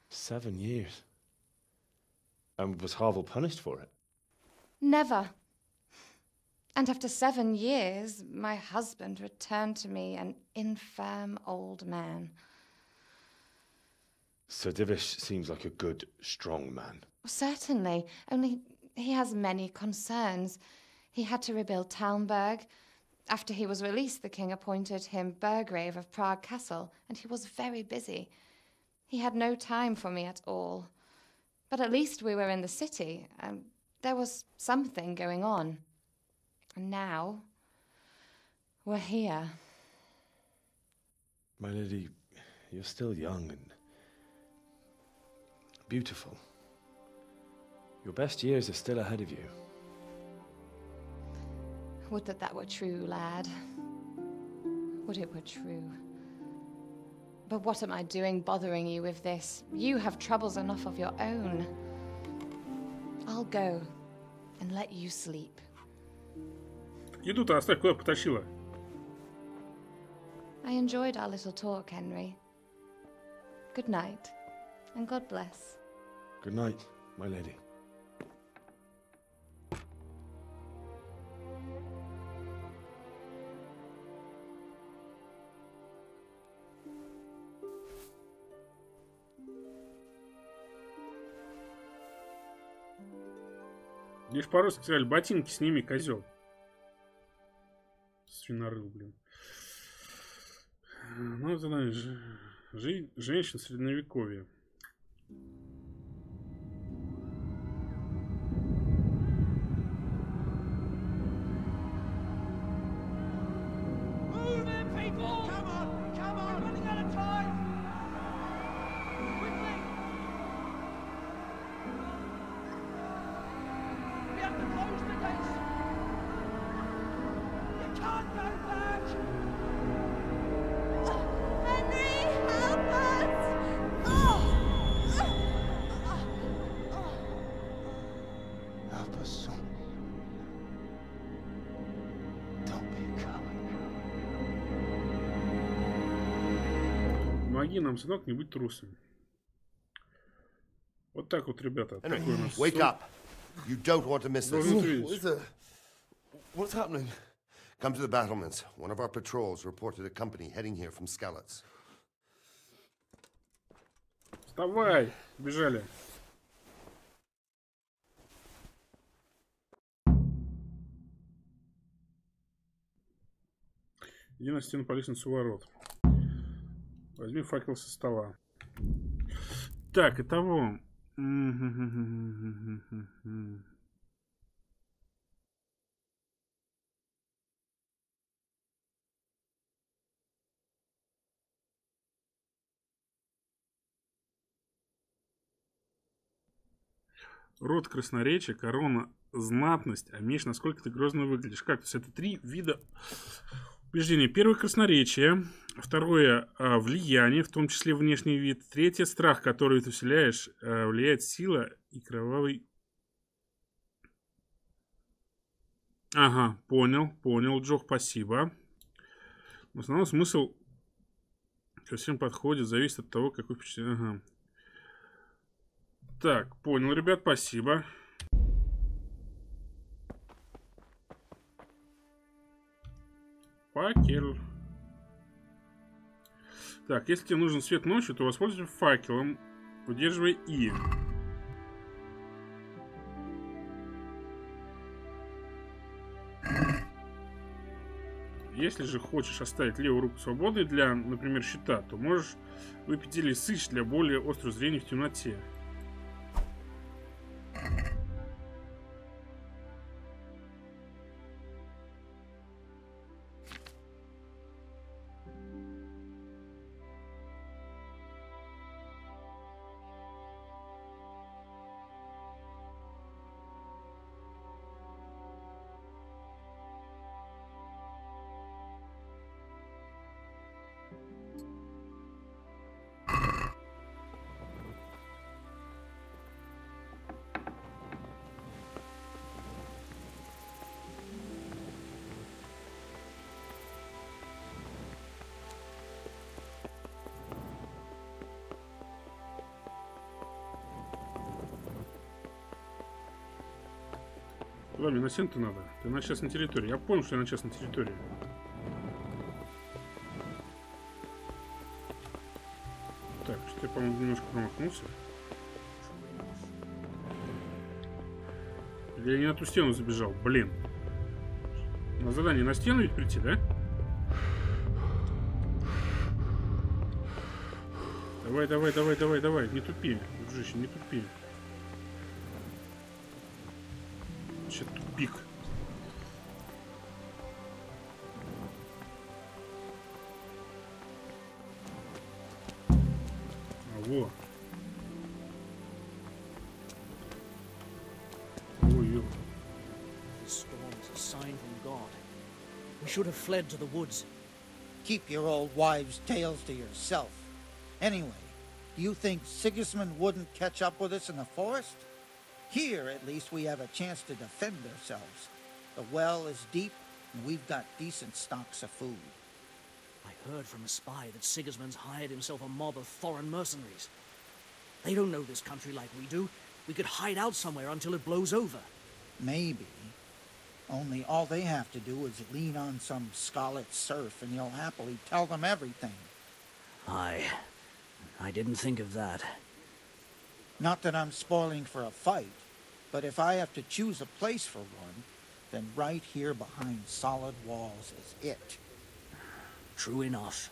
7 years? And was Havel punished for it? Never. And after 7 years, my husband returned to me an infirm old man. Sir Divish seems like a good, strong man. Certainly, only he has many concerns. He had to rebuild Talmberg. After he was released, the king appointed him Burgrave of Prague Castle, and he was very busy. He had no time for me at all. But at least we were in the city, and there was something going on. And now, we're here. My lady, you're still young and beautiful. Your best years are still ahead of you. Would that that were true, lad. Would it were true. But what am I doing bothering you with this? You have troubles enough of your own. I'll go and let you sleep. Еду-то оставь, куда потащила? I enjoyed our little talk, Henry. Good night, and God bless. Good night, my lady. Лишь по-русски сказали, ботинки сними, козел. Свинорыл, блин. Ну, это, знаешь, женщин средневековья. Помоги нам, сынок, не быть трусом. Вот так вот, ребята. Henry, wake up. You don't want to miss this. What's happening? Come to the battlements. One of our patrols reported a company heading here from Skalitz. Вставай! Бежали. Иди на стену по лестнице у ворот. Возьми факел со стола. Так, итого. Род красноречия, корона, знатность, а меч, насколько ты грозно выглядишь. Как? То есть это 3 вида убеждения. Первое — красноречие. Второе — влияние, в том числе внешний вид. Третье — страх, который ты вселяешь, влияет сила и кровавый... Ага, понял, Джох, спасибо. В основном смысл ко всем подходит, зависит от того, какой впечатление... Ага. Так, понял, ребят, спасибо. Факел. Так, если тебе нужен свет ночью, то воспользуйся факелом, удерживая И. Если же хочешь оставить левую руку свободной для, например, щита, то можешь выпить зелье сыч для более острого зрения в темноте. Куда мне на стену-то надо? Ты на частной территории. Я понял, что я на частной территории. Так, что я, по-моему, немножко промахнулся. Или я не на ту стену забежал? Блин. На задание на стену ведь прийти, да? Давай. Не тупи, дружище, не тупи. Вообще тупик. Во. Ой-ой. This storm is a sign from God. We should have fled to the woods. Keep your old wives' tales to yourself. Anyway, do you think Sigismund wouldn't catch up with us in the forest? Here, at least, we have a chance to defend ourselves. The well is deep, and we've got decent stocks of food. I heard from a spy that Sigismund's hired himself a mob of foreign mercenaries. They don't know this country like we do. We could hide out somewhere until it blows over. Maybe. Only all they have to do is lean on some Scarlet serf, and you'll happily tell them everything. I didn't think of that. Not that I'm spoiling for a fight, but if I have to choose a place for one, then right here behind solid walls is it. True enough.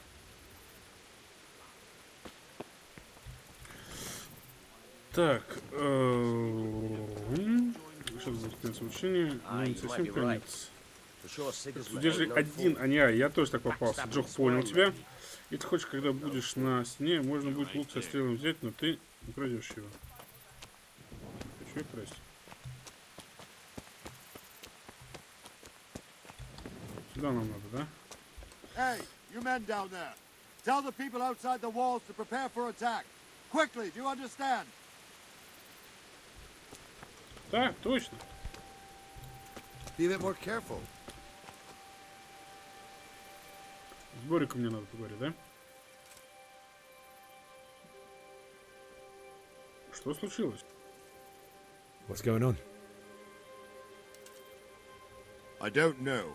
Так, сейчас будет учение, но не совсем конец. Удержи один, а не А, я тоже так попался. Джох, понял тебя. Если хочешь, когда будешь на стене, можно будет лук со стрелом взять, но ты не пройдешь его. Хочу красть. Сюда нам надо, да? Hey, you men down there. Tell the people outside the walls to prepare for attack. Quickly, do you understand? Так, точно. Be a bit more careful. С Бориком мне надо поговорить, да? Что случилось? What's going on? I don't know.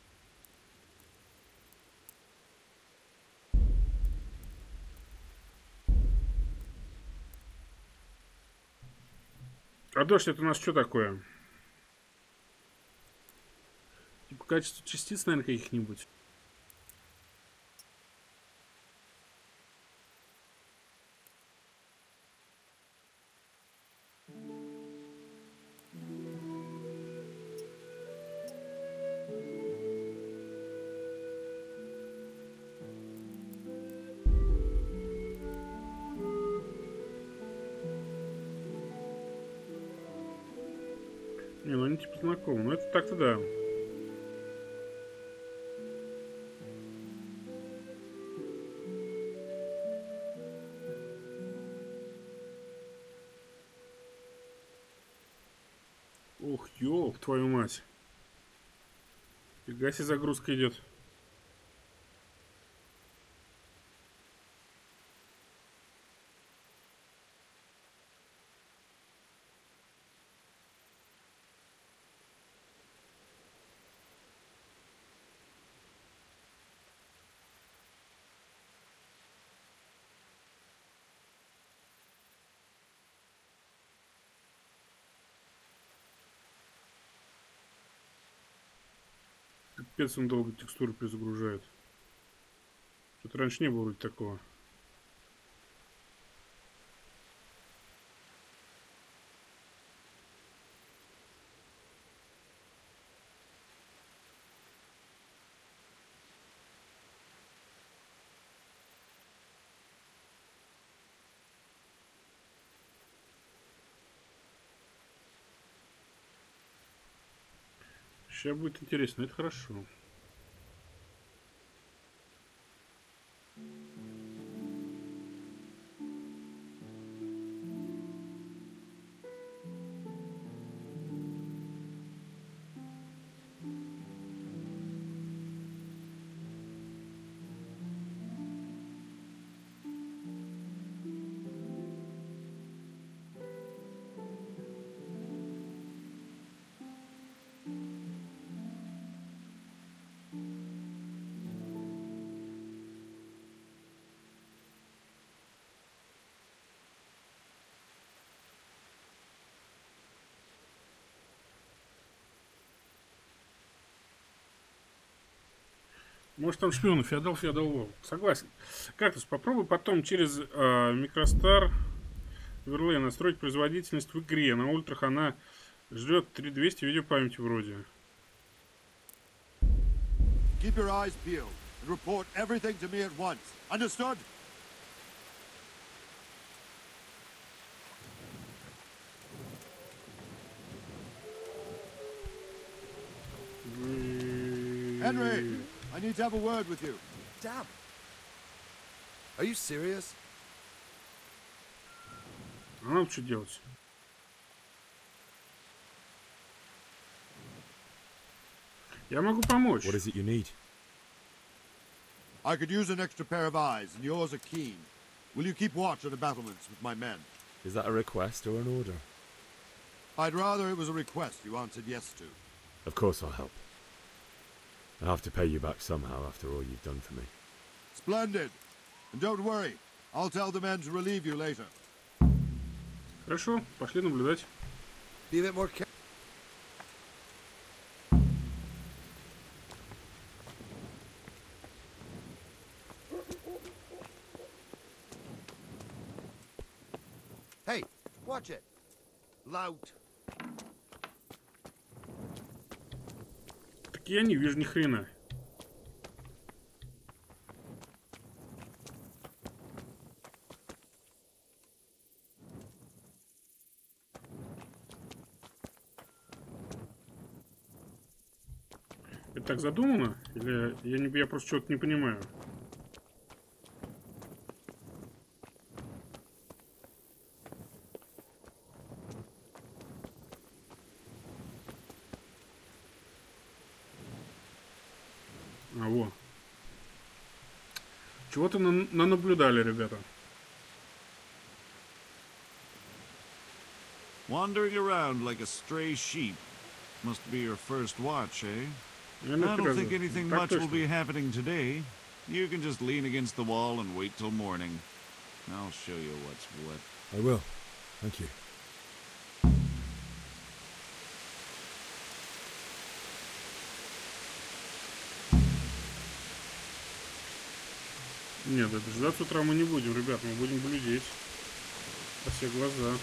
А дождь это у нас что такое? Типа качество частиц, наверное, каких-нибудь. Не, ну они типа знакомы. Ну это так-то да. Ух, ёлк, твою мать. Фига себе загрузка идет. Капец, он долго текстуру перезагружает. Что-то раньше не было вроде такого. Сейчас будет интересно, это хорошо. Может там шпионы, феодал. Согласен. Кактус, попробуй потом через микростар оверлей настроить производительность в игре. На ультрах она жрет 3200 видеопамяти вроде. Keep your eyes peeled and report everything to me at once. Understood? Henry, I need to have a word with you. Damn. Are you serious? А нам что делать? Я могу помочь. What is it you need? I could use an extra pair of eyes, and yours are keen. Will you keep watch at the battlements with my men? Is that a request or an order? I'd rather it was a request you answered yes to. Of course I'll help. I'll have to pay you back somehow after all you've done for me. Splendid. And don't worry, I'll tell the men to relieve you later. Хорошо, пошли наблюдать. Be a bit more careful. Hey, watch it. Loud. Так я не вижу ни хрена. Это так задумано? Или я просто чего-то не понимаю? А, во. Чего-то наблюдали, ребята. Wandering around like a stray sheep. Must be your first watch, eh? I don't think anything much will be happening today. You can just lean against the wall and wait till morning. I'll show you what's what. I will. Thank you. Нет, дождаться утра мы не будем, ребят, мы будем блюдеть во все глаза.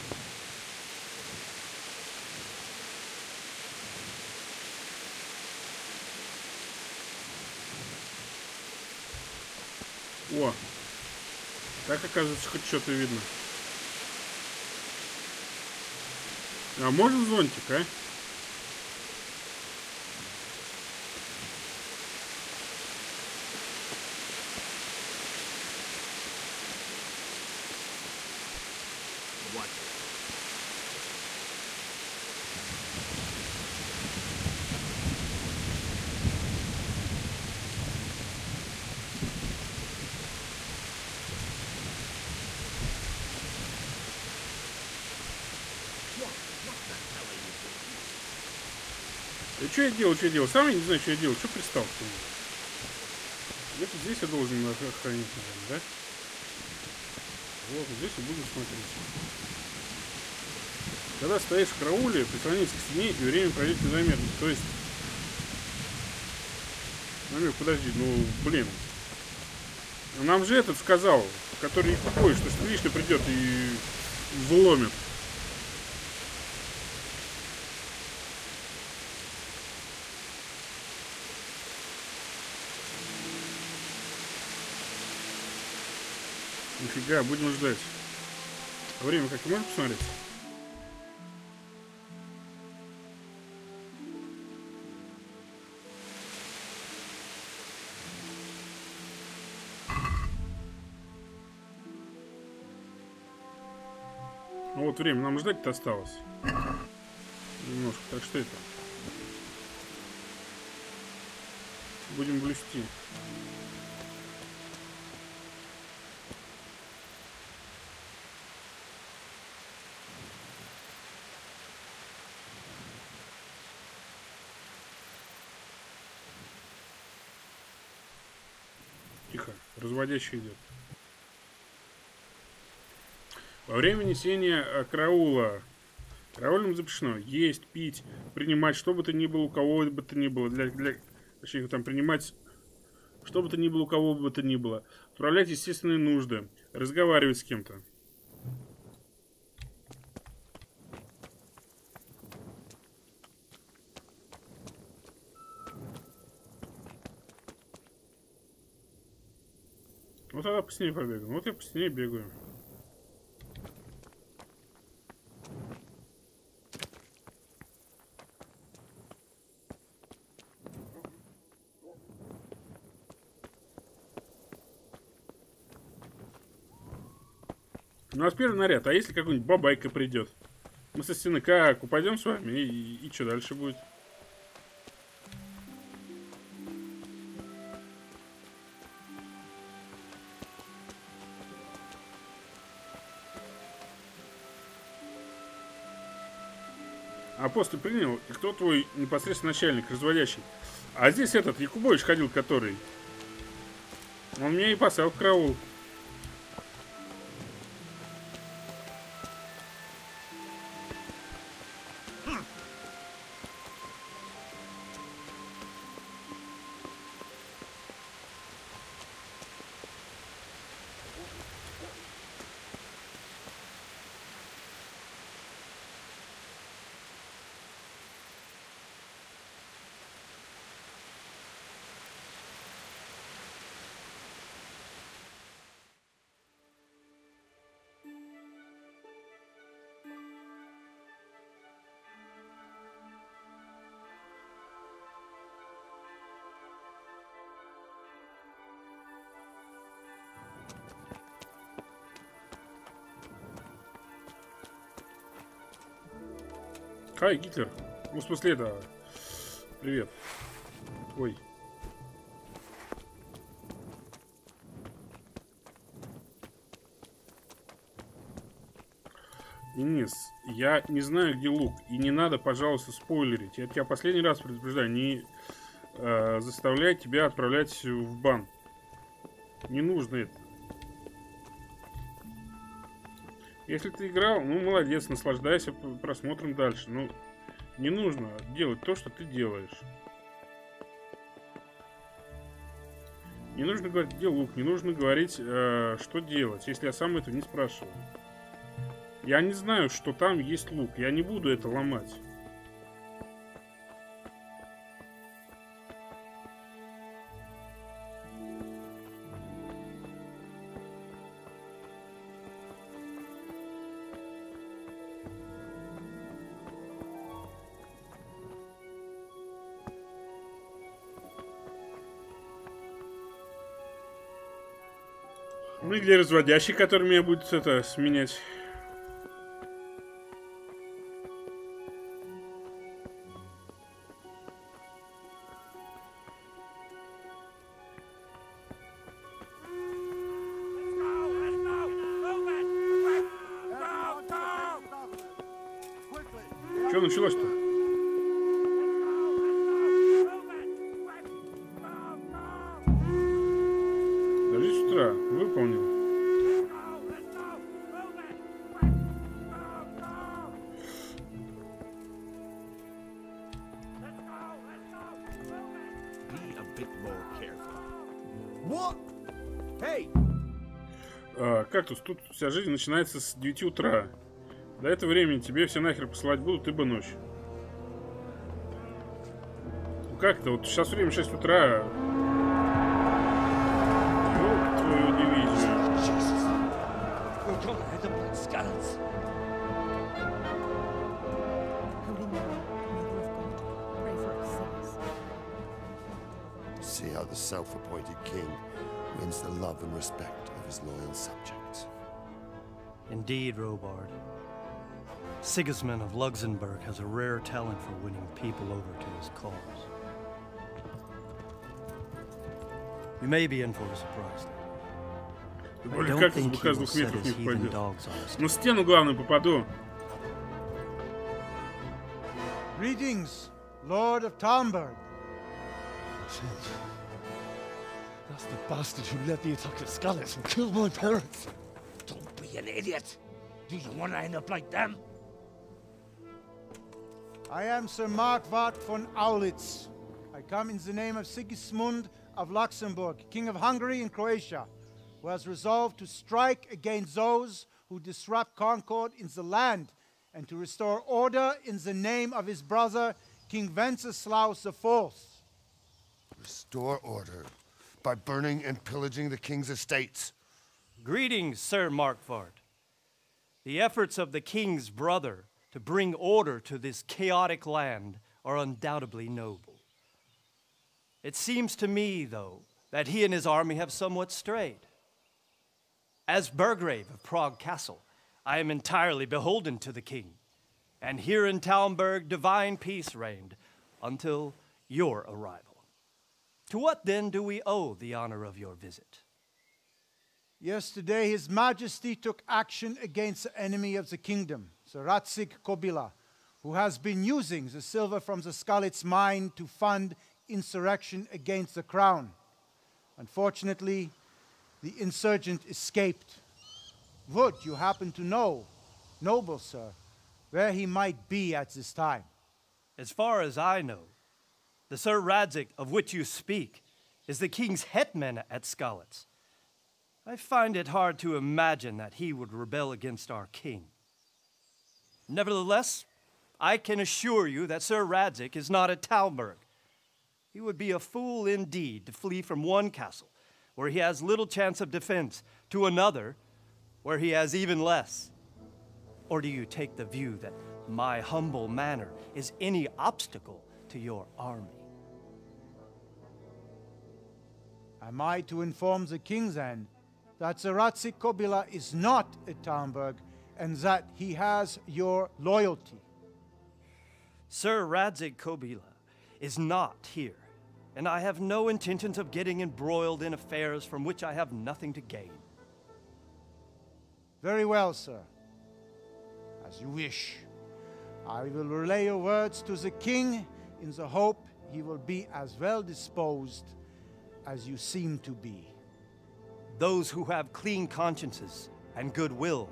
О! Так, оказывается, хоть что-то видно. А можно зонтик, а? Что я делал, Сам я не знаю, что я делал. Что пристал к нему? Где-то здесь я должен охранить, наверное, да? Вот, здесь и будем смотреть. Когда стоишь в карауле, прислонись к стене, и время пройдет незаметно. То есть... Намек, подожди, ну, блин. Нам же этот сказал, который тупой, что Всевышний придет и вломит. Нифига, будем ждать. А время как-то можно посмотреть? Ну вот время нам ждать-то осталось. Немножко. Так что это? Будем блюсти. Тихо, разводящий идет. Во время несения караула караульным запрещено есть, пить, принимать что бы то ни было, у кого бы то ни было, точнее, там принимать что бы то ни было, у кого бы то ни было, отправлять естественные нужды, разговаривать с кем-то. Вот тогда по стене побегаем. Вот я по стене бегаю. У нас первый наряд. А если какой-нибудь бабайка придет? Мы со стены как? Упадем с вами? И что дальше будет? А после принял, и кто твой непосредственно начальник, разводящий? А здесь этот Якубович ходил, который. Он меня и посадил в караул. Хай, Гитлер. Ну, в смысле, это... Привет. Ой. Денис, я не знаю, где лук. И не надо, пожалуйста, спойлерить. Я тебя последний раз предупреждаю. Не заставляй тебя отправлять в бан. Не нужно это. Если ты играл, ну, молодец, наслаждайся просмотром дальше. Ну, не нужно делать то, что ты делаешь. Не нужно говорить, где лук, не нужно говорить, что делать, если я сам этого не спрашиваю. Я не знаю, что там есть лук, я не буду это ломать. Ну и где разводящий, который меня будет это сменять? Что началось-то? Даже с утра выполнил. Кактус, тут вся жизнь начинается с 9 утра. До этого времени тебе все нахер посылать будут, ибо ночь. Ну как-то, вот сейчас время 6 утра. Ёб твою дивизию. See how the self-appointed king wins the love and respect of his loyal subjects. Indeed, Robard. Sigismund of Luxembourg has a rare talent for winning people over to his cause. You may be in for a surprise, though. I don't think he will set his heathen dogs on us. На стену главное попаду. Greetings, Lord of Talmberg. That's the bastard who led the attack at Skalitz and killed my parents. Don't be an idiot. Do you want to end up like them? I am Sir Markwart von Aulitz. I come in the name of Sigismund of Luxembourg, King of Hungary and Croatia, who has resolved to strike against those who disrupt concord in the land and to restore order in the name of his brother, King Wenceslaus IV. Restore order by burning and pillaging the king's estates. Greetings, Sir Markwart. The efforts of the king's brother to bring order to this chaotic land are undoubtedly noble. It seems to me, though, that he and his army have somewhat strayed. As Burgrave of Prague Castle, I am entirely beholden to the king, and here in Talmberg divine peace reigned until your arrival. To what then do we owe the honor of your visit? Yesterday, His Majesty took action against the enemy of the kingdom, Sir Radzig Kobyla, who has been using the silver from the Skalitz mine to fund insurrection against the crown. Unfortunately, the insurgent escaped. Would you happen to know, noble sir, where he might be at this time? As far as I know, the Sir Radzig of which you speak is the king's hetman at Skalitz. I find it hard to imagine that he would rebel against our king. Nevertheless, I can assure you that Sir Radzig is not at Talmberg. He would be a fool indeed to flee from one castle, where he has little chance of defense, to another, where he has even less. Or do you take the view that my humble manner is any obstacle to your army? Am I to inform the king then that Sir Radzig Kobyla is not at Talmberg and that he has your loyalty? Sir Radzig Kobyla is not here, and I have no intentions of getting embroiled in affairs from which I have nothing to gain. Very well, sir. As you wish. I will relay your words to the king in the hope he will be as well disposed as you seem to be. Those who have clean consciences and goodwill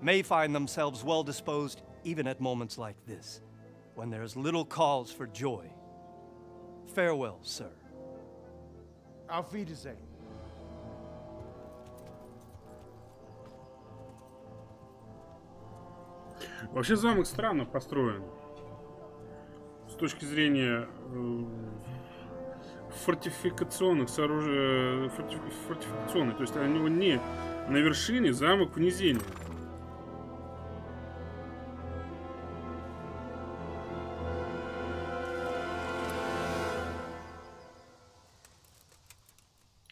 may find themselves well disposed even at moments like this, when there is little cause for joy. Farewell, sir. Auf Wiedersehen. Вообще замок странно построен. С точки зрения фортификационных сооружений. То есть у него не на вершине, замок в низине.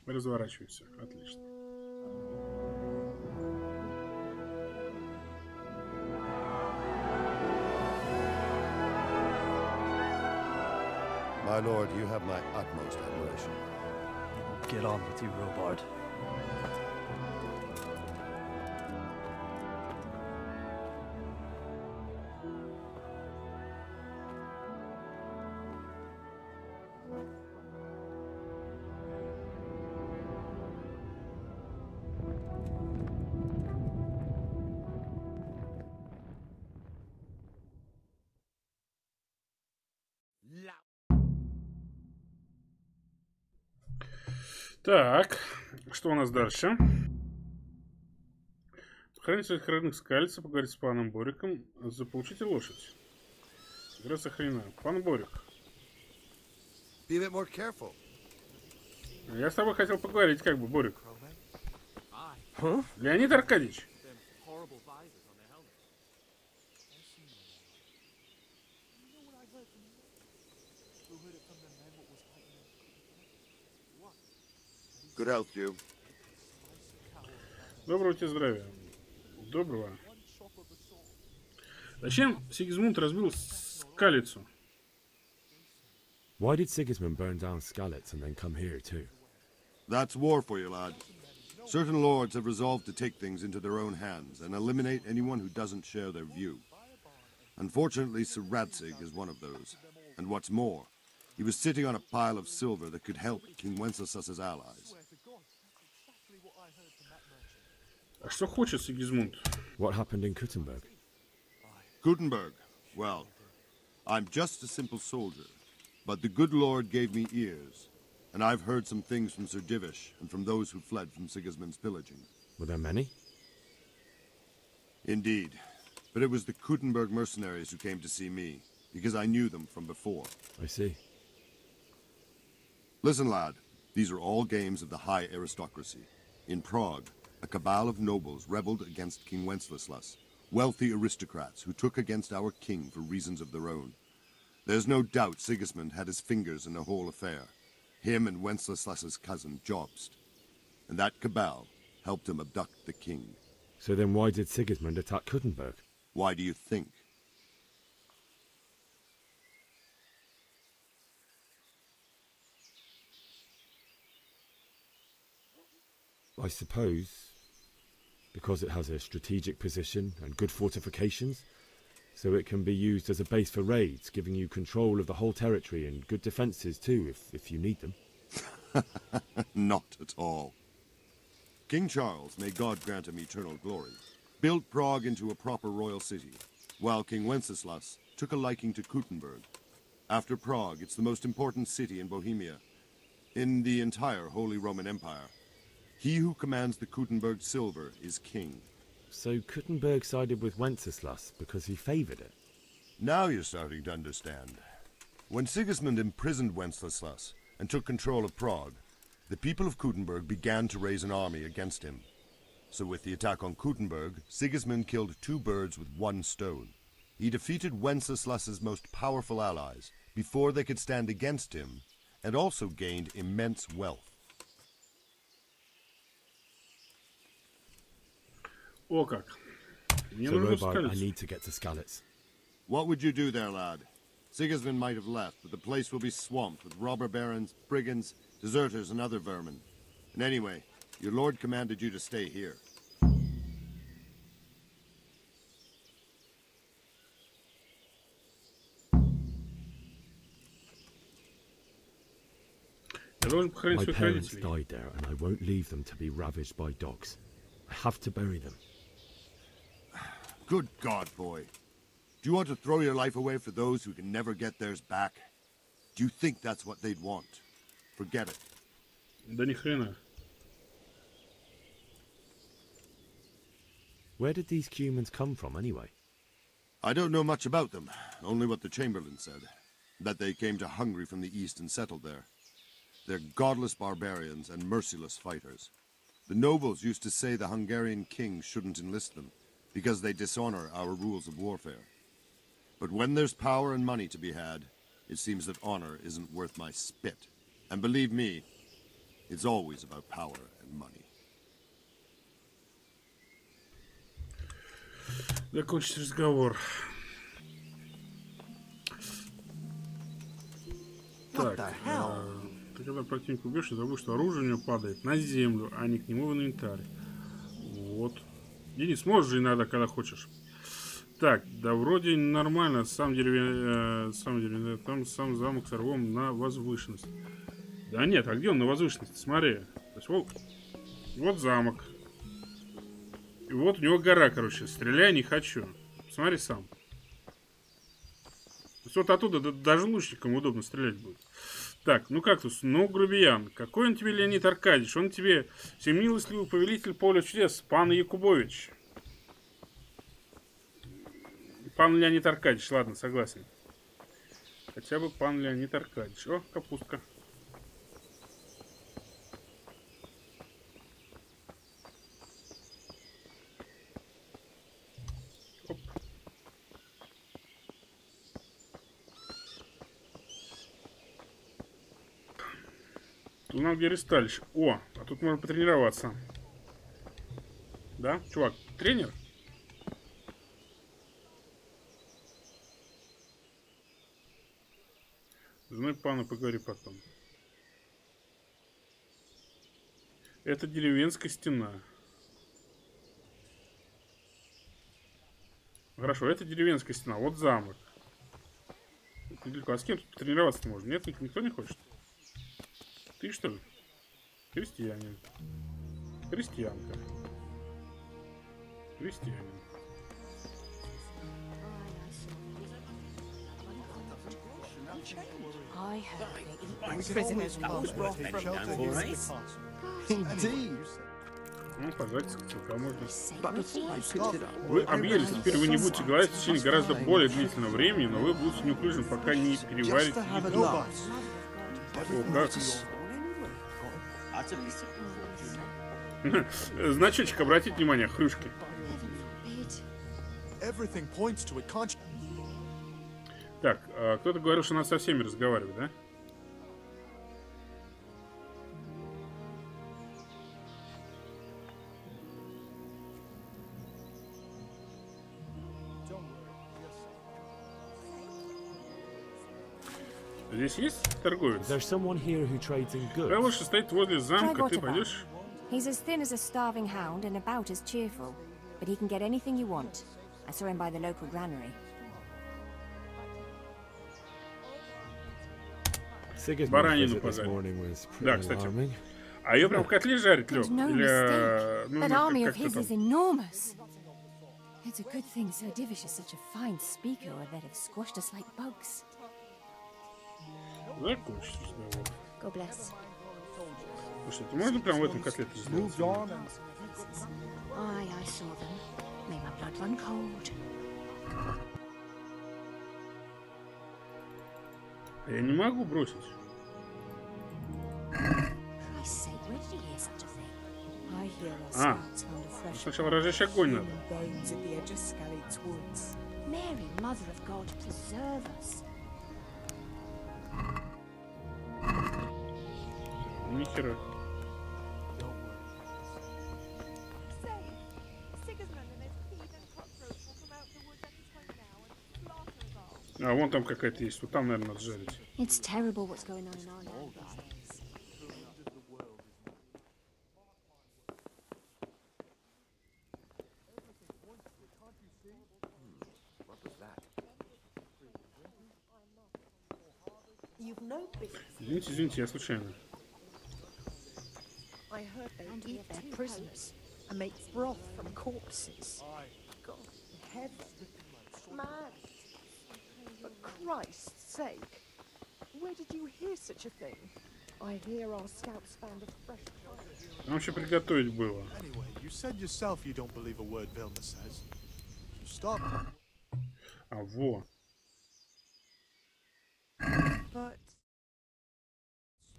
Разворачивайся. Отлично. My lord, you have my utmost admiration. Get on with you, Robard. Так, что у нас дальше? Сохранить своих родных скалится, поговорить с паном Бориком, заполучите лошадь. Игра сохранена. Пан Борик. Be a bit more careful. Я с тобой хотел поговорить, как бы, Борик. Леонид Аркадьевич. Good health, you. Доброго тебе здравия. Доброго. Зачем Сигизмунд разбил Скалицу? Why did Sigismund burn down Skalitz and then come here too? That's war for you, lad. Certain lords have resolved to take things into their own hands and eliminate anyone who doesn't share their view. Unfortunately, Sir Radzig is one of those. And what's more, he was sitting on a pile of silver that could help King Wenceslas's allies. А что хочет Сигизмунд? What happened in Kuttenberg? Kuttenberg? Well, I'm just a simple soldier, but the good Lord gave me ears, and I've heard some things from Sir Divish and from those who fled from Sigismund's pillaging. Were there many? Indeed, but it was the Kuttenberg mercenaries who came to see me, because I knew them from before. I see. Listen, lad, these are all games of the high aristocracy. In Prague, a cabal of nobles rebelled against King Wenceslas, wealthy aristocrats who took against our king for reasons of their own. There's no doubt Sigismund had his fingers in the whole affair, him and Wenceslas's cousin Jobst. And that cabal helped him abduct the king. So then why did Sigismund attack Kuttenberg? Why do you think? I suppose because it has a strategic position and good fortifications, so it can be used as a base for raids, giving you control of the whole territory and good defences too, if you need them. Not at all. King Charles, may God grant him eternal glory, built Prague into a proper royal city, while King Wenceslas took a liking to Kuttenberg. After Prague, it's the most important city in Bohemia, in the entire Holy Roman Empire. He who commands the Kuttenberg silver is king. So Kuttenberg sided with Wenceslas because he favoured it? Now you're starting to understand. When Sigismund imprisoned Wenceslas and took control of Prague, the people of Kuttenberg began to raise an army against him. So with the attack on Kuttenberg, Sigismund killed two birds with one stone. He defeated Wenceslas's most powerful allies before they could stand against him, and also gained immense wealth. О как. Мне So нужно Robard, I Скалицу. need to get to Skalitz. What would you do there, lad? Sigismund might have left, but the place will be swamped with robber barons, brigands, deserters, and other vermin. And anyway, your lord commanded you to stay here. My parents died there, and I won't leave them to be ravaged by dogs. I have to bury them. Good God, boy. Do you want to throw your life away for those who can never get theirs back? Do you think that's what they'd want? Forget it. Да ни хрена. Where did these humans come from, anyway? I don't know much about them, only what the Chamberlain said. That they came to Hungary from the east and settled there. They're godless barbarians and merciless fighters. The nobles used to say the Hungarian king shouldn't enlist them, because they dishonor our rules of warfare. But when there's power and money to be had, it seems that honor isn't worth my spit. And believe me, it's always about power and money. Закончить разговор. Так, ты когда противника убьешь, не забудь, что оружие у него падает на землю, а не к нему в инвентарь. Вот. Денис, можешь же иногда, когда хочешь. Так, да вроде нормально, сам деревья, там сам замок с рвом на возвышенность. Да нет, а где он на возвышенности? Смотри. То есть, вот замок. И вот у него гора, короче. Стреляй не хочу. Смотри сам. То есть вот оттуда даже лучникам удобно стрелять будет. Так, ну кактус, ну грубиян. Какой он тебе, Леонид Аркадьевич? Он тебе всемилостливый повелитель поля чудес, пан Якубович. Пан Леонид Аркадьевич, ладно, согласен. Хотя бы пан Леонид Аркадьевич. О, капустка. Оп. Тут нам где ресталищ. О, а тут можно потренироваться. Да, чувак, тренер? С женой пана поговори потом. Это деревенская стена. Хорошо, это деревенская стена. Вот замок. А с кем тут тренироваться можно? Нет, никто не хочет. Ты что ли? Крестьянин. Крестьянка. Крестьянин. I heard they eat prisoners brought from Indeed. Ну, пожалуйста, можно. Вы объелись, теперь вы не будете говорить в течение гораздо более длительного времени, но вы будете неуклюжим, пока не переварите еду. О, как? Значочек, обратите внимание, хрюшки. Так, кто-то говорил, что надо со всеми разговаривать, да? Здесь есть торговец? Лучше стоит возле замка, ты пойдешь? He's as thin as a starving hound and about as cheerful, but he can get anything you want. I saw him by the local granary. Баранину пожарить. Да, кстати. А ее прям в котле жарить, Лёг? Или... That army of his is enormous. It's a good thing Sir Divish is such a fine speaker, or they'd have squashed us like bugs. Закончить разговор. God bless. Слушай, ты можно прям в этом котлете сделать? I saw them. Made my blood run cold. Я не могу бросить. А, сначала разжечь огонь надо. Нихера. А, вон там какая-то есть. Вот там, наверное, надо жарить. It's terrible what's going on in our land these days. Извините, извините, я случайно. I heard they eat their prisoners and make broth from corpses. God, heaven, man. For Christ's sake, where did you hear such a thing? Нам еще приготовить было. А во. But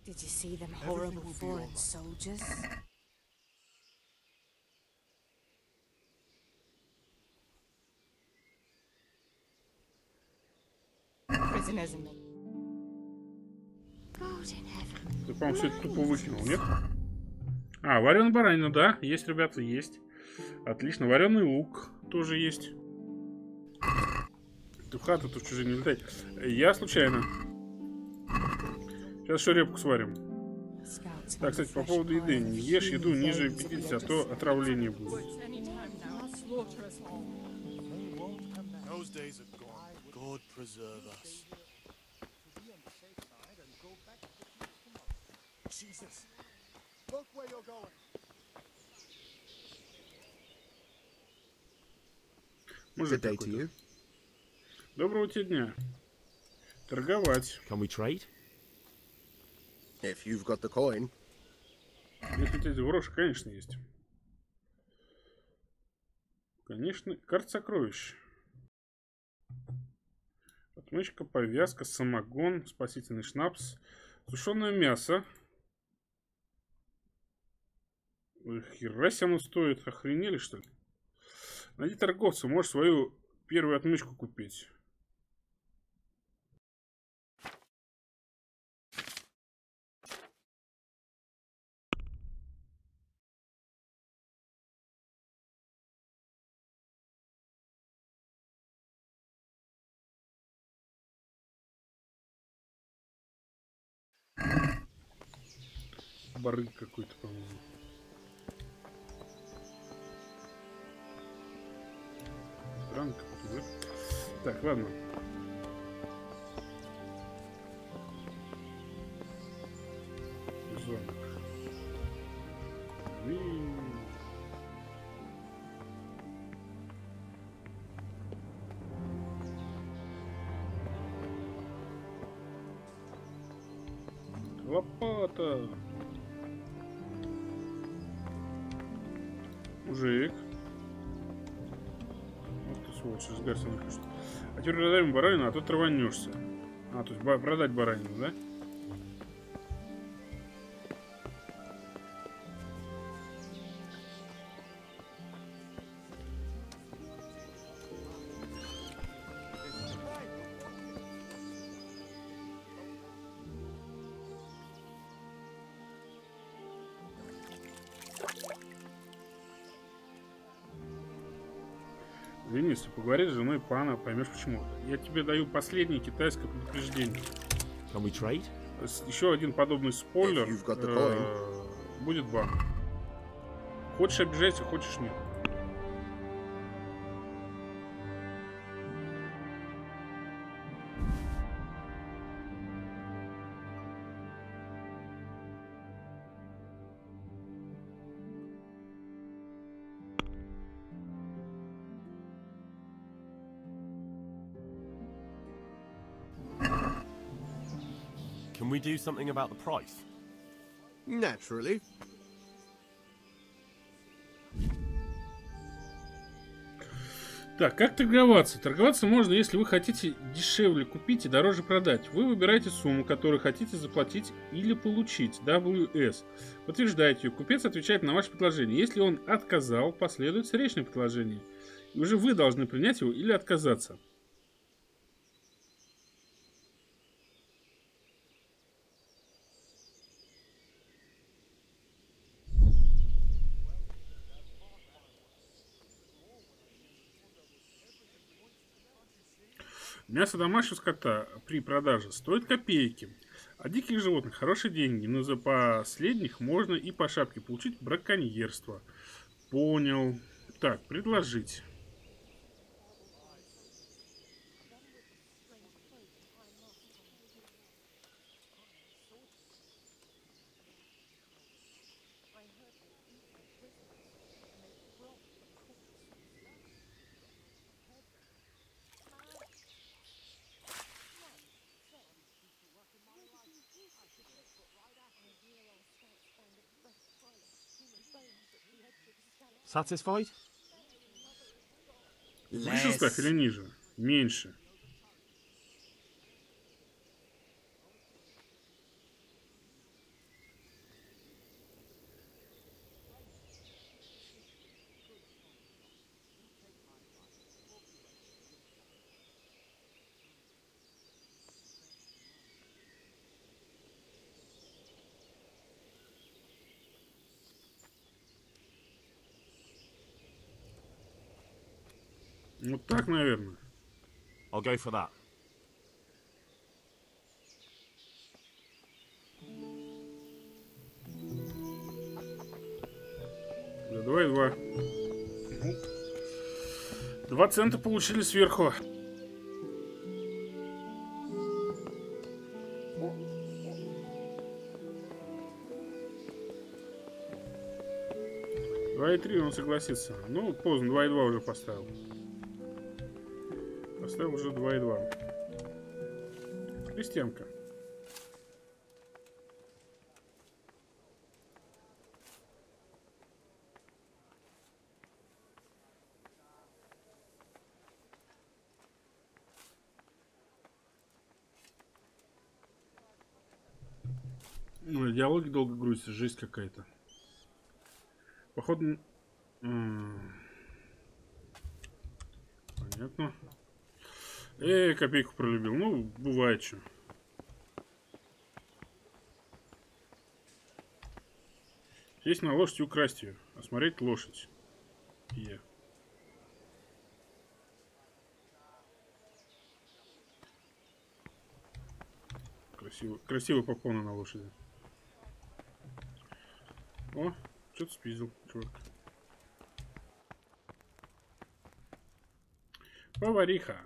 did you see them horrible foreign soldiers? Prisoners in God in heaven. Ты, по-моему, все это тупо выкинул, нет? А, вареная баранина, да. Есть, ребята, есть. Отлично. Вареный лук тоже есть. Ты в хату тут чужие не летай. Я случайно. Сейчас еще репку сварим. Так, кстати, по поводу еды. Не ешь еду ниже 50, а то отравление будет. Мужик какой-то. Доброго тебе дня. Торговать. Can we trade? If you've got the coin. Если у тебя гроши, конечно, есть. Конечно, карта сокровищ. Отмычка, повязка, самогон, спасительный шнапс, сушеное мясо. Хера себе оно стоит. Охренели, что ли? Найди торговца, можешь свою первую отмычку купить. Барык какой-то, по-моему. Странно какой-то, да? Так, ладно. Замок. Лопата. Мужик. Вот ты сволочь, разгарься на кашку. А теперь продаем баранину, а то траванешься. А, то есть продать баранину, да? Денис, поговори с женой пана, поймешь почему. Я тебе даю последнее китайское предупреждение. Can we trade? Еще один подобный спойлер. Будет бан. Хочешь обижайся, хочешь нет. Can we do something about the price? Naturally. Так, как торговаться? Торговаться можно, если вы хотите дешевле купить и дороже продать. Вы выбираете сумму, которую хотите заплатить или получить. WS. Подтверждаете ее. Купец отвечает на ваше предложение. Если он отказал, последует встречное предложение. И уже вы должны принять его или отказаться. Мясо домашнего скота при продаже стоит копейки. А диких животных хорошие деньги, но за последних можно и по шапке получить браконьерство. Понял. Так, предложить. Satisfied? Выше ставь или ниже? Меньше. Вот так, наверное. I'll go for that. За 2,2. 2 цента получили сверху. Два и 3 он согласится. Ну, поздно, 2,2 уже поставил. Поставил уже 2,2. Крестьянка. Ну, диалоги долго грузятся, жесть какая-то. Походу... Понятно. Копейку пролюбил. Ну, бывает что. Сесть на лошадь и украсть ее. Осмотреть лошадь. Красиво попона на лошади. О, что-то спиздил, чувак. Повариха.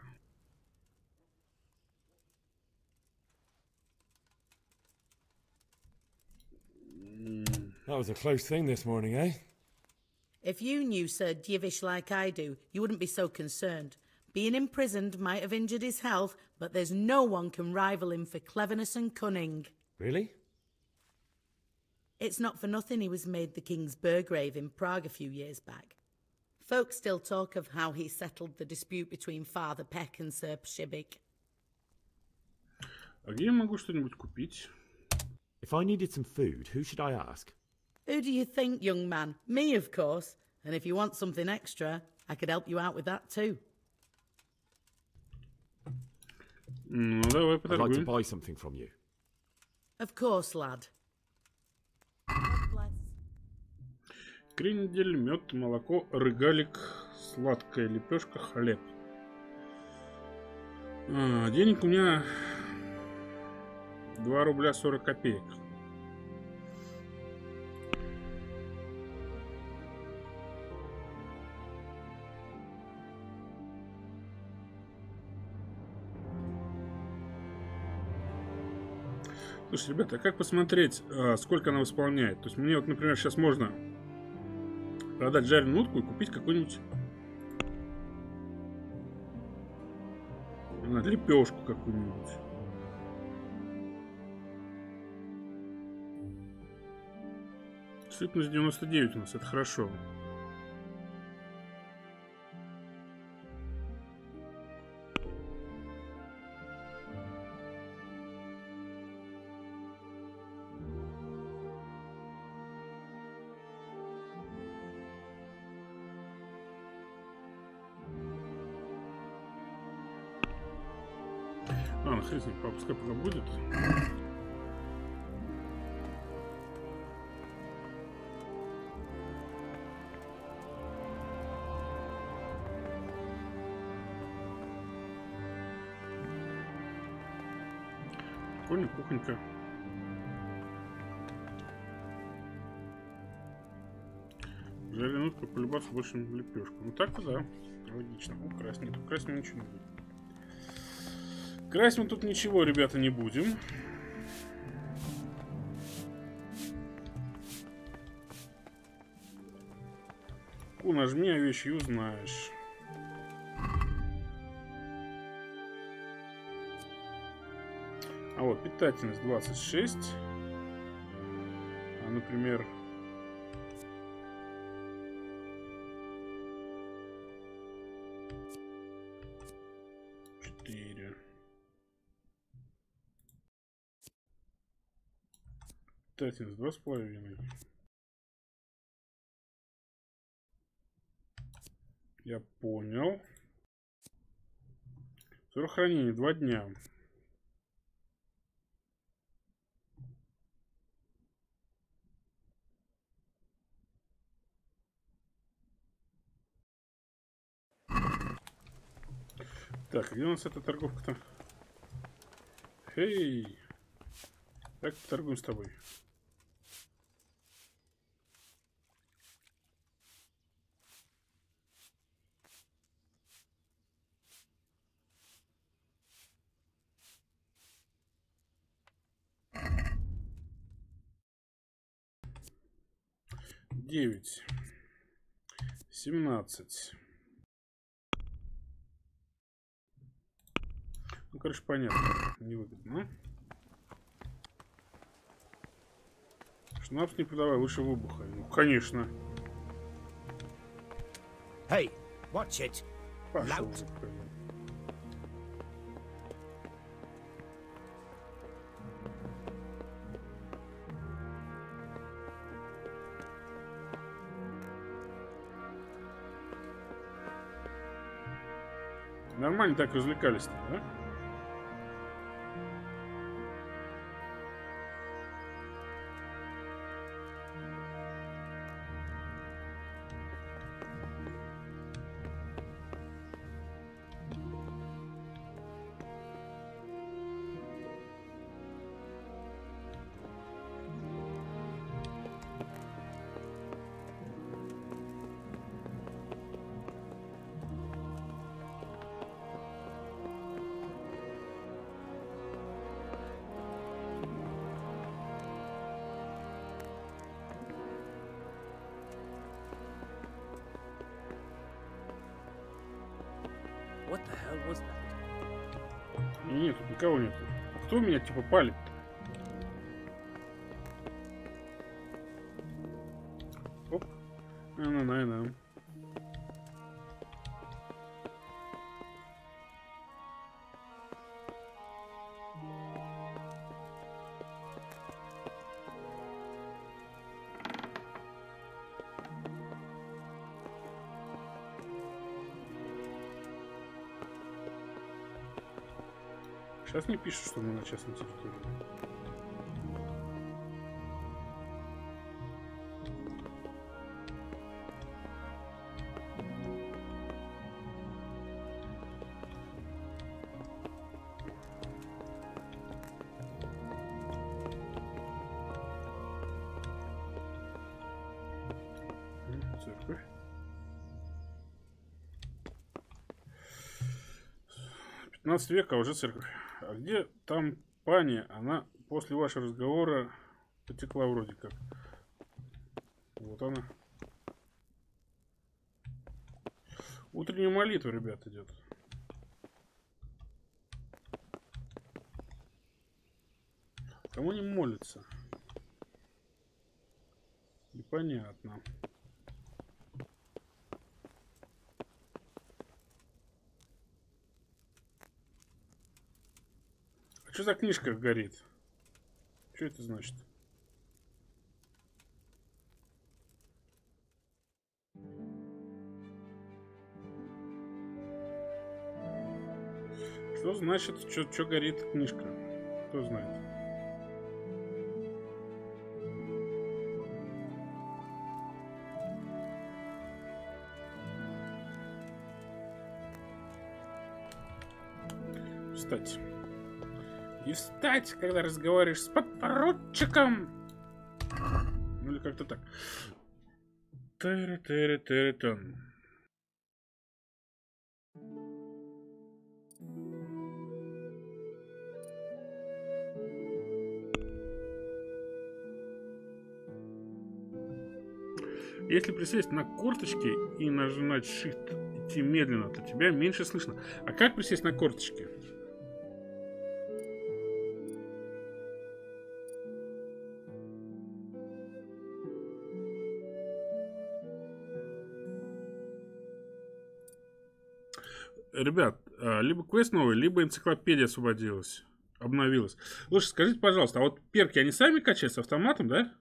That was a close thing this morning, eh? If you knew Sir Dievish like I do, you wouldn't be so concerned. Being imprisoned might have injured his health, but there's no one can rival him for cleverness and cunning. Really? It's not for nothing he was made the King's Burgrave in Prague a few years back. Folk still talk of how he settled the dispute between Father Peck and Sir Pshibik. А где я могу что-нибудь купить? If I needed some food, who should I ask? Who do you think, young man? Me, of course. And if you want something extra, I could help you out with that too. Ну, давай I'd like to buy something from you. Of course, lad. Крендель, мед, молоко, рогалик, сладкая лепешка, хлеб. Денег у меня 2 рубля 40 копеек. Слушай, ребята, а как посмотреть, сколько она восполняет? То есть мне вот, например, сейчас можно продать жареную утку и купить какую-нибудь лепешку какую-нибудь. Сытность 99 у нас, это хорошо. Хрен, пускай пока будет. Прикольно, кухонька. Жареная утка полюбаться больше на лепешку. Ну так-то да, логично. Ну, красть нет, красть ничего не будет. Красть мы тут ничего, ребята, не будем. Нажми овечью, узнаешь. А вот питательность 26. А, например, Питательность 2,5. Я понял. Срок хранения 2 дня. Так, где у нас эта торговка-то? Эй! Так, торгуем с тобой. Девять. 17. Ну, короче, понятно. Невыгодно. Шнапс не продавай, лучше выбухай. Ну, конечно. Hey, watch it. Пошел. Нормально так развлекались-то, да? What the hell was that? Нет, тут никого нету. Кто меня типа палит? Оп. На. Сейчас не пишут, что мы на частной территории. Церковь. 15 века, а уже церковь. А где там пани? Она после вашего разговора потекла вроде как. Вот она. Утренняя молитва, ребят, идет. Кому не молится? Непонятно. Что за книжка горит? Что это значит? Что значит, что горит книжка? Кто знает? Встать. И встать, когда разговариваешь с подпоручиком. Ну или как-то так. Тыры-тыры-тыры-тон. Если присесть на корточки и нажимать Shift, идти медленно, то тебя меньше слышно. А как присесть на корточки? Ребят, либо квест новый, либо энциклопедия освободилась. Обновилось. Слушай, скажите, пожалуйста, а вот перки, они сами качаются автоматом, да?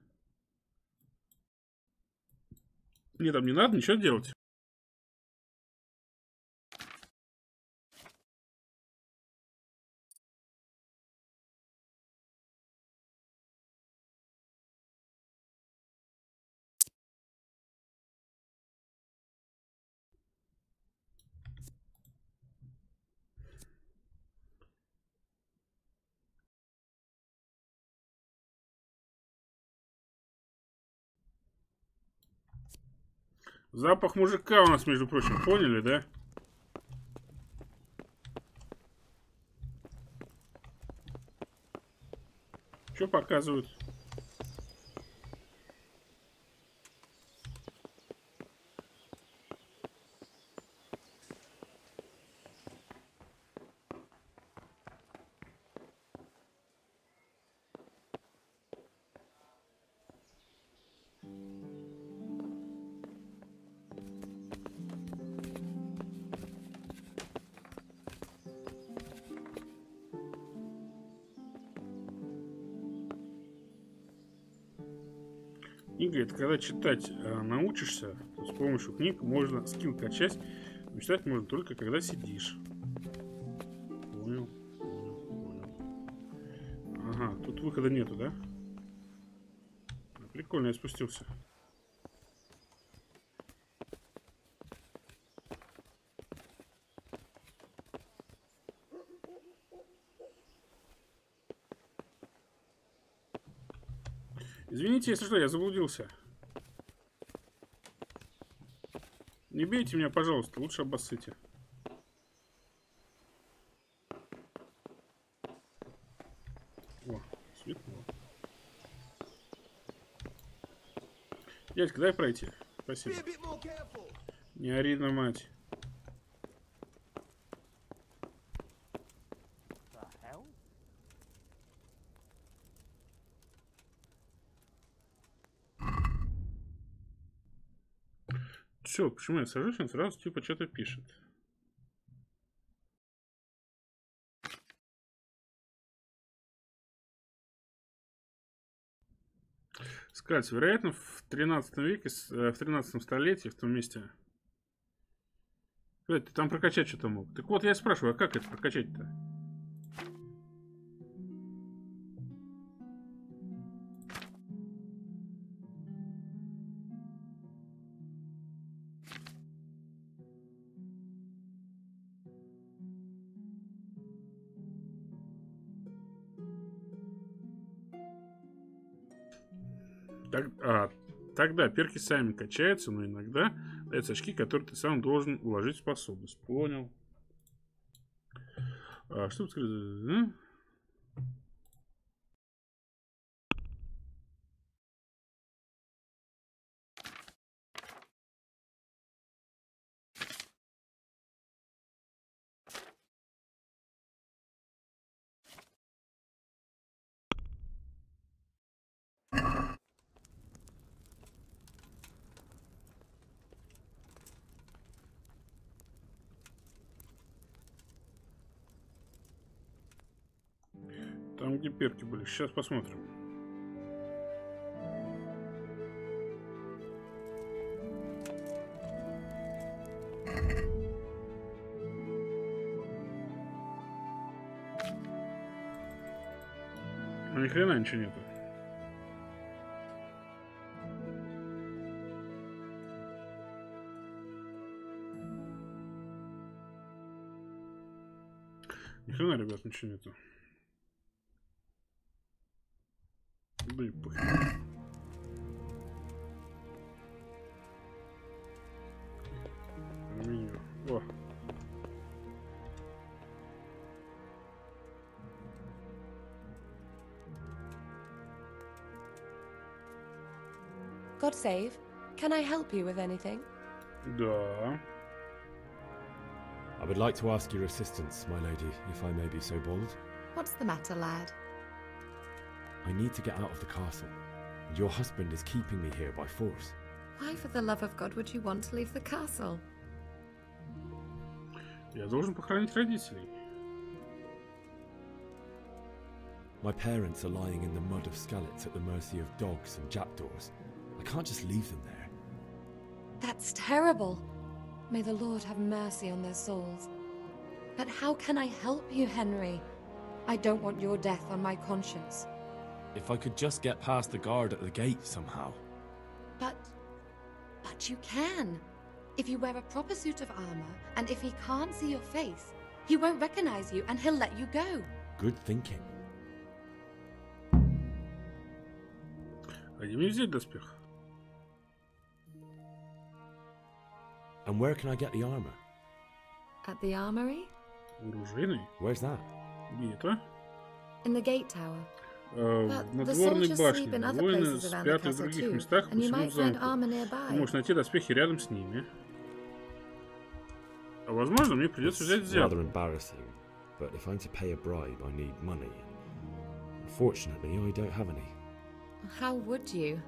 Мне там не надо ничего делать. Запах мужика у нас, между прочим, поняли, да? Что показывают? Книга — это когда читать научишься, то с помощью книг можно скилл качать, но читать можно только когда сидишь. Понял, понял. Ага, тут выхода нету, да? Прикольно, я спустился. Извините, если что, я заблудился. Не бейте меня, пожалуйста, лучше обоссыте. О, светло. Дядька, дай пройти. Спасибо. Не ори на мать. Все, почему я сажусь, он сразу типа что-то пишет. Сказать, вероятно, в 13 веке, в 13 столетии, в том месте. Ты там прокачать что-то мог. Так вот, я спрашиваю, а как это прокачать-то? Тогда перки сами качаются, но иногда даются очки, которые ты сам должен вложить в способность. Понял. Что бы сказать? Там, где перки были. Сейчас посмотрим. А ни хрена ничего нету. Ни хрена, ребят, ничего нету. Блин, похер. Меню. О. God save. Can I help you with anything? Да. I would like to ask your assistance, my lady, if I may be so bold. What's the matter, lad? I need to get out of the castle, and your husband is keeping me here by force. Why, for the love of God, would you want to leave the castle? Я должен похоронить родителей. My parents are lying in the mud of Skalitz at the mercy of dogs and jackdaws. I can't just leave them there. That's terrible. May the Lord have mercy on their souls. But how can I help you, Henry? I don't want your death on my conscience. If I could just get past the guard at the gate somehow. But you can. If you wear a proper suit of armor, and if he can't see your face, he won't recognize you and he'll let you go. Good thinking. А где мне взять доспех? And where can I get the armor? At the armory? Оружейный? Where's that? Где это? In the gate tower. Надворной башне. Воины спят в других местах по всему замку. Ты можешь найти доспехи рядом с ними. А возможно, мне придется взять взятку. Rather embarrassing, but if I'm to pay a bribe, I need money. Unfortunately, I don't have any. How would you?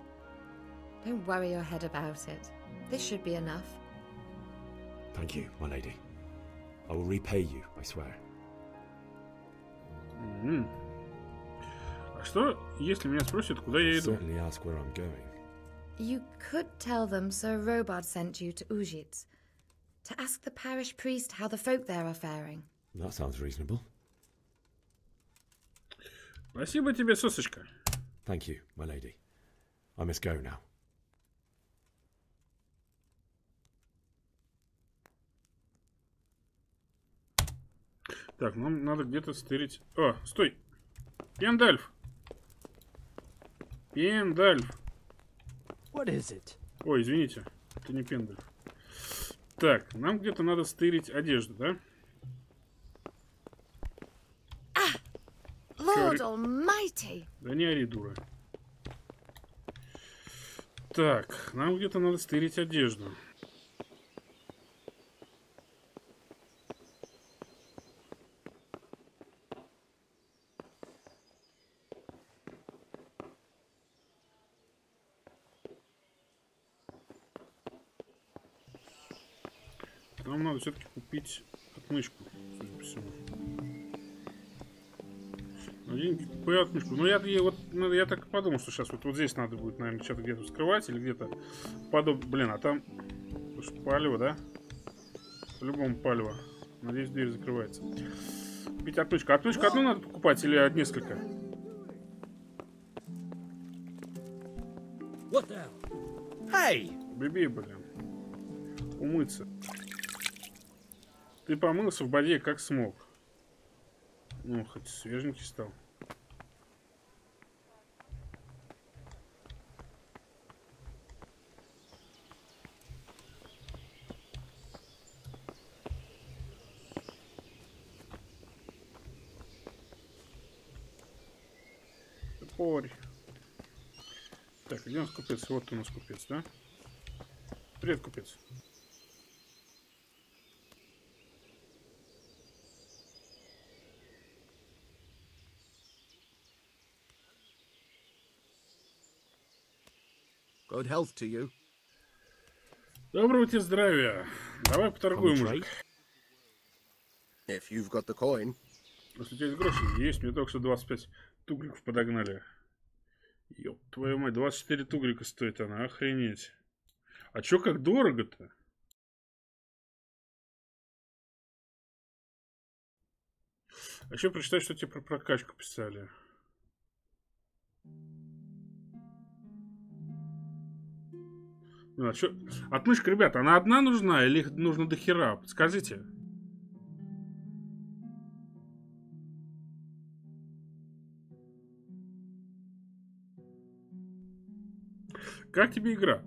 Don't worry your head about it. This should be enough. Thank you, my lady. I will repay you, I swear. А что, если меня спросят, куда я иду? Certainly ask where I'm going. You could tell them Sir Robard sent you to Ujitz to ask the parish priest how the folk there are faring. That sounds reasonable. Спасибо тебе, сосочка. Thank you, my lady. I must go now. Так, нам надо где-то стырить... О, стой! Пендальф! Пендальф! What is it? Ой, извините, это не Пендальф. Так, нам где-то надо стырить одежду, да? Lord Almighty! Да не ори, дура. Так, нам где-то надо стырить одежду. Нам надо все-таки купить отмычку, судя по всему. Деньги купаю отмычку. Ну, я так и подумал, что сейчас вот здесь надо будет, наверное, что-то где-то скрывать или где-то подобное. Блин, а там палево, да? По-любому палево. Надеюсь, дверь закрывается. Купить отмычку. Отмычку одну надо покупать или несколько? Эй! Биби, блин. Умыться. Ты помылся в воде как смог. Ну, хоть свеженький стал. Топорь. Так, где у нас купец? Вот у нас купец, да? Привет, купец. Good health to you. Доброго тебе здравия. Давай поторгуем, мужик. If you've got the coin. Если у тебя есть гроши, есть. Мне только что 25 тугриков подогнали. Ёб твою мать, 24 тугрика стоит она, охренеть. А чё как дорого-то? А ещё прочитай, что тебе про прокачку писали. А чё? Отмычка, ребята, она одна нужна или их нужно до хера? Подскажите. Как тебе игра?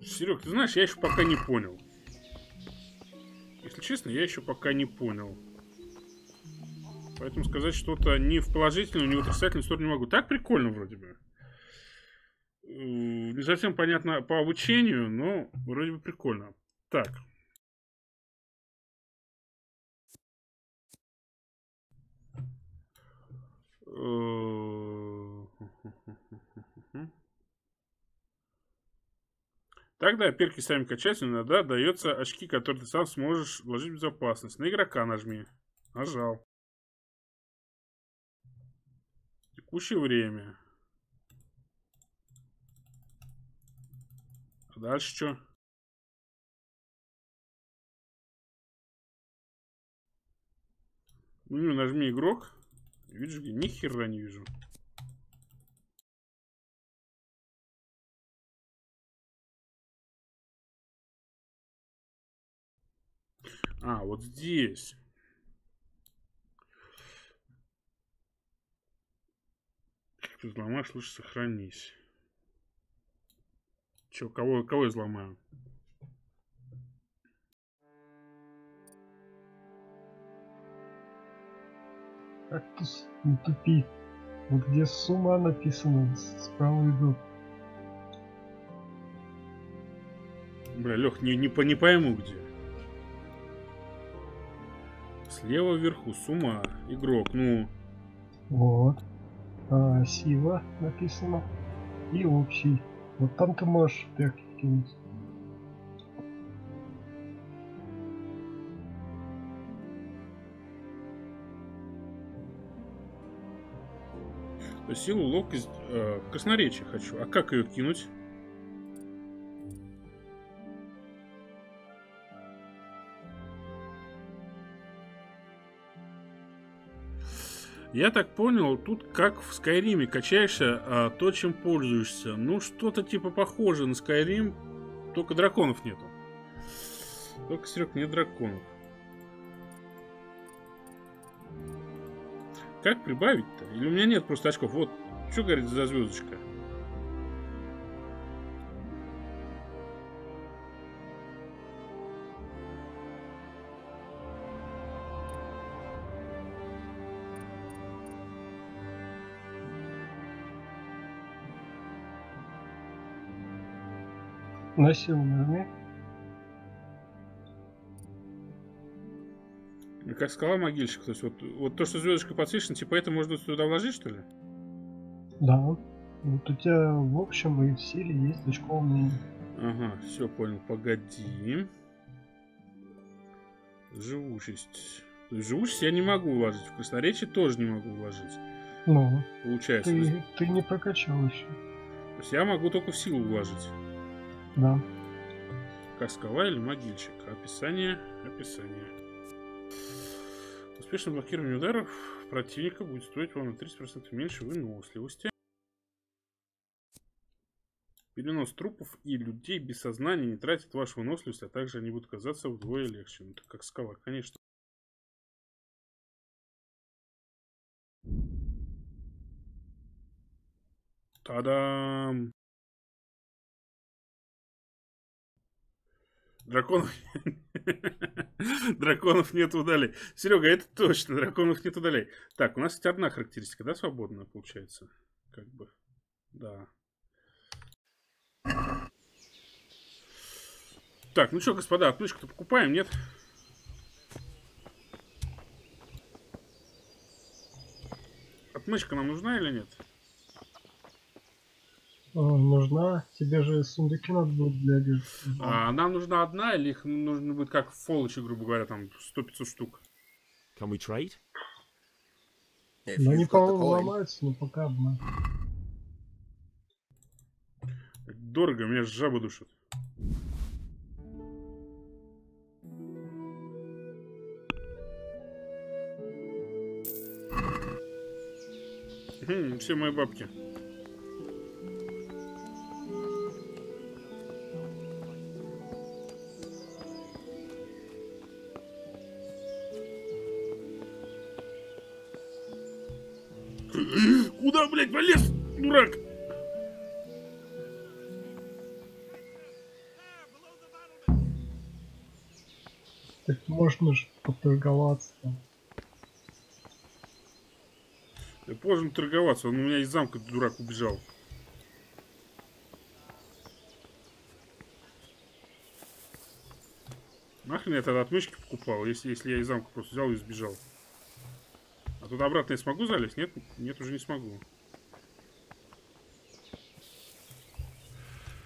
Серег, ты знаешь, я еще пока не понял. Если честно, я еще пока не понял. Поэтому сказать что-то ни в положительную, ни в отрицательную сторону не могу. Так прикольно вроде бы. Не совсем понятно по обучению, но вроде бы прикольно. Так. Тогда перки сами качаются, иногда дается очки, которые ты сам сможешь вложить в безопасность. На игрока нажми. Нажал. текущее время. А дальше что? Ну, нажми игрок. Видишь, ни хера не вижу. А, вот здесь. Как ты взломаешь, лучше сохранись. Че, кого я взломаю? Кактус, не тупи. Вот где сумма написана, справа идут. Бля, Лех, не пойму где. Слева вверху сумма, игрок, ну. Вот. Сила написано. И общий. Вот там ты можешь перки кинуть. Силу, ловкость, красноречие хочу. А как ее кинуть? Я так понял, тут как в Скайриме качаешься то, чем пользуешься. Ну, что-то типа похоже на Скайрим, только драконов нету. Только, Серег, нет драконов. Как прибавить-то? Или у меня нет просто очков? Вот, что говорит за звездочка? На силу нажми. Как скала могильщик. То есть вот то, что звездочка подсвечена, типа это можно туда вложить, что ли? Да. Вот у тебя в общем и в силе есть очко умения. Ага, все понял. Погоди. Живучесть. То есть живучесть я не могу вложить. В красноречие тоже не могу вложить. Ну, получается. Ты не прокачал еще. То есть я могу только в силу вложить. Да. Как скала или могильщик. Описание. Успешное блокирование ударов противника будет стоить вам на 30% меньше выносливости. Перенос трупов и людей без сознания не тратит вашу выносливость, а также они будут казаться вдвое легче. Ну, это как скала, конечно. Та-дам! Драконов нет удалей. Серега, это точно, драконов нет удалей. Так, у нас есть одна характеристика, да, свободная, получается? Как бы, да. Так, ну что, господа, отмычку-то покупаем, нет? Отмычка нам нужна или нет? Нужна. Тебе же сундуки надо будет для одежды. Нам нужна одна, или их нужно будет как в фолоче, грубо говоря, там 100-500 штук? Can we trade? Но они, по-моему, ломаются, но пока одна. Дорого, меня жаба душит. Все мои бабки. Куда, блядь, полез, дурак? Так можно же поторговаться там. Позже торговаться, он у меня из замка, дурак, убежал. Нахрен я тогда отмычки покупал, если я из замка просто взял и сбежал. А туда обратно я смогу залезть? Нет? Нет, уже не смогу.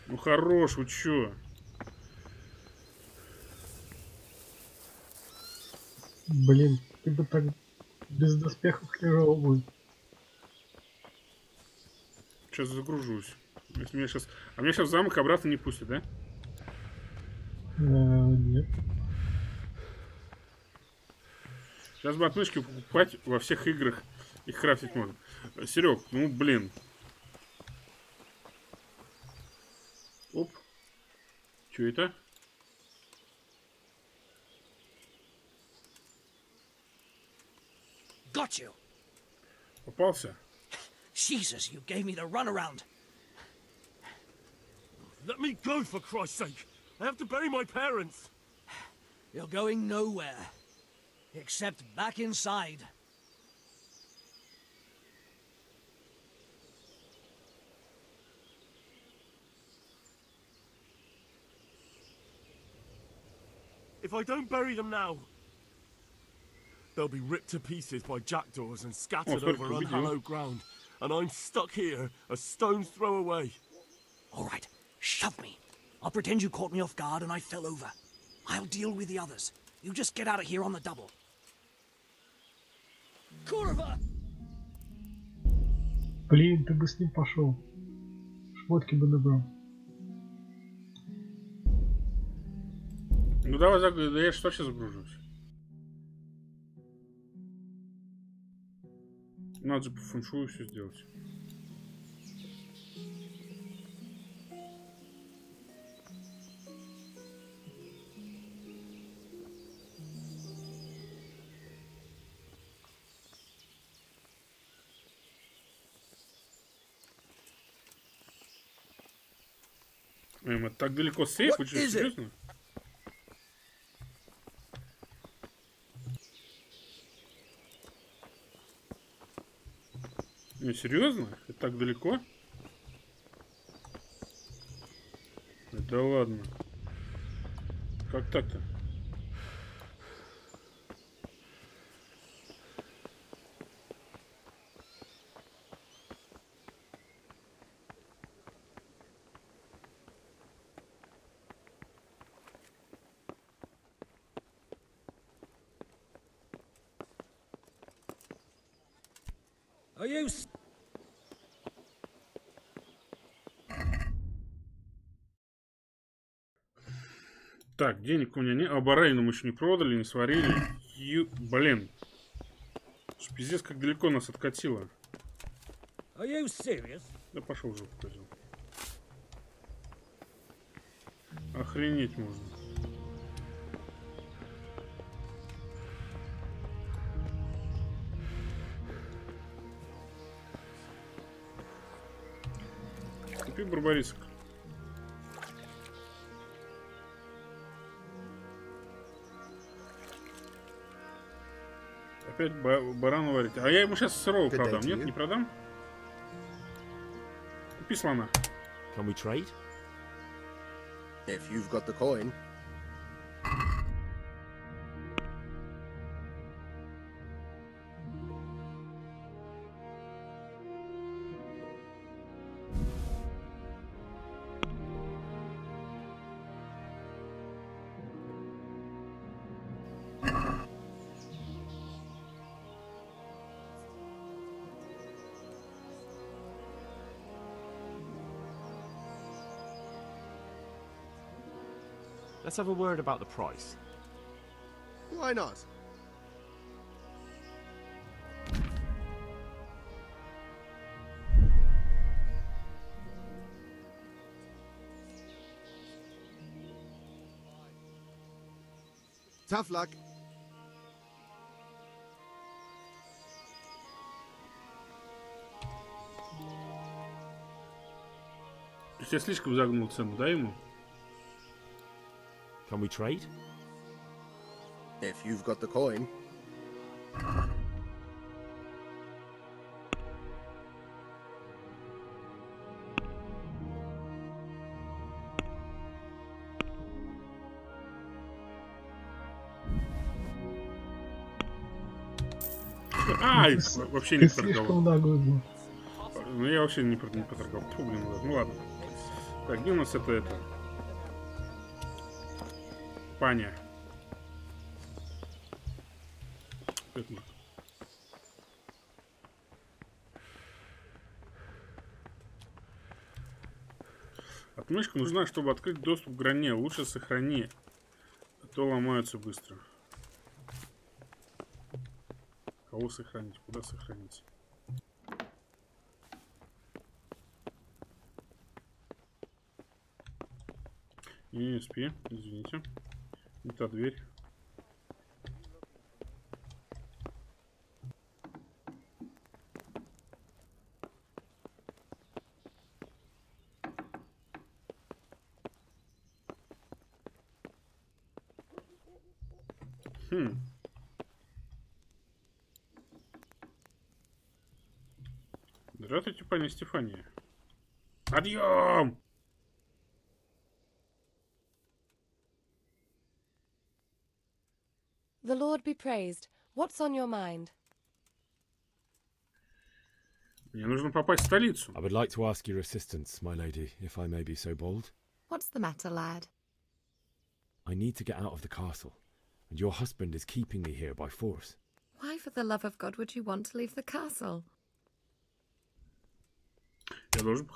Ну хорош, вы чё? Блин, ты бы так без доспехов херово будет. Сейчас загружусь. Если меня сейчас... А меня сейчас в замок обратно не пустят, да? Нет. Сейчас бы отмычки покупать во всех играх. Их крафтить можно. Серег, ну блин. Оп. Что это? Got you. Попался. Jesus, you gave me the runaround. Let me go, for Christ's sake. I have to bury my parents. You're going nowhere. Except back inside. If I don't bury them now, they'll be ripped to pieces by jackdaws and scattered over unhallowed ground. And I'm stuck here, a stone's throw away. All right, shove me. I'll pretend you caught me off guard and I fell over. I'll deal with the others. You just get out of here on the double. Kurva! Блин, ты бы с ним пошел. Шмотки бы набрал. Ну давай, да я что сейчас загружусь? Надо же по фэншую все сделать. Это так далеко сейф? Вы что, серьезно? Не, серьезно? Это так далеко? Да ладно. Как так-то? Are you... Так, денег у меня нет. А баранину мы еще не продали, не сварили. Блин. Пиздец, как далеко нас откатило. Are you serious? Да пошел в жопу, козел. Охренеть можно. Купи барбарисок. Опять барана варить. А я ему сейчас сырого продам. Нет, не продам? Купи слона. Can we trade? If you've got the coin. Let's have a word about the price. Why not? Tough luck. То есть я слишком загнул цену, да, ему? Can we trade? If you've got the coin. Ай, вообще не слишком наглый был. Ну я вообще не поторговал. Фу, блин, ну ладно. Так, где у нас это? Паня. Отмычка нужна, чтобы открыть доступ к грани. Лучше сохрани, а то ломаются быстро. Кого сохранить? Куда сохранить? Не спи, извините. Не та дверь. Здравствуйте, пани Стефания. Подъем! The Lord be praised. What's on your mind? Мне нужно попасть в столицу. I would like to ask your assistance, my lady, if I may be so bold. What's the matter, lad? I need to get out of the castle, and your husband is keeping me here by force. Why, for the love of God, would you want to leave the castle?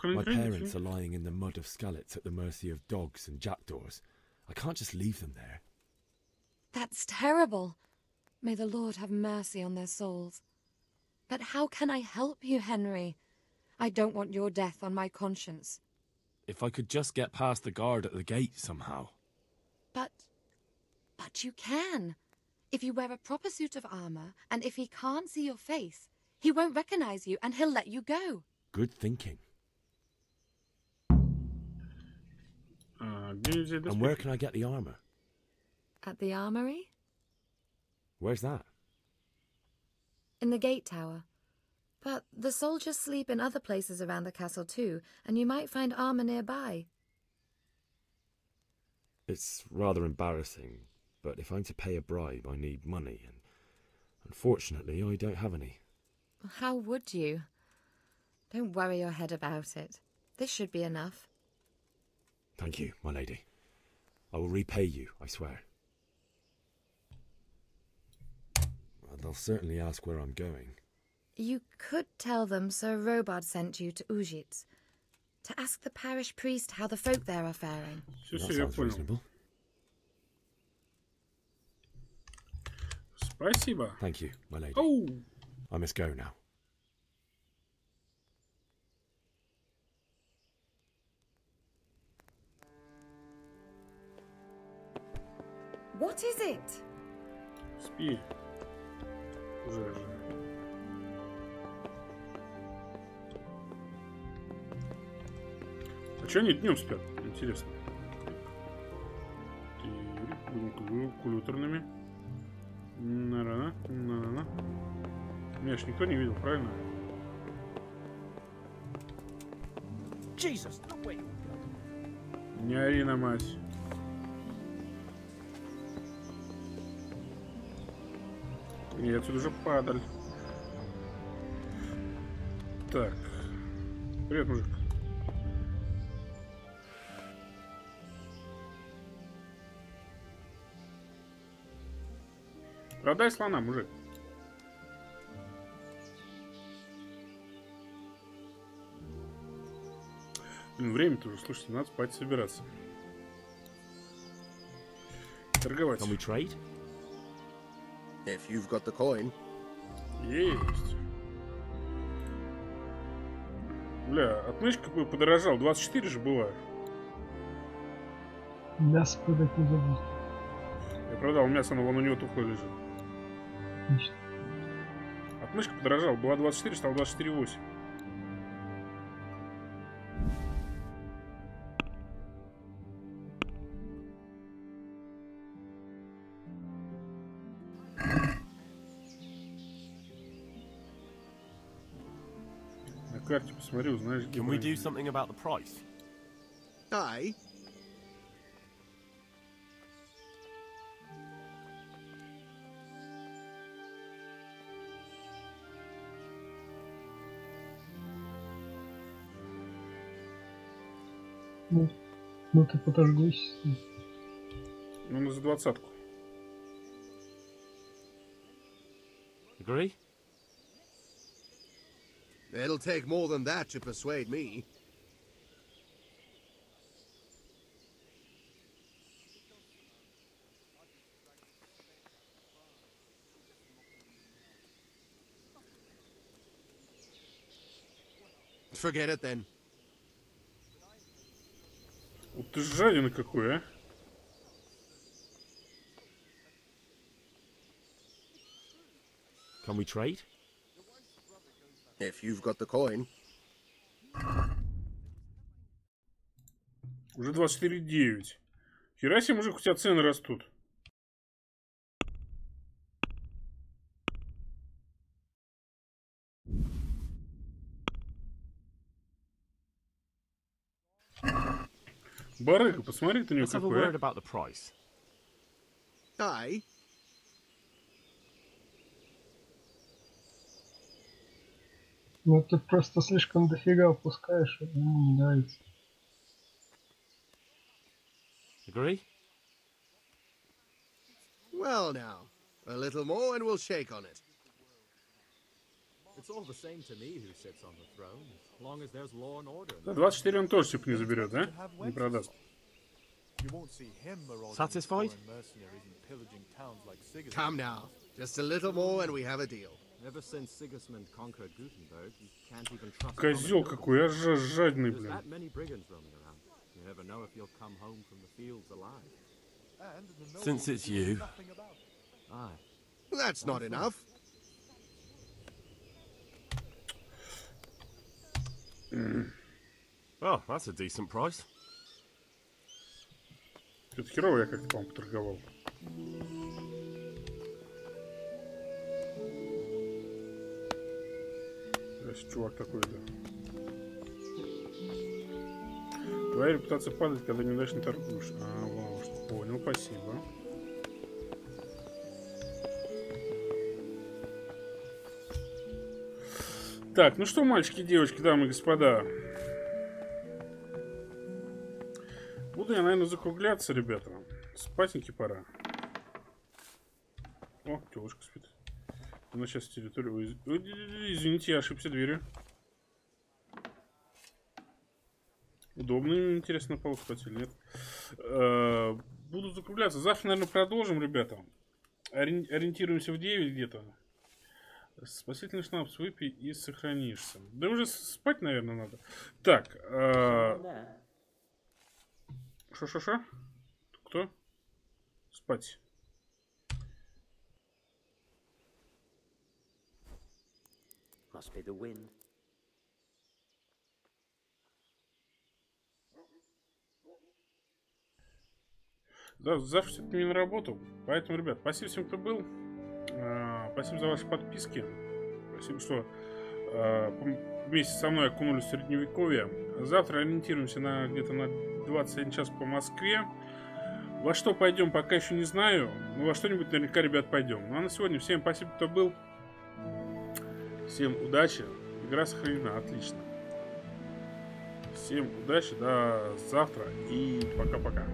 My parents are lying in the mud of Skalitz at the mercy of dogs and jackdaws. I can't just leave them there. That's terrible. May the Lord have mercy on their souls. But how can I help you, Henry? I don't want your death on my conscience. If I could just get past the guard at the gate somehow. But you can. If you wear a proper suit of armor, and if he can't see your face, he won't recognize you and he'll let you go. Good thinking. And where can I get the armor? At the armory? Where's that? In the gate tower. But the soldiers sleep in other places around the castle too, and you might find armor nearby. It's rather embarrassing, but if I'm to pay a bribe, I need money, and unfortunately, I don't have any. How would you? Don't worry your head about it. This should be enough. Thank you, my lady. I will repay you, I swear. They'll certainly ask where I'm going. You could tell them Sir Robard sent you to Ujits, to ask the parish priest how the folk there are faring. That sounds reasonable. Спасибо. Thank you, my lady. Oh. I must go now. What is it? Спи. Уже. А что они днем спят? Интересно. Будем культурными. На-на-на. Меня ж никто не видел, правильно? Не ори на мать. И отсюда уже падаль. Так. Привет, мужик. Продай слона, мужик. Блин, время-то уже, слушайте, надо спать собираться. Торговать. Can we trade? If you've got the coin. Есть. Бля, отмычка подорожала. 24 же была. Мясо продать не забудь. Я продал мясо, но вон у него тухлое лежит. Отлично. Отмычка подорожала. Была 24, стала 24,8. На карте посмотри, узнаешь, где. Can we do something about the price? Aye. Ну ты поторгуйся. Ну, за 20-ку. Agree? It'll take more than that to persuade me. Forget it then. Вот ты жадина какой, а? Can we trade? If you've got the coin. Уже 24,9. Хера себе, мужик, у тебя цены растут. Барыга, посмотри, ты не какой, а? Aye. Ну ты просто слишком дофига опускаешь, и ему не нравится. Agree? Well now, a little more and we'll shake on it. It's all the same to me who sits on the throne, as long as there's law and order. За 24 он тоже типа не заберет, да? Не продаст. Satisfied? Come now, just a little more and we have a deal. Ever since Sigismund conquered Gutenberg, you can't even trust. Козел какой, аж жадный, блин. That many brigands roaming around. You never know if you'll come home from the fields alive. Since it's you. Aye. That's not enough. Oh, that's a decent price. Что-то херово я как-то, по-моему, поторговал. Здесь чувак такой, да. Твоя репутация падает, когда неудачно торгуешь. А, вау, понял, спасибо. Так, ну что, мальчики, девочки, дамы и господа. Буду я, наверное, закругляться, ребята. Спатеньки пора. О, девушка спит. Она сейчас с территории... Ой, извините, я ошибся дверью. Удобно, интересно, на полу спать или нет. Буду закругляться. Завтра, наверное, продолжим, ребята. Ориентируемся в 9 где-то. Спасительный шнапс выпей и сохранишься. Да уже спать, наверное, надо. Так. Шо-шо-шо? Кто? Спать. Must be the wind. Завтра все-таки не на работу. Поэтому, ребят, спасибо всем, кто был. Спасибо за ваши подписки. Спасибо, что вместе со мной окунулись в средневековье. Завтра ориентируемся на где-то на 21 час по Москве. Во что пойдем, пока еще не знаю. Но во что-нибудь наверняка, ребят, пойдем. Ну а на сегодня всем спасибо, кто был. Всем удачи. Игра сохранена. Отлично. Всем удачи. До завтра. И пока-пока.